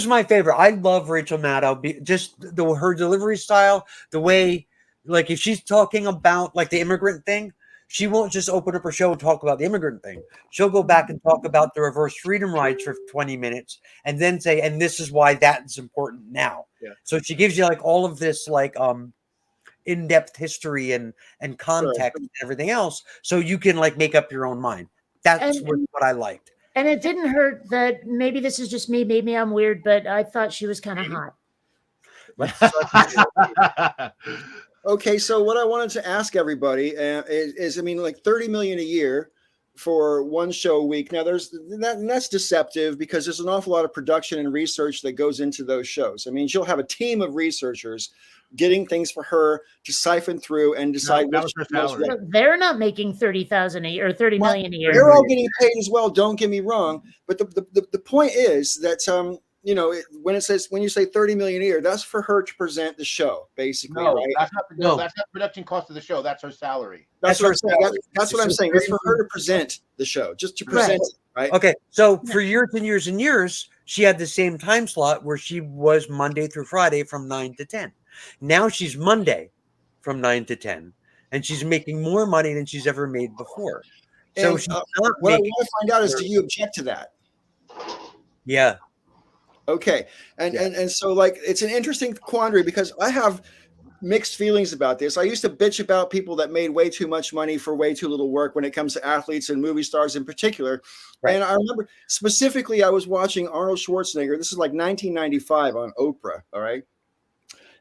my favorite. I love Rachel Maddow. Just her delivery style, the way, like if she's talking about like the immigrant thing, she won't just open up her show and talk about the immigrant thing. She'll go back and talk about the reverse freedom rides for 20 minutes and then say, and this is why that's important now. Yeah. So she gives you like all of this like in-depth history and context and everything else, so you can like make up your own mind. That's what I liked. And it didn't hurt that maybe this is just me, maybe I'm weird, but I thought she was kind of hot. Okay, so what I wanted to ask everybody is, I mean, like 30 million a year for one show a week. Now, that's deceptive because there's an awful lot of production and research that goes into those shows. I mean, she'll have a team of researchers getting things for her to siphon through and decide that which was her salary. They're not making 30,000 a year or 30 million a year. They're all getting paid as well. Don't get me wrong, but the point is that you know, when you say 30 million a year, that's for her to present the show, basically, No, right? that's not the production cost of the show. That's her salary. That's what I'm saying. That's what I'm saying. That's for her to present the show, just to present it, right? Okay, so for years and years and years, she had the same time slot where she was Monday through Friday from 9 to 10. Now she's Monday from 9 to 10, and she's making more money than she's ever made before. So And, she's not what I making. want to find out is, do you object to that? Yeah. Okay, and so like it's an interesting quandary because I have mixed feelings about this. I used to bitch about people that made way too much money for way too little work when it comes to athletes and movie stars in particular. Right. And I remember specifically I was watching Arnold Schwarzenegger. This is like 1995 on Oprah. All right.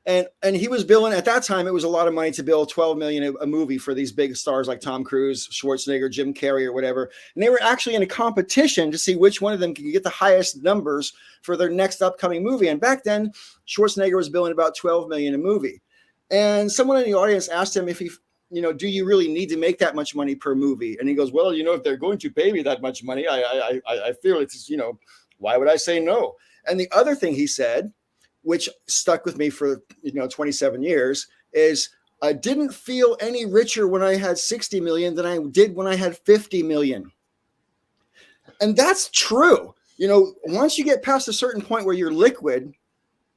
And he was billing at that time. It was a lot of money to bill 12 million a movie for these big stars like Tom Cruise, Schwarzenegger, Jim Carrey, or whatever. And they were actually in a competition to see which one of them could get the highest numbers for their next upcoming movie. And back then, Schwarzenegger was billing about 12 million a movie. And someone in the audience asked him if he, you know, do you really need to make that much money per movie? And he goes, well, you know, if they're going to pay me that much money, I feel it's, you know, why would I say no? And the other thing he said, which stuck with me for 27 years, is I didn't feel any richer when I had 60 million than I did when I had 50 million. And that's true. You know, once you get past a certain point where you're liquid,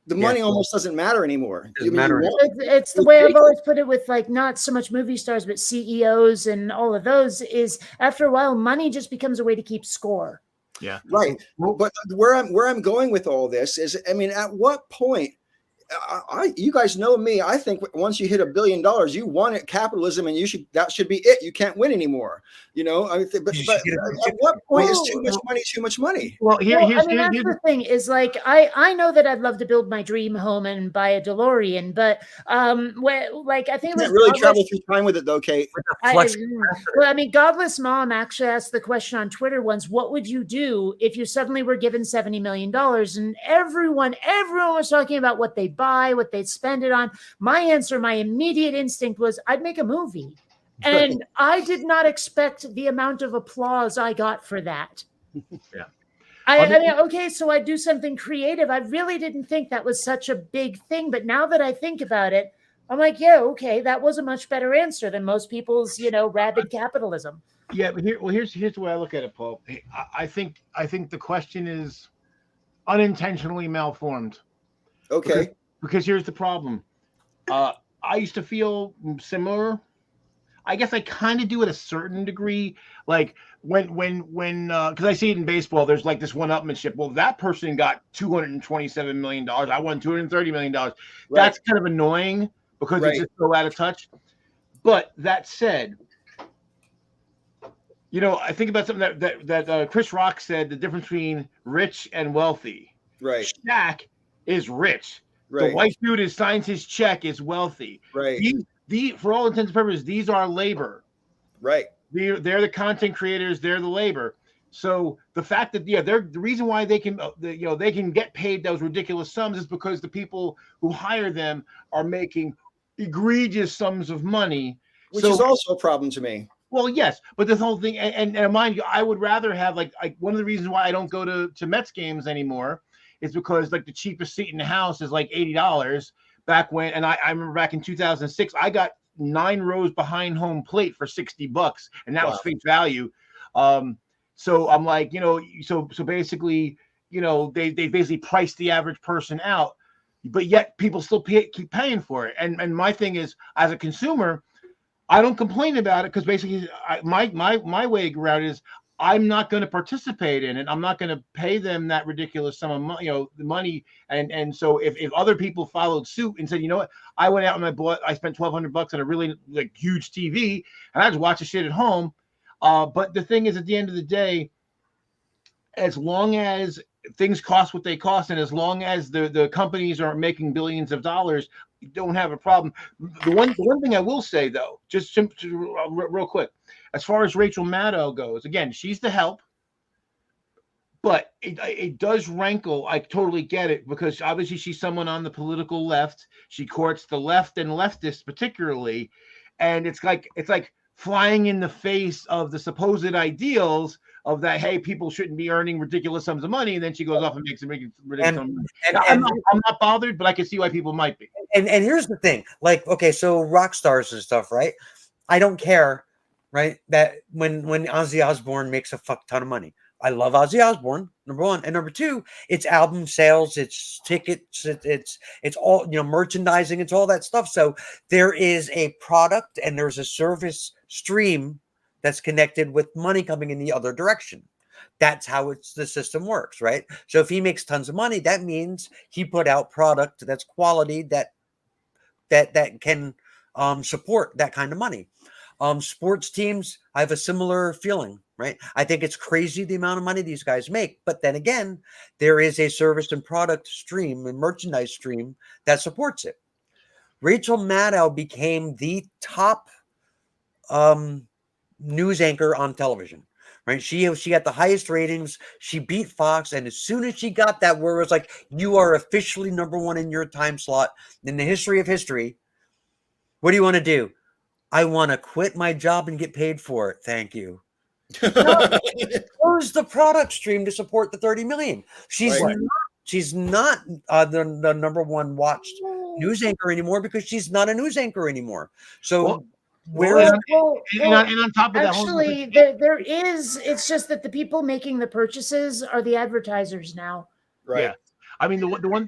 the money almost doesn't matter anymore. It's the way I've always put it with like not so much movie stars, but CEOs and all of those is after a while, money just becomes a way to keep score. Yeah. Right. But where I'm going with all this is, I mean, at what point, you guys know me. I think once you hit $1 billion, you want it capitalism, and that should be it. You can't win anymore. You know, but at what point is too much money too much money? Well, that's the thing is like I know that I'd love to build my dream home and buy a DeLorean, but like I think it was really travel through time with it though, Kate. I mean, Godless Mom actually asked the question on Twitter once: what would you do if you suddenly were given $70 million? And everyone was talking about what they buy, what they'd spend it on. My answer, my immediate instinct was I'd make a movie. And I did not expect the amount of applause I got for that. Yeah. I mean, okay, so I'd do something creative. I really didn't think that was such a big thing. But now that I think about it, I'm like, yeah, okay, that was a much better answer than most people's, rabid capitalism. Yeah, but here's the way I look at it, Paul. I think the question is unintentionally malformed. Okay. Because here's the problem. I used to feel similar. I guess I kind of do at a certain degree. Like when because I see it in baseball, there's like this one-upmanship. Well, that person got $227 million. I won $230 million. Right. That's kind of annoying because it's just so out of touch. But that said, I think about something that Chris Rock said, the difference between rich and wealthy. Right. Shaq is rich. Right. The white dude who signs his check is wealthy. Right. For all intents and purposes, these are labor. Right. They're the content creators. They're the labor. So the fact that they're the reason why they can they can get paid those ridiculous sums is because the people who hire them are making egregious sums of money, which is also a problem to me. Well, yes, but this whole thing, and mind you, I would rather have like one of the reasons why I don't go to Mets games anymore is because like the cheapest seat in the house is like $80 back when, and I remember back in 2006, I got 9 rows behind home plate for $60, and that was face value. So I'm like, so basically, they basically priced the average person out, but yet people still keep paying for it. And my thing is, as a consumer, I don't complain about it because basically my way around is I'm not going to participate in it. I'm not going to pay them that ridiculous sum of money, the money. And so if other people followed suit and said, you know what, I went out and I spent $1,200 on a really like huge TV and I just watch the shit at home. But the thing is, at the end of the day, as long as things cost what they cost, and as long as the companies are making billions of dollars, you don't have a problem. The one thing I will say though, just real quick, as far as Rachel Maddow goes, again, she's the help. But it does rankle. I totally get it, because obviously she's someone on the political left. She courts the left and leftists particularly, and it's like flying in the face of the supposed ideals of that. Hey, people shouldn't be earning ridiculous sums of money, and then she goes off and makes ridiculous sums of money. I'm not bothered, but I can see why people might be. And here's the thing, like, okay, so rock stars and stuff, right? I don't care, right? That when Ozzy Osbourne makes a fuck ton of money. I love Ozzy Osbourne, number one, and number two, it's album sales, it's tickets, it's all, merchandising, it's all that stuff. So there is a product and there's a service stream that's connected with money coming in the other direction. That's how the system works, right? So if he makes tons of money, that means he put out product that's quality that can support that kind of money. Sports teams, I have a similar feeling, right? I think it's crazy the amount of money these guys make. But then again, there is a service and product stream and merchandise stream that supports it. Rachel Maddow became the top news anchor on television, right? She got the highest ratings. She beat Fox. And as soon as she got that, where it was like, you are officially number one in your time slot in the history of history. What do you want to do? I want to quit my job and get paid for it. Thank you. Where's the product stream to support the 30 million? She's not the number one watched news anchor anymore, because she's not a news anchor anymore. So and on top of that, actually, there is. It's just that the people making the purchases are the advertisers now. Right. Yeah. I mean, the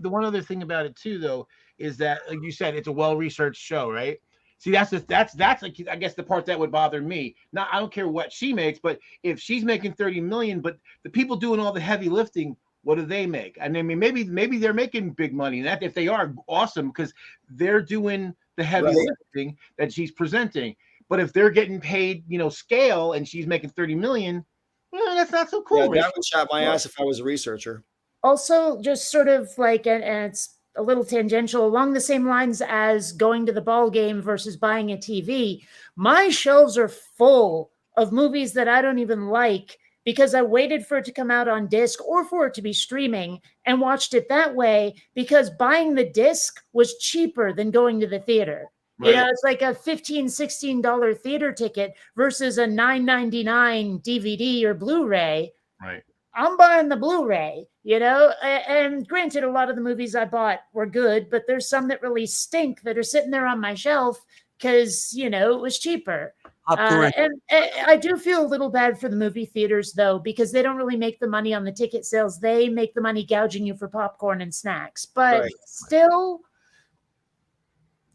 one other thing about it too, though, is that, like you said, it's a well-researched show, right? See, that's like, I guess the part that would bother me. Not, I don't care what she makes, but if she's making 30 million, but the people doing all the heavy lifting, what do they make? And I mean, maybe they're making big money. And that, if they are, awesome, because they're doing the heavy lifting that she's presenting. But if they're getting paid, scale, and she's making 30 million, well, that's not so cool. Yeah, that would chop my ass if I was a researcher. Also, just sort of like, and it's a little tangential, along the same lines as going to the ball game versus buying a TV. My shelves are full of movies that I don't even like, because I waited for it to come out on disc or for it to be streaming and watched it that way, because buying the disc was cheaper than going to the theater. Right. It's like a $15, $16 theater ticket versus a $9.99 DVD or Blu-ray. Right. I'm buying the Blu-ray, and granted, a lot of the movies I bought were good, but there's some that really stink that are sitting there on my shelf because, it was cheaper. And I do feel a little bad for the movie theaters, though, because they don't really make the money on the ticket sales. They make the money gouging you for popcorn and snacks. But still,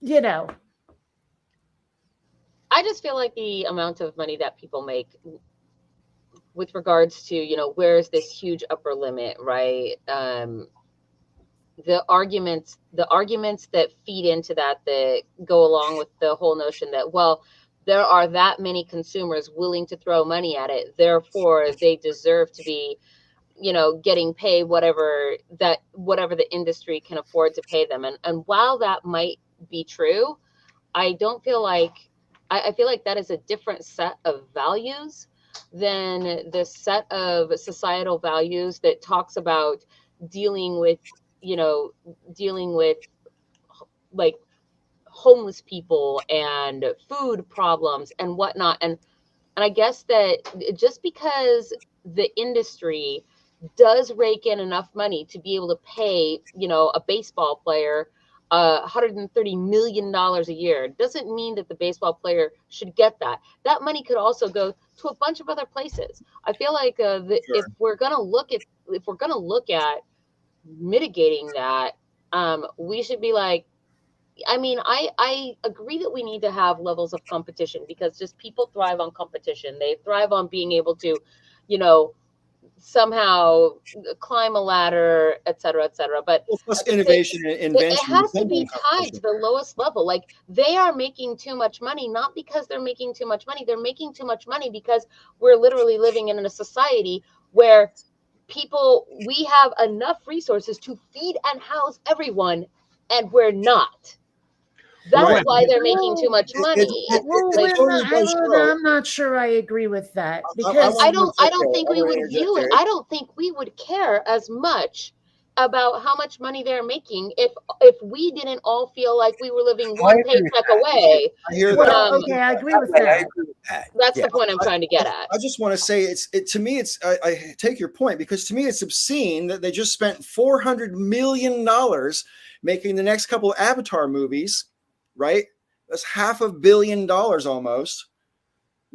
I just feel like the amount of money that people make with regards to, where's this huge upper limit, right? The arguments that feed into that go along with the whole notion that, well, there are that many consumers willing to throw money at it, therefore they deserve to be, getting paid whatever the industry can afford to pay them. And while that might be true, I feel like that is a different set of values than the set of societal values that talks about dealing with like homeless people and food problems and whatnot. And I guess that just because the industry does rake in enough money to be able to pay, a baseball player $130 million a year doesn't mean that the baseball player should get that. That money could also go to a bunch of other places. I feel like if we're gonna look at mitigating that, we should be like, I mean, I agree that we need to have levels of competition, because just people thrive on competition. They thrive on being able to, somehow climb a ladder, et cetera, et cetera. But innovation and invention, it has to be tied to the lowest level. Like, they are making too much money, not because they're making too much money. They're making too much money because we're literally living in a society where we have enough resources to feed and house everyone, and we're not. That's why they're making too much money. I'm not sure I agree with that, because I don't think we would view it. I don't think we would care as much about how much money they're making if we didn't all feel like we were living one paycheck away. I hear that. Okay, I agree with that. That's the point I'm trying to get at. I just want to say to me I take your point, because to me it's obscene that they just spent $400 million making the next couple of Avatar movies, right? That's $500 million almost,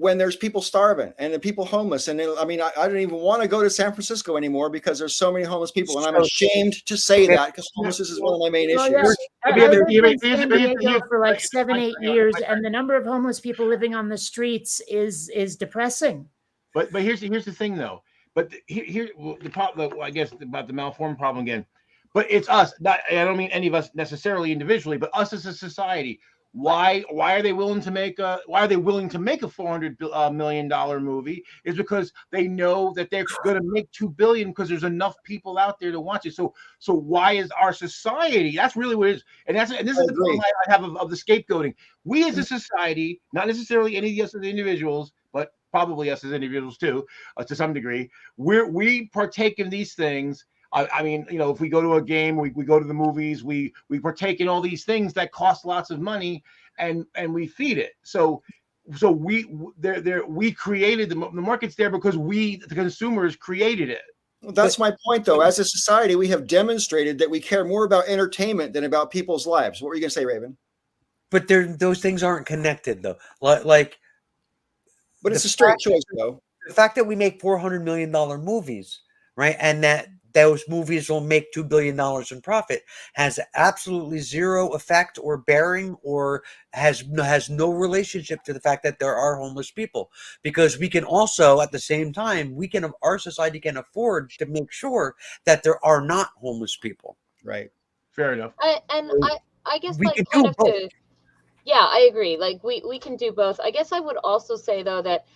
when there's people starving and the people homeless. And I mean, I don't even want to go to San Francisco anymore because there's so many homeless people. And I'm ashamed to say that, because homelessness is one of my main issues. I've been in San Diego for like 7-8 years, and the number of homeless people living on the streets is depressing. But here's the thing, though. But here the problem, I guess, about the malformed problem again. But it's us. Not, I don't mean any of us necessarily individually, but us as a society. Why are they willing to make a $400 million movie? Is because they know that they're going to make $2 billion, because there's enough people out there to watch it. So why is our society? That's really what it is, and this is the problem I have of the scapegoating. We as a society, not necessarily any of us as individuals, but probably us as individuals too, to some degree, we partake in these things. I mean, if we go to a game, we go to the movies, we partake in all these things that cost lots of money, and we feed it. So we created the market's there because the consumers created it. Well, that's my point, though. As a society, we have demonstrated that we care more about entertainment than about people's lives. What were you going to say, Raven? But those things aren't connected, though. Like, but it's a straight choice, though. The fact that we make $400 million movies, right, and that those movies will make $2 billion in profit has absolutely zero effect or bearing, or has no relationship to the fact that there are homeless people. Because we can also, at the same time, our society can afford to make sure that there are not homeless people. Right. Fair enough. I guess, we like, can kind do of both. yeah, I agree. Like, we can do both. I guess I would also say, though, that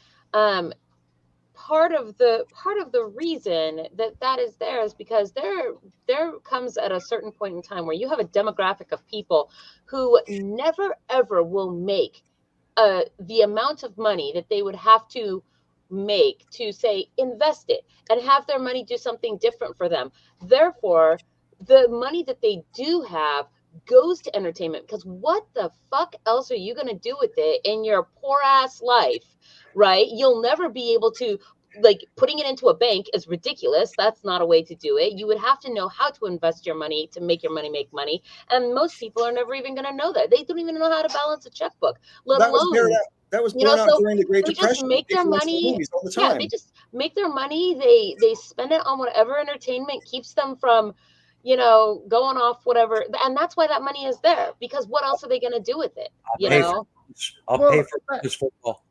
part of the reason that is there is because there comes at a certain point in time where you have a demographic of people who never ever will make the amount of money that they would have to make to, say, invest it and have their money do something different for them. Therefore, the money that they do have goes to entertainment, because what the fuck else are you going to do with it in your poor ass life, right? You'll never be able to, like, putting it into a bank is ridiculous. That's not a way to do it. You would have to know how to invest your money to make your money make money. And most people are never even going to know that. They don't even know how to balance a checkbook, let alone. That was borne out during the Great Depression. Just make their money all the time. Yeah, they just make their money. They spend it on whatever entertainment keeps them from, going off whatever. And that's why that money is there, because what else are they going to do with it? I'll pay for this football.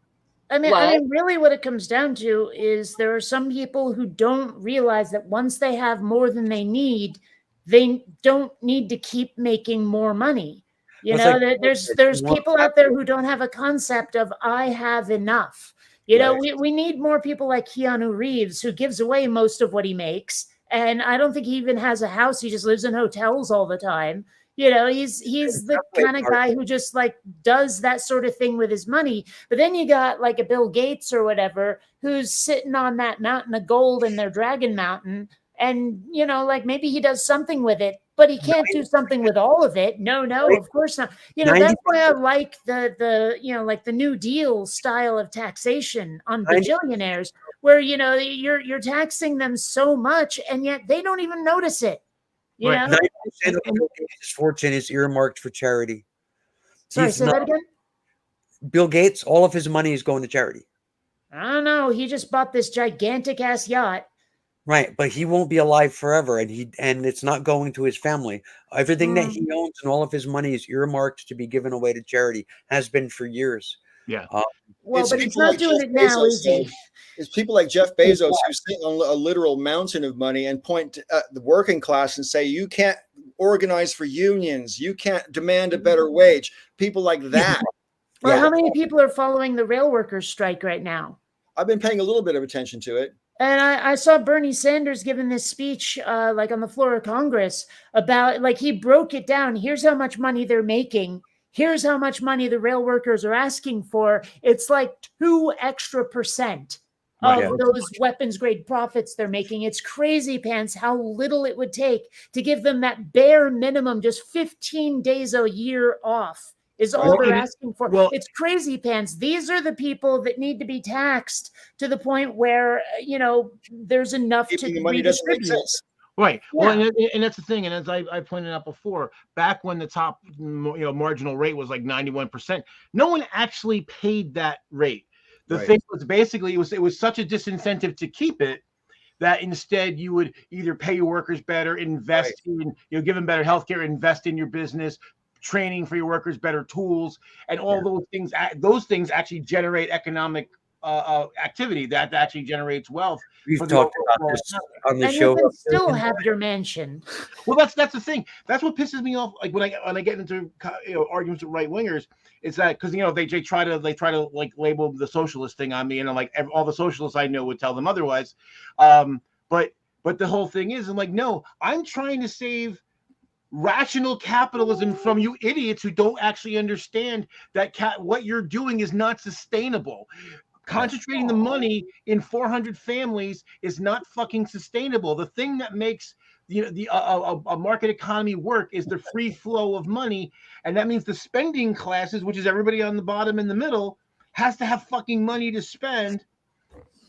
I mean, really what it comes down to is there are some people who don't realize that once they have more than they need, they don't need to keep making more money. There's people out there who don't have a concept of I have enough. We need more people like Keanu Reeves, who gives away most of what he makes. And I don't think he even has a house. He just lives in hotels all the time. He's the kind of guy who just, like, does that sort of thing with his money. But then you got like a Bill Gates or whatever, who's sitting on that mountain of gold in their Dragon Mountain. And, like, maybe he does something with it, but he can't do something with all of it. No, of course not. That's why I like the New Deal style of taxation on bajillionaires, where, you're taxing them so much, and yet they don't even notice it. 90% of Bill Gates' fortune is earmarked for charity. Sorry, say that again? Bill Gates, all of his money is going to charity. I don't know. He just bought this gigantic ass yacht. Right, but he won't be alive forever, and it's not going to his family. Everything that he owns and all of his money is earmarked to be given away to charity. Has been for years. Yeah. Well, but he's not doing it now, is he? It's people like Jeff Bezos who sit on a literal mountain of money and point at the working class and say, you can't organize for unions. You can't demand a better wage. People like that. Well, how many people are following the rail workers strike right now? I've been paying a little bit of attention to it. And I saw Bernie Sanders giving this speech, like on the floor of Congress, about like he broke it down. Here's how much money they're making. Here's how much money the rail workers are asking for. It's like 2% extra of those weapons grade profits they're making. It's crazy pants how little it would take to give them that bare minimum, just 15 days a year off. Is all they're asking for. Well, it's crazy pants. These are the people that need to be taxed to the point where, you know, there's enough to redistribute. Right. Yeah. Well, and that's the thing. And as I pointed out before, back when the top, marginal rate was like 91%, no one actually paid that rate. The thing was basically it was such a disincentive to keep it that instead you would either pay your workers better, invest in, give them better healthcare, invest in your business, training for your workers, better tools, and all those things. Those things actually generate economic activity that actually generates wealth. We've talked about this on the show. You can still have your mansion. Well, that's the thing. That's what pisses me off. Like when I get into arguments with right wingers, it's that because they try to like label the socialist thing on me, and I'm like all the socialists I know would tell them otherwise. But the whole thing is, I'm like, no, I'm trying to save rational capitalism from you idiots who don't actually understand that what you're doing is not sustainable. Concentrating the money in 400 families is not fucking sustainable. The thing that makes a market economy work is the free flow of money, and that means the spending classes, which is everybody on the bottom and the middle, has to have fucking money to spend.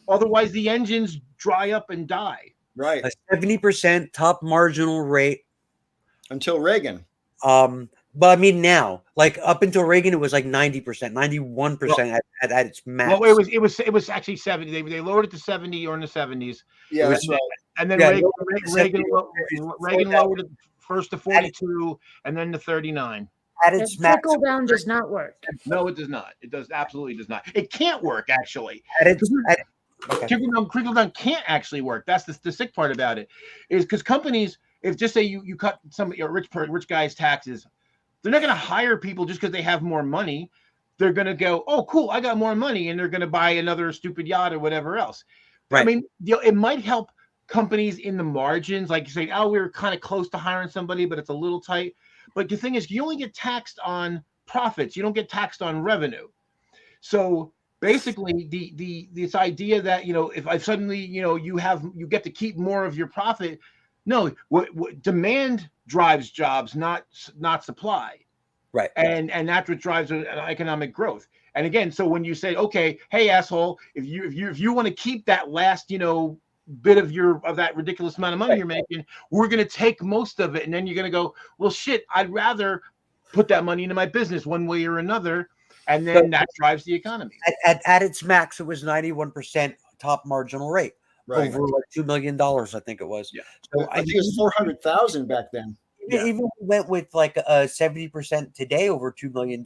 Otherwise, the engines dry up and die. Right. A 70% top marginal rate. Until Reagan. But I mean now, like up until Reagan, it was like 90%, 91% at its max. Well, it was actually 70. They lowered it to 70 or in the 70s. Yeah, that's right. And then Reagan lowered it first to 42 and then to 39. At its max, trickle down does not work. No, it does not. It absolutely does not. It can't work actually. Trickle down can't actually work. That's the sick part about it, is because companies, if just say you cut some rich guy's taxes, they're not going to hire people just because they have more money. They're going to go, oh, cool, I got more money, and they're going to buy another stupid yacht or whatever else. Right. I mean, it might help companies in the margins, like you say, oh, we're kind of close to hiring somebody, but it's a little tight. But the thing is, you only get taxed on profits. You don't get taxed on revenue. So basically, this idea that if I suddenly you get to keep more of your profit. No, what demand drives jobs, not supply. Right. And that's what drives economic growth. And again, so when you say, okay, hey asshole, if you want to keep that last, bit of that ridiculous amount of money you're making, we're going to take most of it. And then you're going to go, well, shit, I'd rather put that money into my business one way or another. And then that drives the economy. At its max, it was 91% top marginal rate. Right. Over like $2 million, I think it was. Yeah. So I think it was 400,000 back then. Even went with like a 70% today over $2 million.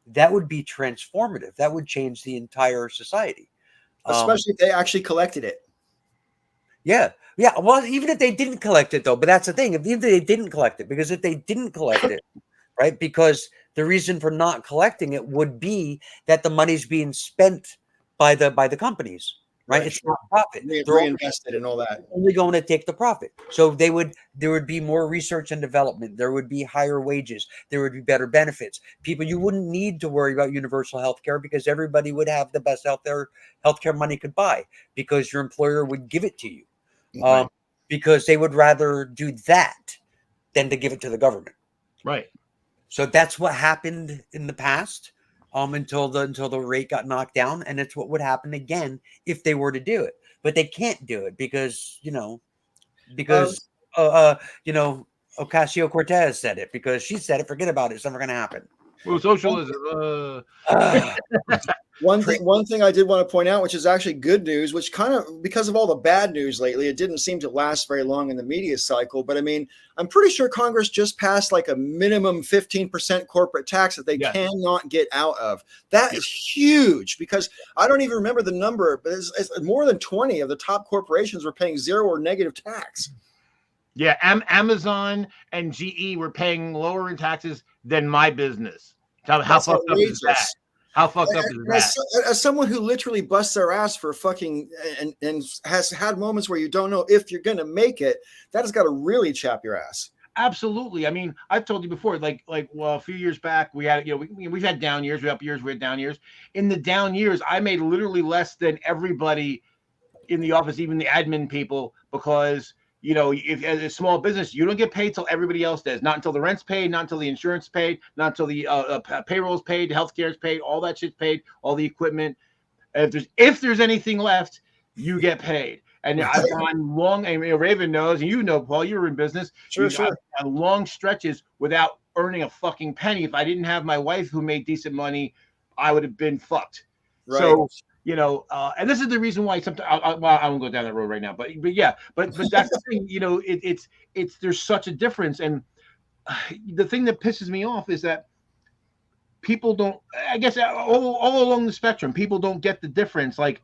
That would be transformative. That would change the entire society. Especially if they actually collected it. Yeah. Yeah. Well, even if they didn't collect it, though, but that's the thing. Even if they didn't collect it, because if they didn't collect it, right, because the reason for not collecting it would be that the money's being spent by the companies. Right, it's not profit. They're reinvested and all that. Only going to take the profit. So there would be more research and development. There would be higher wages. There would be better benefits. You wouldn't need to worry about universal health care because everybody would have the best healthcare money could buy because your employer would give it to you. Right. Because they would rather do that than to give it to the government. Right. So that's what happened in the past. Until the rate got knocked down, and it's what would happen again if they were to do it. But they can't do it because Ocasio-Cortez said it, because she said it. Forget about it; it's never going to happen. Well, socialism. One thing I did want to point out, which is actually good news, which kind of, because of all the bad news lately, it didn't seem to last very long in the media cycle. But I mean, I'm pretty sure Congress just passed like a minimum 15% corporate tax that they cannot get out of. That is huge, because I don't even remember the number, but it's more than 20 of the top corporations were paying zero or negative tax. Yeah, Amazon and GE were paying lower in taxes than my business. How fucked up is that? How fucked up is And that? as someone who literally busts their ass for fucking and has had moments where you don't know if you're going to make it, that has got to really chap your ass. Absolutely. I mean, I've told you before, well, a few years back, we had, we've had down years, we had up years, we had down years. In the down years, I made literally less than everybody in the office, even the admin people, because if as a small business, you don't get paid till everybody else does. Not until the rent's paid, not until the insurance paid, not until the payroll's paid, healthcare's paid, all that shit's paid, all the equipment. If there's anything left, you get paid. And I've gone long. I mean, Raven knows, and Paul, you were in business. Sure. I've had long stretches without earning a fucking penny. If I didn't have my wife who made decent money, I would have been fucked. Right. So. And this is the reason why sometimes I won't go down that road right now, but that's the thing. It's there's such a difference, and the thing that pisses me off is that people don't. I guess all along the spectrum, people don't get the difference. Like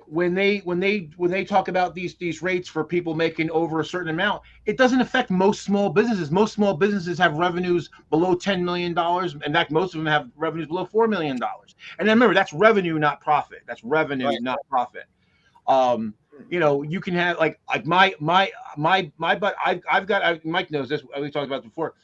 when they talk about these rates for people making over a certain amount, it doesn't affect most small businesses. Most small businesses have revenues below $10 million. In fact, most of them have revenues below $4 million. And then remember, that's revenue, not profit. That's revenue, right, not profit. You can have like my but I've got Mike knows this. We talked about it before.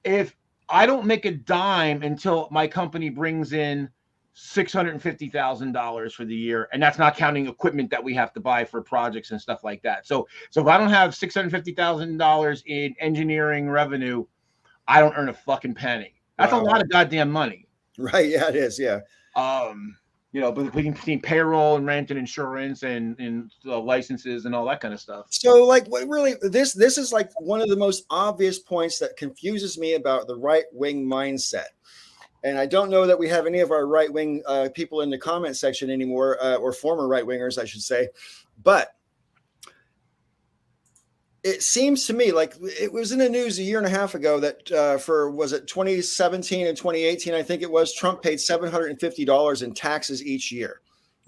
If I don't make a dime until my company brings in $650,000 for the year, and that's not counting equipment that we have to buy for projects and stuff like that. So if I don't have $650,000 in engineering revenue, I don't earn a fucking penny. That's a lot of goddamn money. Right? Yeah, it is. Yeah. But between payroll and rent and insurance and licenses and all that kind of stuff. So, like, what really this is like one of the most obvious points that confuses me about the right wing mindset. And I don't know that we have any of our right wing people in the comment section anymore, or former right wingers, I should say. But it seems to me like it was in the news a year and a half ago that was it 2017 and 2018, I think it was, Trump paid $750 in taxes each year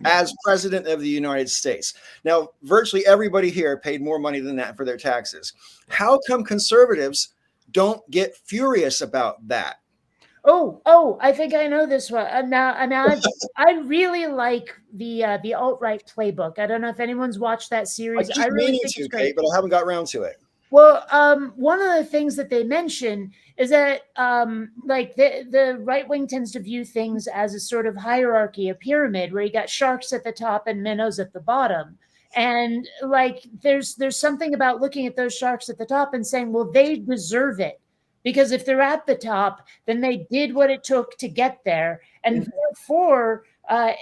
as president of the United States. Now, virtually everybody here paid more money than that for their taxes. How come conservatives don't get furious about that? Oh! I think I know this one. Now, I really like the alt-right playbook. I don't know if anyone's watched that series. I really meaning to, Kate, but I haven't got around to it. Well, one of the things that they mention is that like the right wing tends to view things as a sort of hierarchy, a pyramid, where you got sharks at the top and minnows at the bottom. And like there's something about looking at those sharks at the top and saying, well, they deserve it. Because if they're at the top, then they did what it took to get there. And therefore,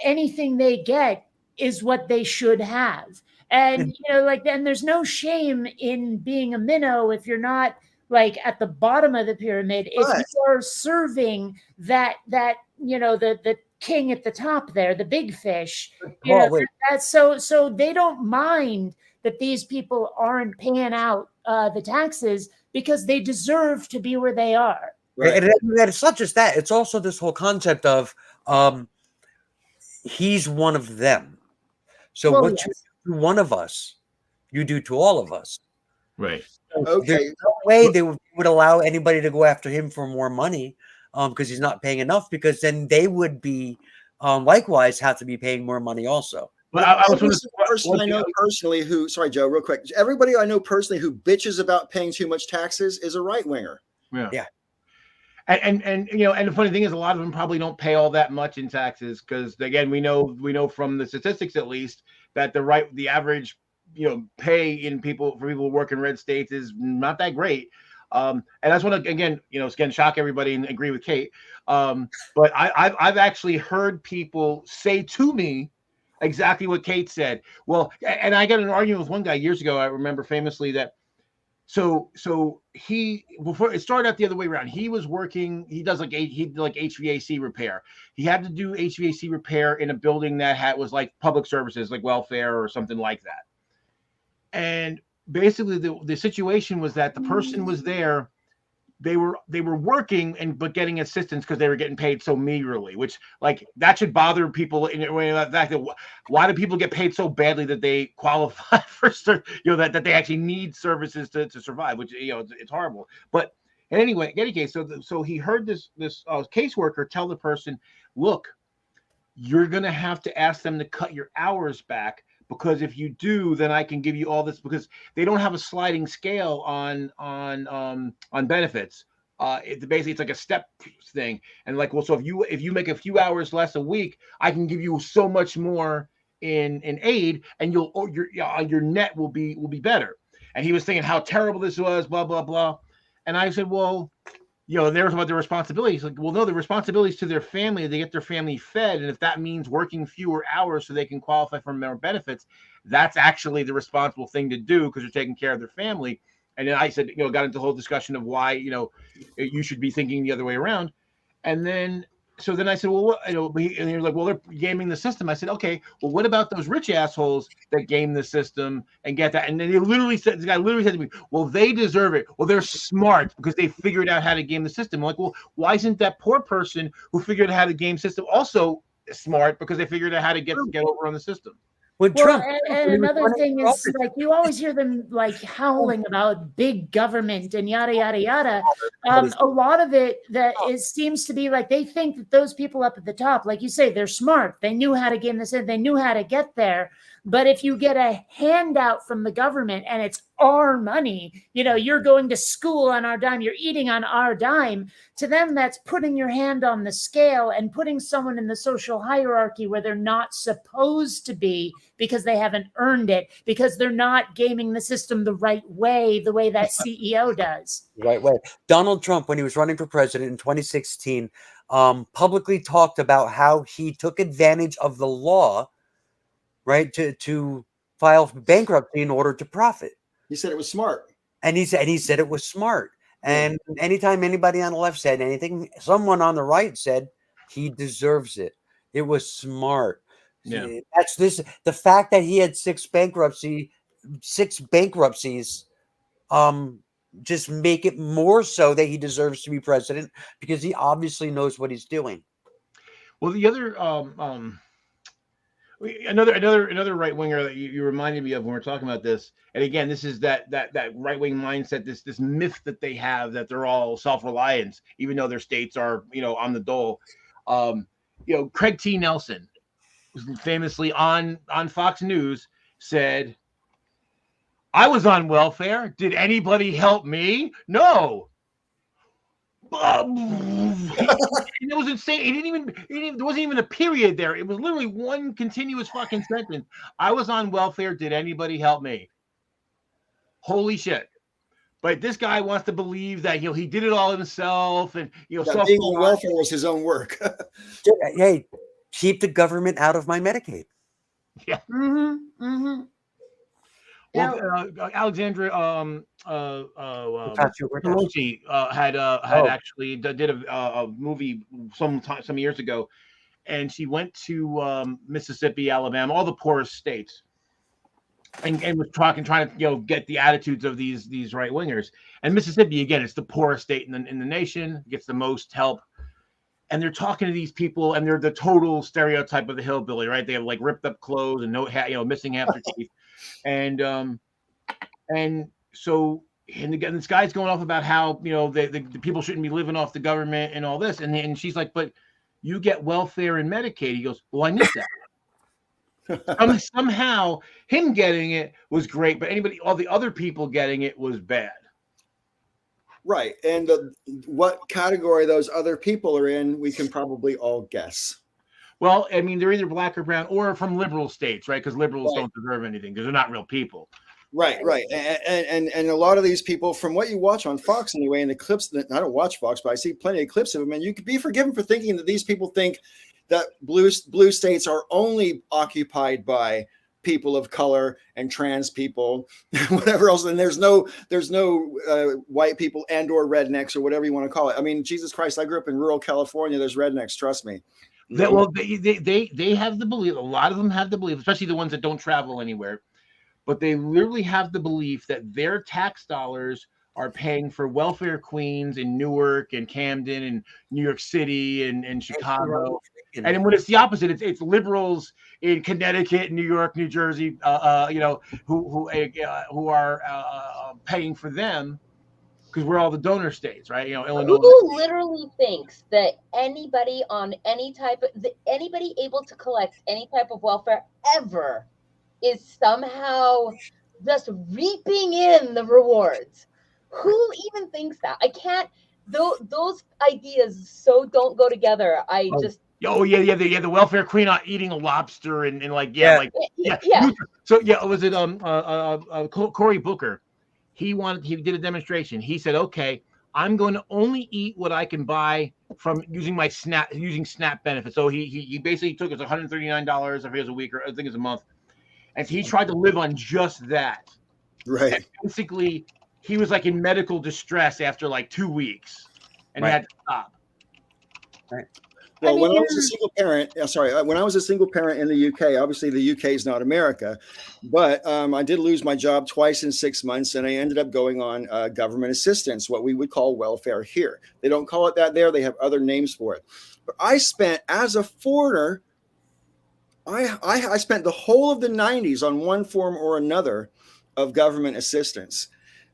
anything they get is what they should have. And, and there's no shame in being a minnow if you're not like at the bottom of the pyramid. If you are serving that the king at the top there, the big fish, so they don't mind that these people aren't paying out the taxes because they deserve to be where they are. Right. And it's not just that. It's also this whole concept of he's one of them. So what you do to one of us, you do to all of us. Right. Okay. There's no way they would allow anybody to go after him for more money because he's not paying enough, because then they would be likewise have to be paying more money also. But I was the person I know personally who, sorry, Joe, real quick. Everybody I know personally who bitches about paying too much taxes is a right winger. Yeah. And the funny thing is, a lot of them probably don't pay all that much in taxes because, again, we know from the statistics at least that the average pay for people who work in red states is not that great. And that's what again shock everybody and agree with Kate. But I've actually heard people say to me exactly what Kate said. Well, and I got an argument with one guy years ago. I remember famously that. So he, before it started out the other way around, he was working. He did like HVAC repair. He had to do HVAC repair in a building that was like public services, like welfare or something like that. And basically, the situation was that the person was there. They were working but getting assistance because they were getting paid so meagerly, which like that should bother people in a way. Why do people get paid so badly that they qualify for that they actually need services to survive? Which it's horrible. But And anyway, in any case, so he heard this caseworker tell the person, look, you're going to have to ask them to cut your hours back, because if you do, then I can give you all this, because they don't have a sliding scale on benefits. Basically it's like a step thing, and like, well, so if you make a few hours less a week, I can give you so much more in aid, and your net will be better. And he was thinking how terrible this was, blah blah blah. And I said, well, there's about their responsibilities. Like, well, no, the responsibilities to their family, they get their family fed. And if that means working fewer hours so they can qualify for more benefits, that's actually the responsible thing to do, because they're taking care of their family. And then I said, got into the whole discussion of why, you should be thinking the other way around. And then, so then I said, well, what, and you're like, well, they're gaming the system. I said, okay, well, what about those rich assholes that game the system and get that? And then this guy literally said to me, well, they deserve it. Well, they're smart because they figured out how to game the system. I'm like, well, why isn't that poor person who figured out how to game system also smart because they figured out how to get over on the system? Well, and another thing is, like, you always hear them like howling about big government and yada yada yada. A lot of it seems to be like they think that those people up at the top, like you say, they're smart. They knew how to game this in. They knew how to get there. But if you get a handout from the government and it's our money, you're going to school on our dime, you're eating on our dime, to them, that's putting your hand on the scale and putting someone in the social hierarchy where they're not supposed to be, because they haven't earned it, because they're not gaming the system the way that CEO does. Right way. Donald Trump, when he was running for president in 2016, publicly talked about how he took advantage of the law, right, to file for bankruptcy in order to profit. He said it was smart. And he said it was smart. And anytime anybody on the left said anything, someone on the right said he deserves it. It was smart. Yeah. The fact that he had six bankruptcies, just make it more so that he deserves to be president, because he obviously knows what he's doing. Well, the other another right winger that you reminded me of when we're talking about this, and again, this is that right wing mindset, this myth that they have that they're all self-reliant, even though their states are on the dole. Craig T. Nelson was famously on Fox News said, "I was on welfare. Did anybody help me? No." It was insane. There wasn't even a period there. It was literally one continuous fucking sentence. "I was on welfare. Did anybody help me?" Holy shit. But this guy wants to believe that he did it all himself, and being on welfare was his own work. Hey, keep the government out of my Medicaid. Yeah. Mm-hmm. Mm-hmm. Well, Alexandra Pelosi had actually did a movie some years ago, and she went to Mississippi, Alabama, all the poorest states, and was trying to get the attitudes of these right wingers. And Mississippi, again, it's the poorest state in the nation, gets the most help. And they're talking to these people, and they're the total stereotype of the hillbilly, right? They have like ripped up clothes and no hat, missing half their teeth. And so again, this guy's going off about how the people shouldn't be living off the government and all this, and she's like, "But you get welfare and Medicaid." He goes, "Well, I need that." Somehow him getting it was great, but all the other people getting it was bad. Right, and what category those other people are in, we can probably all guess. Well, I mean, they're either black or brown or from liberal states, right? Because liberals don't deserve anything because they're not real people. Right. And a lot of these people, from what you watch on Fox anyway, in the clips, I don't watch Fox, but I see plenty of clips of them, and you could be forgiven for thinking that these people think that blue states are only occupied by people of color and trans people, whatever else. And there's no white people and or rednecks or whatever you want to call it. I mean, Jesus Christ, I grew up in rural California. There's rednecks. Trust me. They have the belief. A lot of them have the belief, especially the ones that don't travel anywhere. But they literally have the belief that their tax dollars are paying for welfare queens in Newark and Camden and New York City and Chicago. And when it's the opposite, it's liberals in Connecticut, New York, New Jersey, who are paying for them. because we're all the donor states, right? You know, Illinois. Who literally thinks that anybody on any type of anybody able to collect any type of welfare ever is somehow just reaping in the rewards? Who even thinks that? I can't. Those ideas so don't go together. I just. Oh yeah, the welfare queen eating a lobster and like yeah. So yeah, was it Cory Booker? He did a demonstration. He said, okay, I'm going to only eat what I can buy from using SNAP benefits. So he basically took, it's $139, I think it's a week, or I think it's a month. And he tried to live on just that. Right. And basically, he was like in medical distress after like 2 weeks and had to stop. Right. Well, when I was a single parent, when I was a single parent in the UK, obviously the UK is not America, but I did lose my job twice in 6 months, and I ended up going on government assistance, what we would call welfare here. They don't call it that there; they have other names for it. But I spent, as a foreigner, I spent the whole of the 90s on one form or another of government assistance,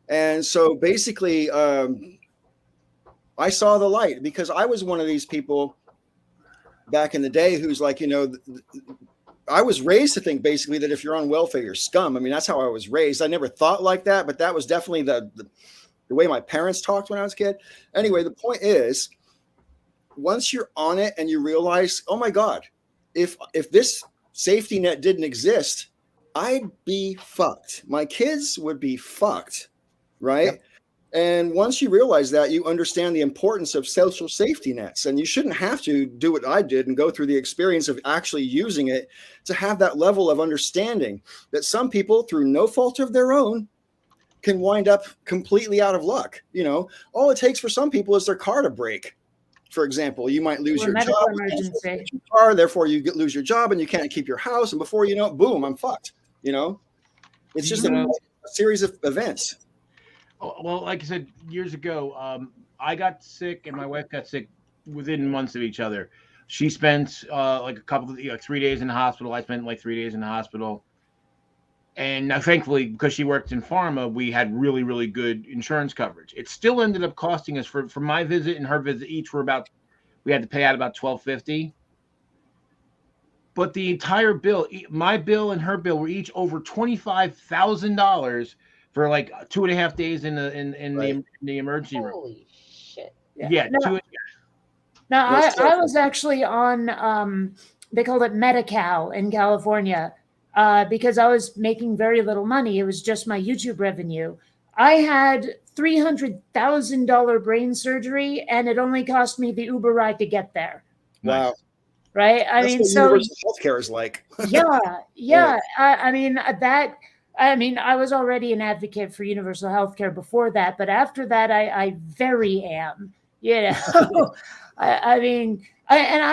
and so basically, I saw the light because I was one of these people back in the day who's like, you know, I was raised to think basically that if you're on welfare, you're scum. I mean, that's how I was raised. I never thought like that, but that was definitely the way my parents talked when I was a kid. Anyway, the point is, once you're on it and you realize, oh my God, if this safety net didn't exist, I'd be fucked. My kids would be fucked, right? Yep. And once you realize that, you understand the importance of social safety nets, and you shouldn't have to do what I did and go through the experience of actually using it to have that level of understanding that some people, through no fault of their own, can wind up completely out of luck. You know, all it takes for some people is their car to break. For example, you might lose your job, emergency. Your car, therefore you lose your job and you can't keep your house. And before you know it, boom, I'm fucked. You know, it's just a series of events. Well, like I said, years ago, I got sick and my wife got sick within months of each other. She spent like 3 days in the hospital. I spent like 3 days in the hospital. And thankfully, because she worked in pharma, we had really, really good insurance coverage. It still ended up costing us for my visit and her visit each were we had to pay out about $1,250. But the entire bill, my bill and her bill, were each over $25,000 for like 2.5 days in the emergency room. Holy shit! Yeah. No, I was actually on they called it Medi-Cal in California because I was making very little money. It was just my YouTube revenue. I had $300,000 brain surgery, and it only cost me the Uber ride to get there. Wow. Right. That's what universal healthcare is like. Yeah. I mean, I was already an advocate for universal healthcare before that, but after that, I very am. You know, I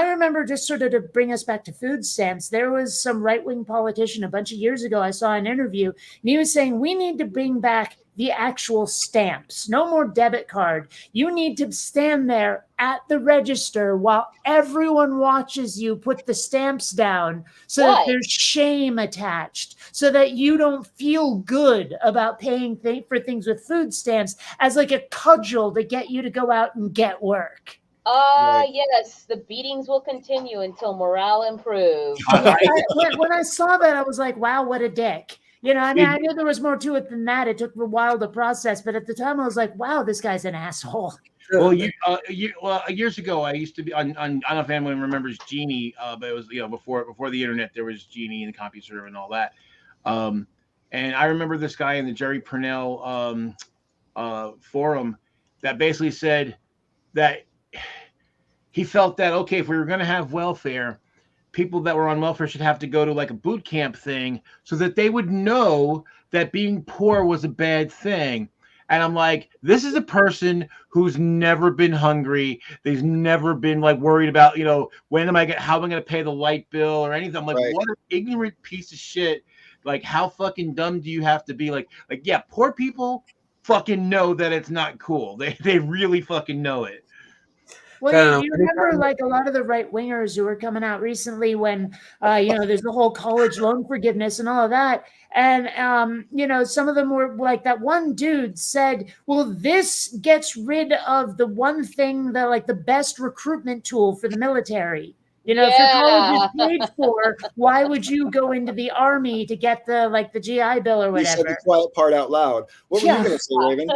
remember, just sort of to bring us back to food stamps, there was some right-wing politician a bunch of years ago, I saw an interview, and he was saying, we need to bring back the actual stamps. No more debit card. You need to stand there at the register while everyone watches you put the stamps down so that there's shame attached, so that you don't feel good about paying for things with food stamps as like a cudgel to get you to go out and get work. Yes, the beatings will continue until morale improves. When I saw that, I was like, wow, what a dick. You know, I mean, I knew there was more to it than that. It took a while to process, but at the time I was like, wow, this guy's an asshole. Well, years ago, I used to be on I don't know if anyone remembers Genie, but it was, you know, before the internet, there was Genie and CompuServe and all that. And I remember this guy in the Jerry Purnell forum that basically said that he felt that, okay, if we were going to have welfare, people that were on welfare should have to go to like a boot camp thing so that they would know that being poor was a bad thing. And I'm like, this is a person who's never been hungry. They've never been like worried about, you know, how am I going to pay the light bill or anything. I'm like, what an ignorant piece of shit. Like, how fucking dumb do you have to be? Like, yeah, poor people fucking know that it's not cool. They really fucking know it. Well, So I don't know. you remember like a lot of the right wingers who were coming out recently when, there's the whole college loan forgiveness and all of that. And, some of them were like that one dude said, well, this gets rid of the one thing that like the best recruitment tool for the military. If your college is paid for, why would you go into the army to get the GI Bill or You said the whatever? quiet part out loud. What were you going to say, Raven?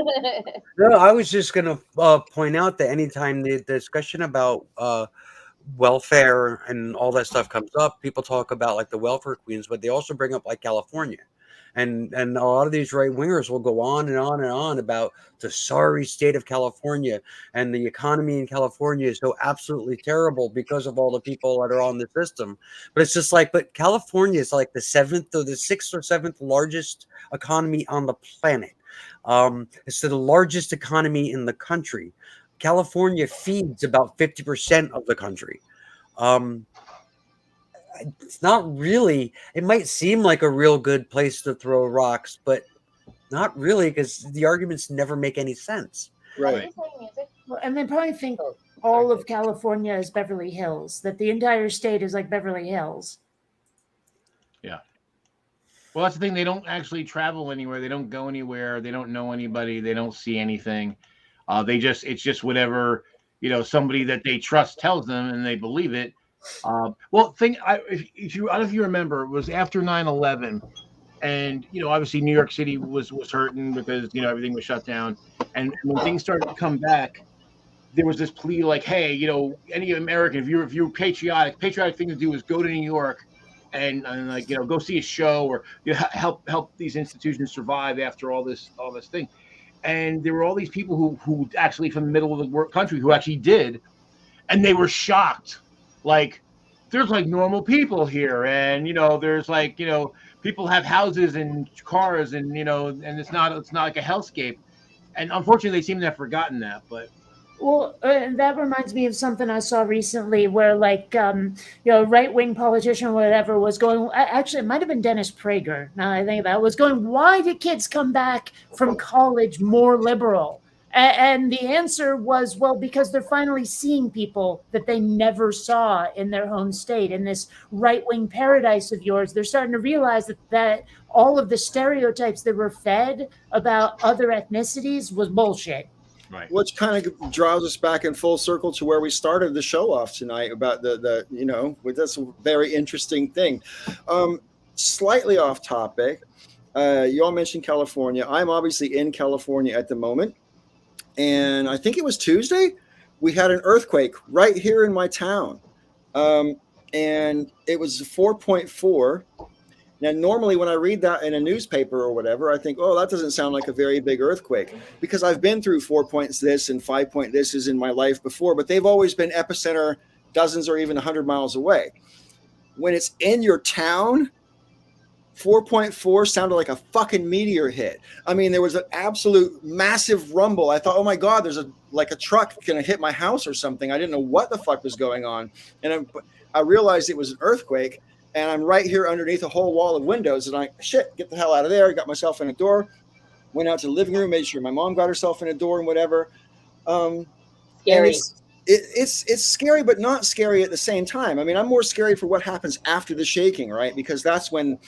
No, I was just going to point out that anytime the discussion about welfare and all that stuff comes up, people talk about like the welfare queens, but they also bring up like California. And a lot of these right wingers will go on and on and on about the sorry state of California, and the economy in California is so absolutely terrible because of all the people that are on the system. But it's just like, but California is like the sixth or seventh largest economy on the planet. It's the largest economy in the country. California feeds about 50% of the country. It's not really, it might seem like a real good place to throw rocks, but not really, because the arguments never make any sense. Right. Well, and they probably think all of California is Beverly Hills, that the entire state is like Beverly Hills. Yeah. Well, that's the thing. They don't actually travel anywhere. They don't go anywhere. They don't know anybody. They don't see anything. It's just whatever, somebody that they trust tells them and they believe it. I don't know if you remember, it was after 9/11, and obviously New York City was hurting because everything was shut down, and when things started to come back, there was this plea like, hey, any American, if you're patriotic thing to do is go to New York and like go see a show or help these institutions survive after all this thing. And there were all these people who actually from the middle of the country who actually did, and they were shocked. Like, there's like normal people here, and there's like people have houses and cars, and and it's not like a hellscape. And unfortunately, they seem to have forgotten that. But Well, that reminds me of something I saw recently where, right-wing politician or whatever was going. Actually, it might have been Dennis Prager. Now I think about it, was going. Why do kids come back from college more liberal? And the answer was, well, because they're finally seeing people that they never saw in their home state. In this right-wing paradise of yours, they're starting to realize that all of the stereotypes that were fed about other ethnicities was bullshit. right. Which kind of draws us back in full circle to where we started the show off tonight about that's a very interesting thing. Slightly off topic. You all mentioned California. I'm obviously in California at the moment. And I think it was Tuesday, we had an earthquake right here in my town. And it was 4.4. Now, normally when I read that in a newspaper or whatever, I think, oh, that doesn't sound like a very big earthquake, because I've been through 4 points this and 5 point this is in my life before, but they've always been epicenter dozens or even 100 miles away. When it's in your town, 4.4 sounded like a fucking meteor hit. I mean, there was an absolute massive rumble. I thought, oh my God, there's a truck going to hit my house or something. I didn't know what the fuck was going on. And I realized it was an earthquake, and I'm right here underneath a whole wall of windows. And get the hell out of there. I got myself in a door, went out to the living room, made sure my mom got herself in a door and whatever. Scary. It's scary, but not scary at the same time. I mean, I'm more scary for what happens after the shaking, right? Because that's when,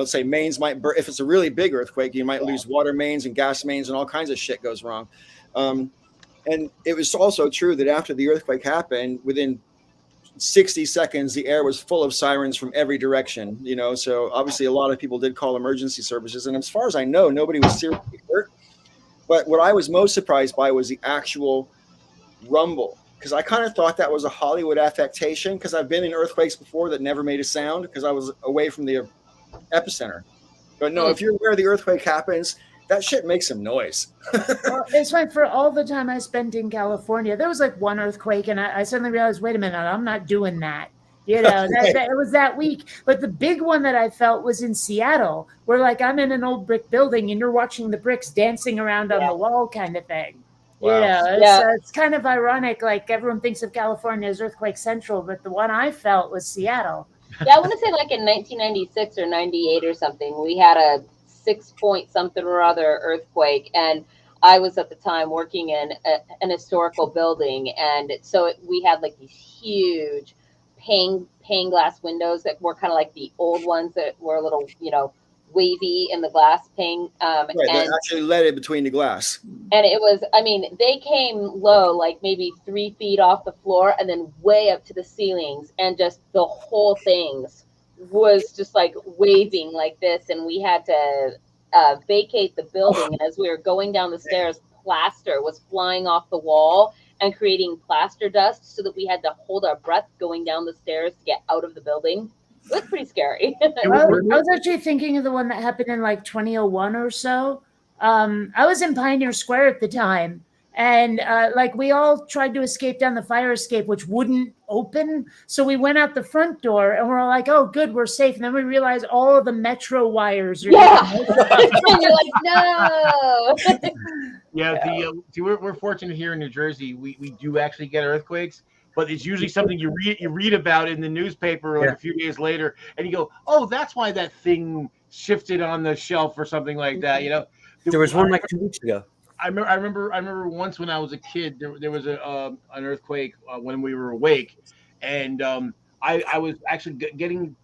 say mains might burst. If it's a really big earthquake, you might lose water mains and gas mains and all kinds of shit goes wrong. And it was also true that after the earthquake happened, within 60 seconds, the air was full of sirens from every direction, so obviously a lot of people did call emergency services. And as far as I know, nobody was seriously hurt. But what I was most surprised by was the actual rumble, because I kind of thought that was a Hollywood affectation, because I've been in earthquakes before that never made a sound because I was away from the epicenter. But no, if you're where the earthquake happens, that shit makes some noise. Well, it's like for all the time I spent in California, there was like one earthquake, and I suddenly realized, wait a minute, I'm not doing that. It was that week. But the big one that I felt was in Seattle, where like I'm in an old brick building and you're watching the bricks dancing around on the wall kind of thing. Wow. It's kind of ironic. Like everyone thinks of California as earthquake central, but the one I felt was Seattle. Yeah, I want to say like in 1996 or 98 or something, we had a 6 point something or other earthquake. And I was at the time working in an historical building, and so we had like these huge pane glass windows that were kind of like the old ones that were a little, wavy in the glass pane. Right, that actually let it between the glass. And it was, I mean, they came low, like maybe 3 feet off the floor, and then way up to the ceilings, and just the whole things was just like waving like this, and we had to vacate the building. And as we were going down the stairs, plaster was flying off the wall and creating plaster dust, so that we had to hold our breath going down the stairs to get out of the building. It was pretty scary. I was actually thinking of the one that happened in like 2001 or so. I was in Pioneer Square at the time, and like we all tried to escape down the fire escape, which wouldn't open. So we went out the front door, and we're all like, "Oh, good, we're safe." And then we realized all of the metro wires are and you're like, no. Yeah, see, we're fortunate here in New Jersey. We do actually get earthquakes, but it's usually something you read about in the newspaper like a few days later, and you go, "Oh, that's why that thing shifted on the shelf," or something like that. There was one like 2 weeks ago. I remember once when I was a kid, there was an earthquake when we were awake, and I was actually going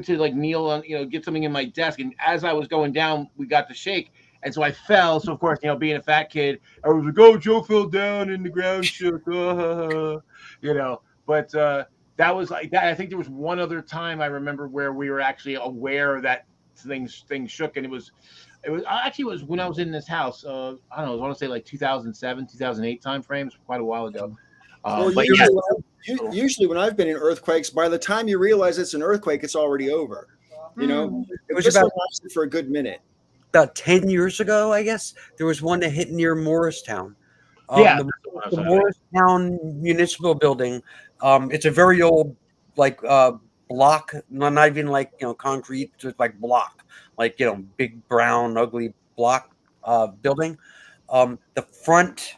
to like kneel on, get something in my desk, and as I was going down, we got the shake, and so I fell. So of course, being a fat kid, I was like, "Oh, Joe fell down and the ground shook," But that was like that. I think there was one other time I remember where we were actually aware that things shook, and it was when I was in this house. I don't know. I want to say like 2007, 2008 time frames, quite a while ago. Well, but usually when I've been in earthquakes, by the time you realize it's an earthquake, it's already over. It was about lasted for a good minute. About 10 years ago, I guess, there was one that hit near Morristown. The Morristown Municipal Building. It's a very old, like block, not even like concrete, just like block, like big brown ugly block building. The front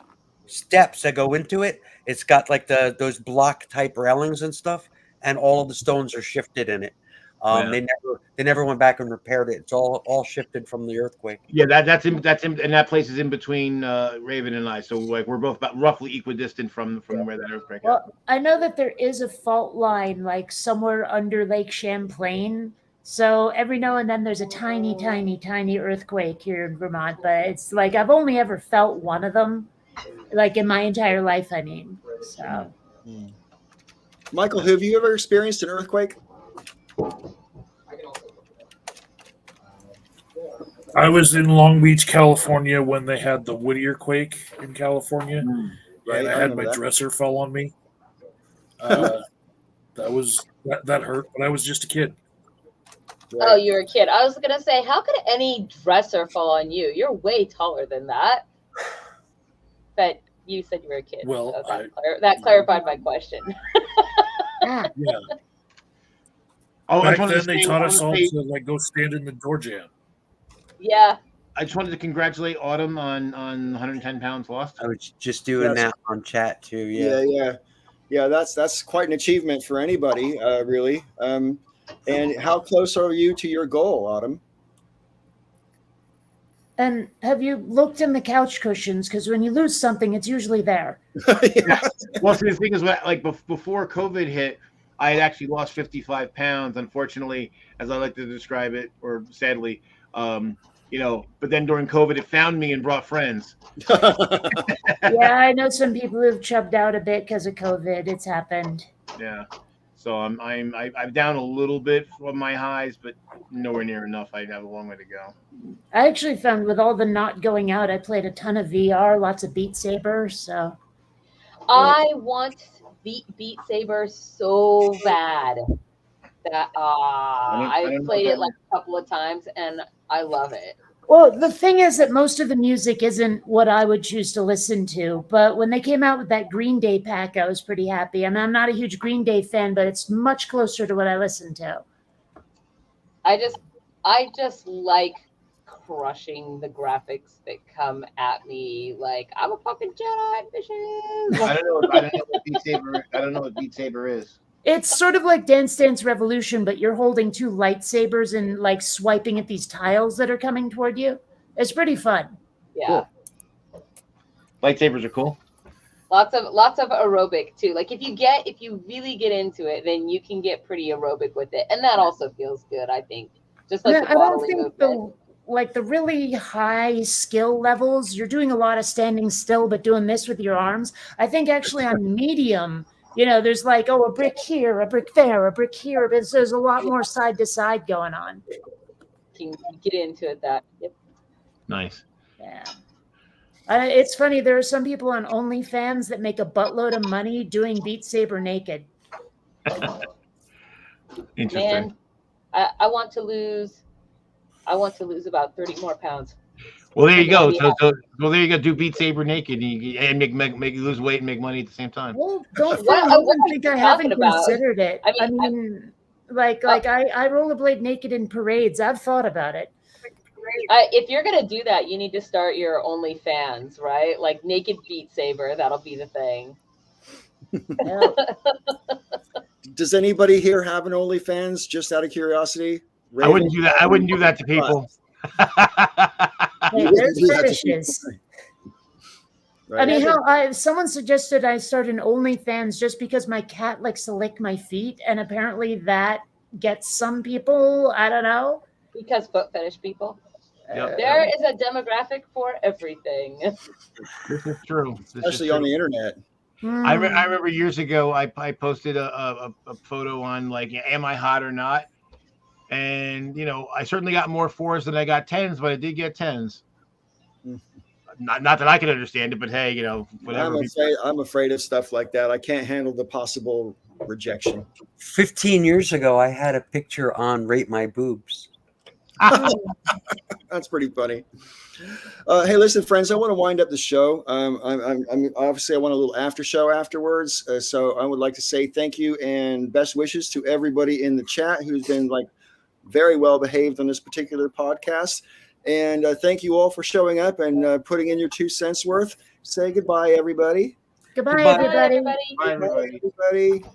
steps that go into it, it's got like those block type railings and stuff, and all of the stones are shifted in it. They never went back and repaired it. It's all shifted from the earthquake. Yeah, that's in, and that place is in between Raven and I. So like we're both about roughly equidistant from where that earthquake happened. I know that there is a fault line like somewhere under Lake Champlain. So every now and then there's a tiny, tiny, tiny earthquake here in Vermont, but it's like I've only ever felt one of them, like in my entire life. I mean, so. Michael, have you ever experienced an earthquake? I was in Long Beach, California when they had the Whittier quake in California, and I had my dresser fell on me. That hurt, but I was just a kid. Oh, you were a kid. I was gonna say, how could any dresser fall on you? You're way taller than that. But you said you were a kid. Well, so that clarified my question. Yeah. Oh, back then they taught us all to like go stand in the door jam. Yeah. I just wanted to congratulate Autumn on 110 pounds lost. I was just doing that on chat too. Yeah. That's quite an achievement for anybody, really. And how close are you to your goal, Autumn? And have you looked in the couch cushions? Because when you lose something, it's usually there. Yeah. Well, see, the thing is, like before COVID hit, I had actually lost 55 pounds. Unfortunately, as I like to describe it, or sadly, but then during COVID, it found me and brought friends. Yeah, I know some people who've chubbed out a bit because of COVID. It's happened. Yeah. So I'm down a little bit from my highs, but nowhere near enough. I have a long way to go. I actually found with all the not going out, I played a ton of VR, lots of Beat Saber. So I want Beat Saber so bad that I've played it like a couple of times and I love it. Well, the thing is that most of the music isn't what I would choose to listen to. But when they came out with that Green Day pack, I was pretty happy. I mean, I'm not a huge Green Day fan, but it's much closer to what I listen to. I just like crushing the graphics that come at me. Like, I'm a fucking Jedi, bitches. I don't know what Beat Saber is. It's sort of like Dance Dance Revolution, but you're holding two lightsabers and like swiping at these tiles that are coming toward you. It's pretty fun. Yeah. Lightsabers are cool. Lots of aerobic too. Like if you really get into it, then you can get pretty aerobic with it, and that also feels good. I think just like the I don't bodily think movement. the really high skill levels, you're doing a lot of standing still, but doing this with your arms. I think actually on medium, there's like, a brick here, a brick there, a brick here, but there's a lot more side to side going on. Can get into it. Yep. Nice. Yeah. It's funny. There are some people on OnlyFans that make a buttload of money doing Beat Saber naked. Interesting. Man, I want to lose about 30 more pounds. Well, there you go. Well, there you go. Do Beat Saber naked and make you lose weight and make money at the same time. Well, don't What think are I you haven't talking about? considered it. I mean, I rollerblade naked in parades. I've thought about it. If you're gonna do that, you need to start your OnlyFans, right? Like naked Beat Saber. That'll be the thing. Does anybody here have an OnlyFans? Just out of curiosity, I wouldn't do that. I wouldn't do that to people. Hey, there's fetishes. Right. I mean, someone suggested I start an OnlyFans just because my cat likes to lick my feet, and apparently that gets some people. I don't know. Because foot fetish people. Yep. There is a demographic for everything. This is true. Especially on the internet. I remember years ago, I posted a photo on like, am I hot or not? And I certainly got more 4s than I got 10s, but I did get 10s. Not that I can understand it, but hey, whatever. I'm afraid of stuff like that. I can't handle the possible rejection. 15 years ago, I had a picture on Rate My Boobs. That's pretty funny. Hey, listen, friends, I want to wind up the show. I'm obviously I want a little after show afterwards. So I would like to say thank you and best wishes to everybody in the chat who's been like very well behaved on this particular podcast. And thank you all for showing up and putting in your 2 cents worth. Say goodbye, everybody. Goodbye, everybody. Bye, everybody. Bye, everybody.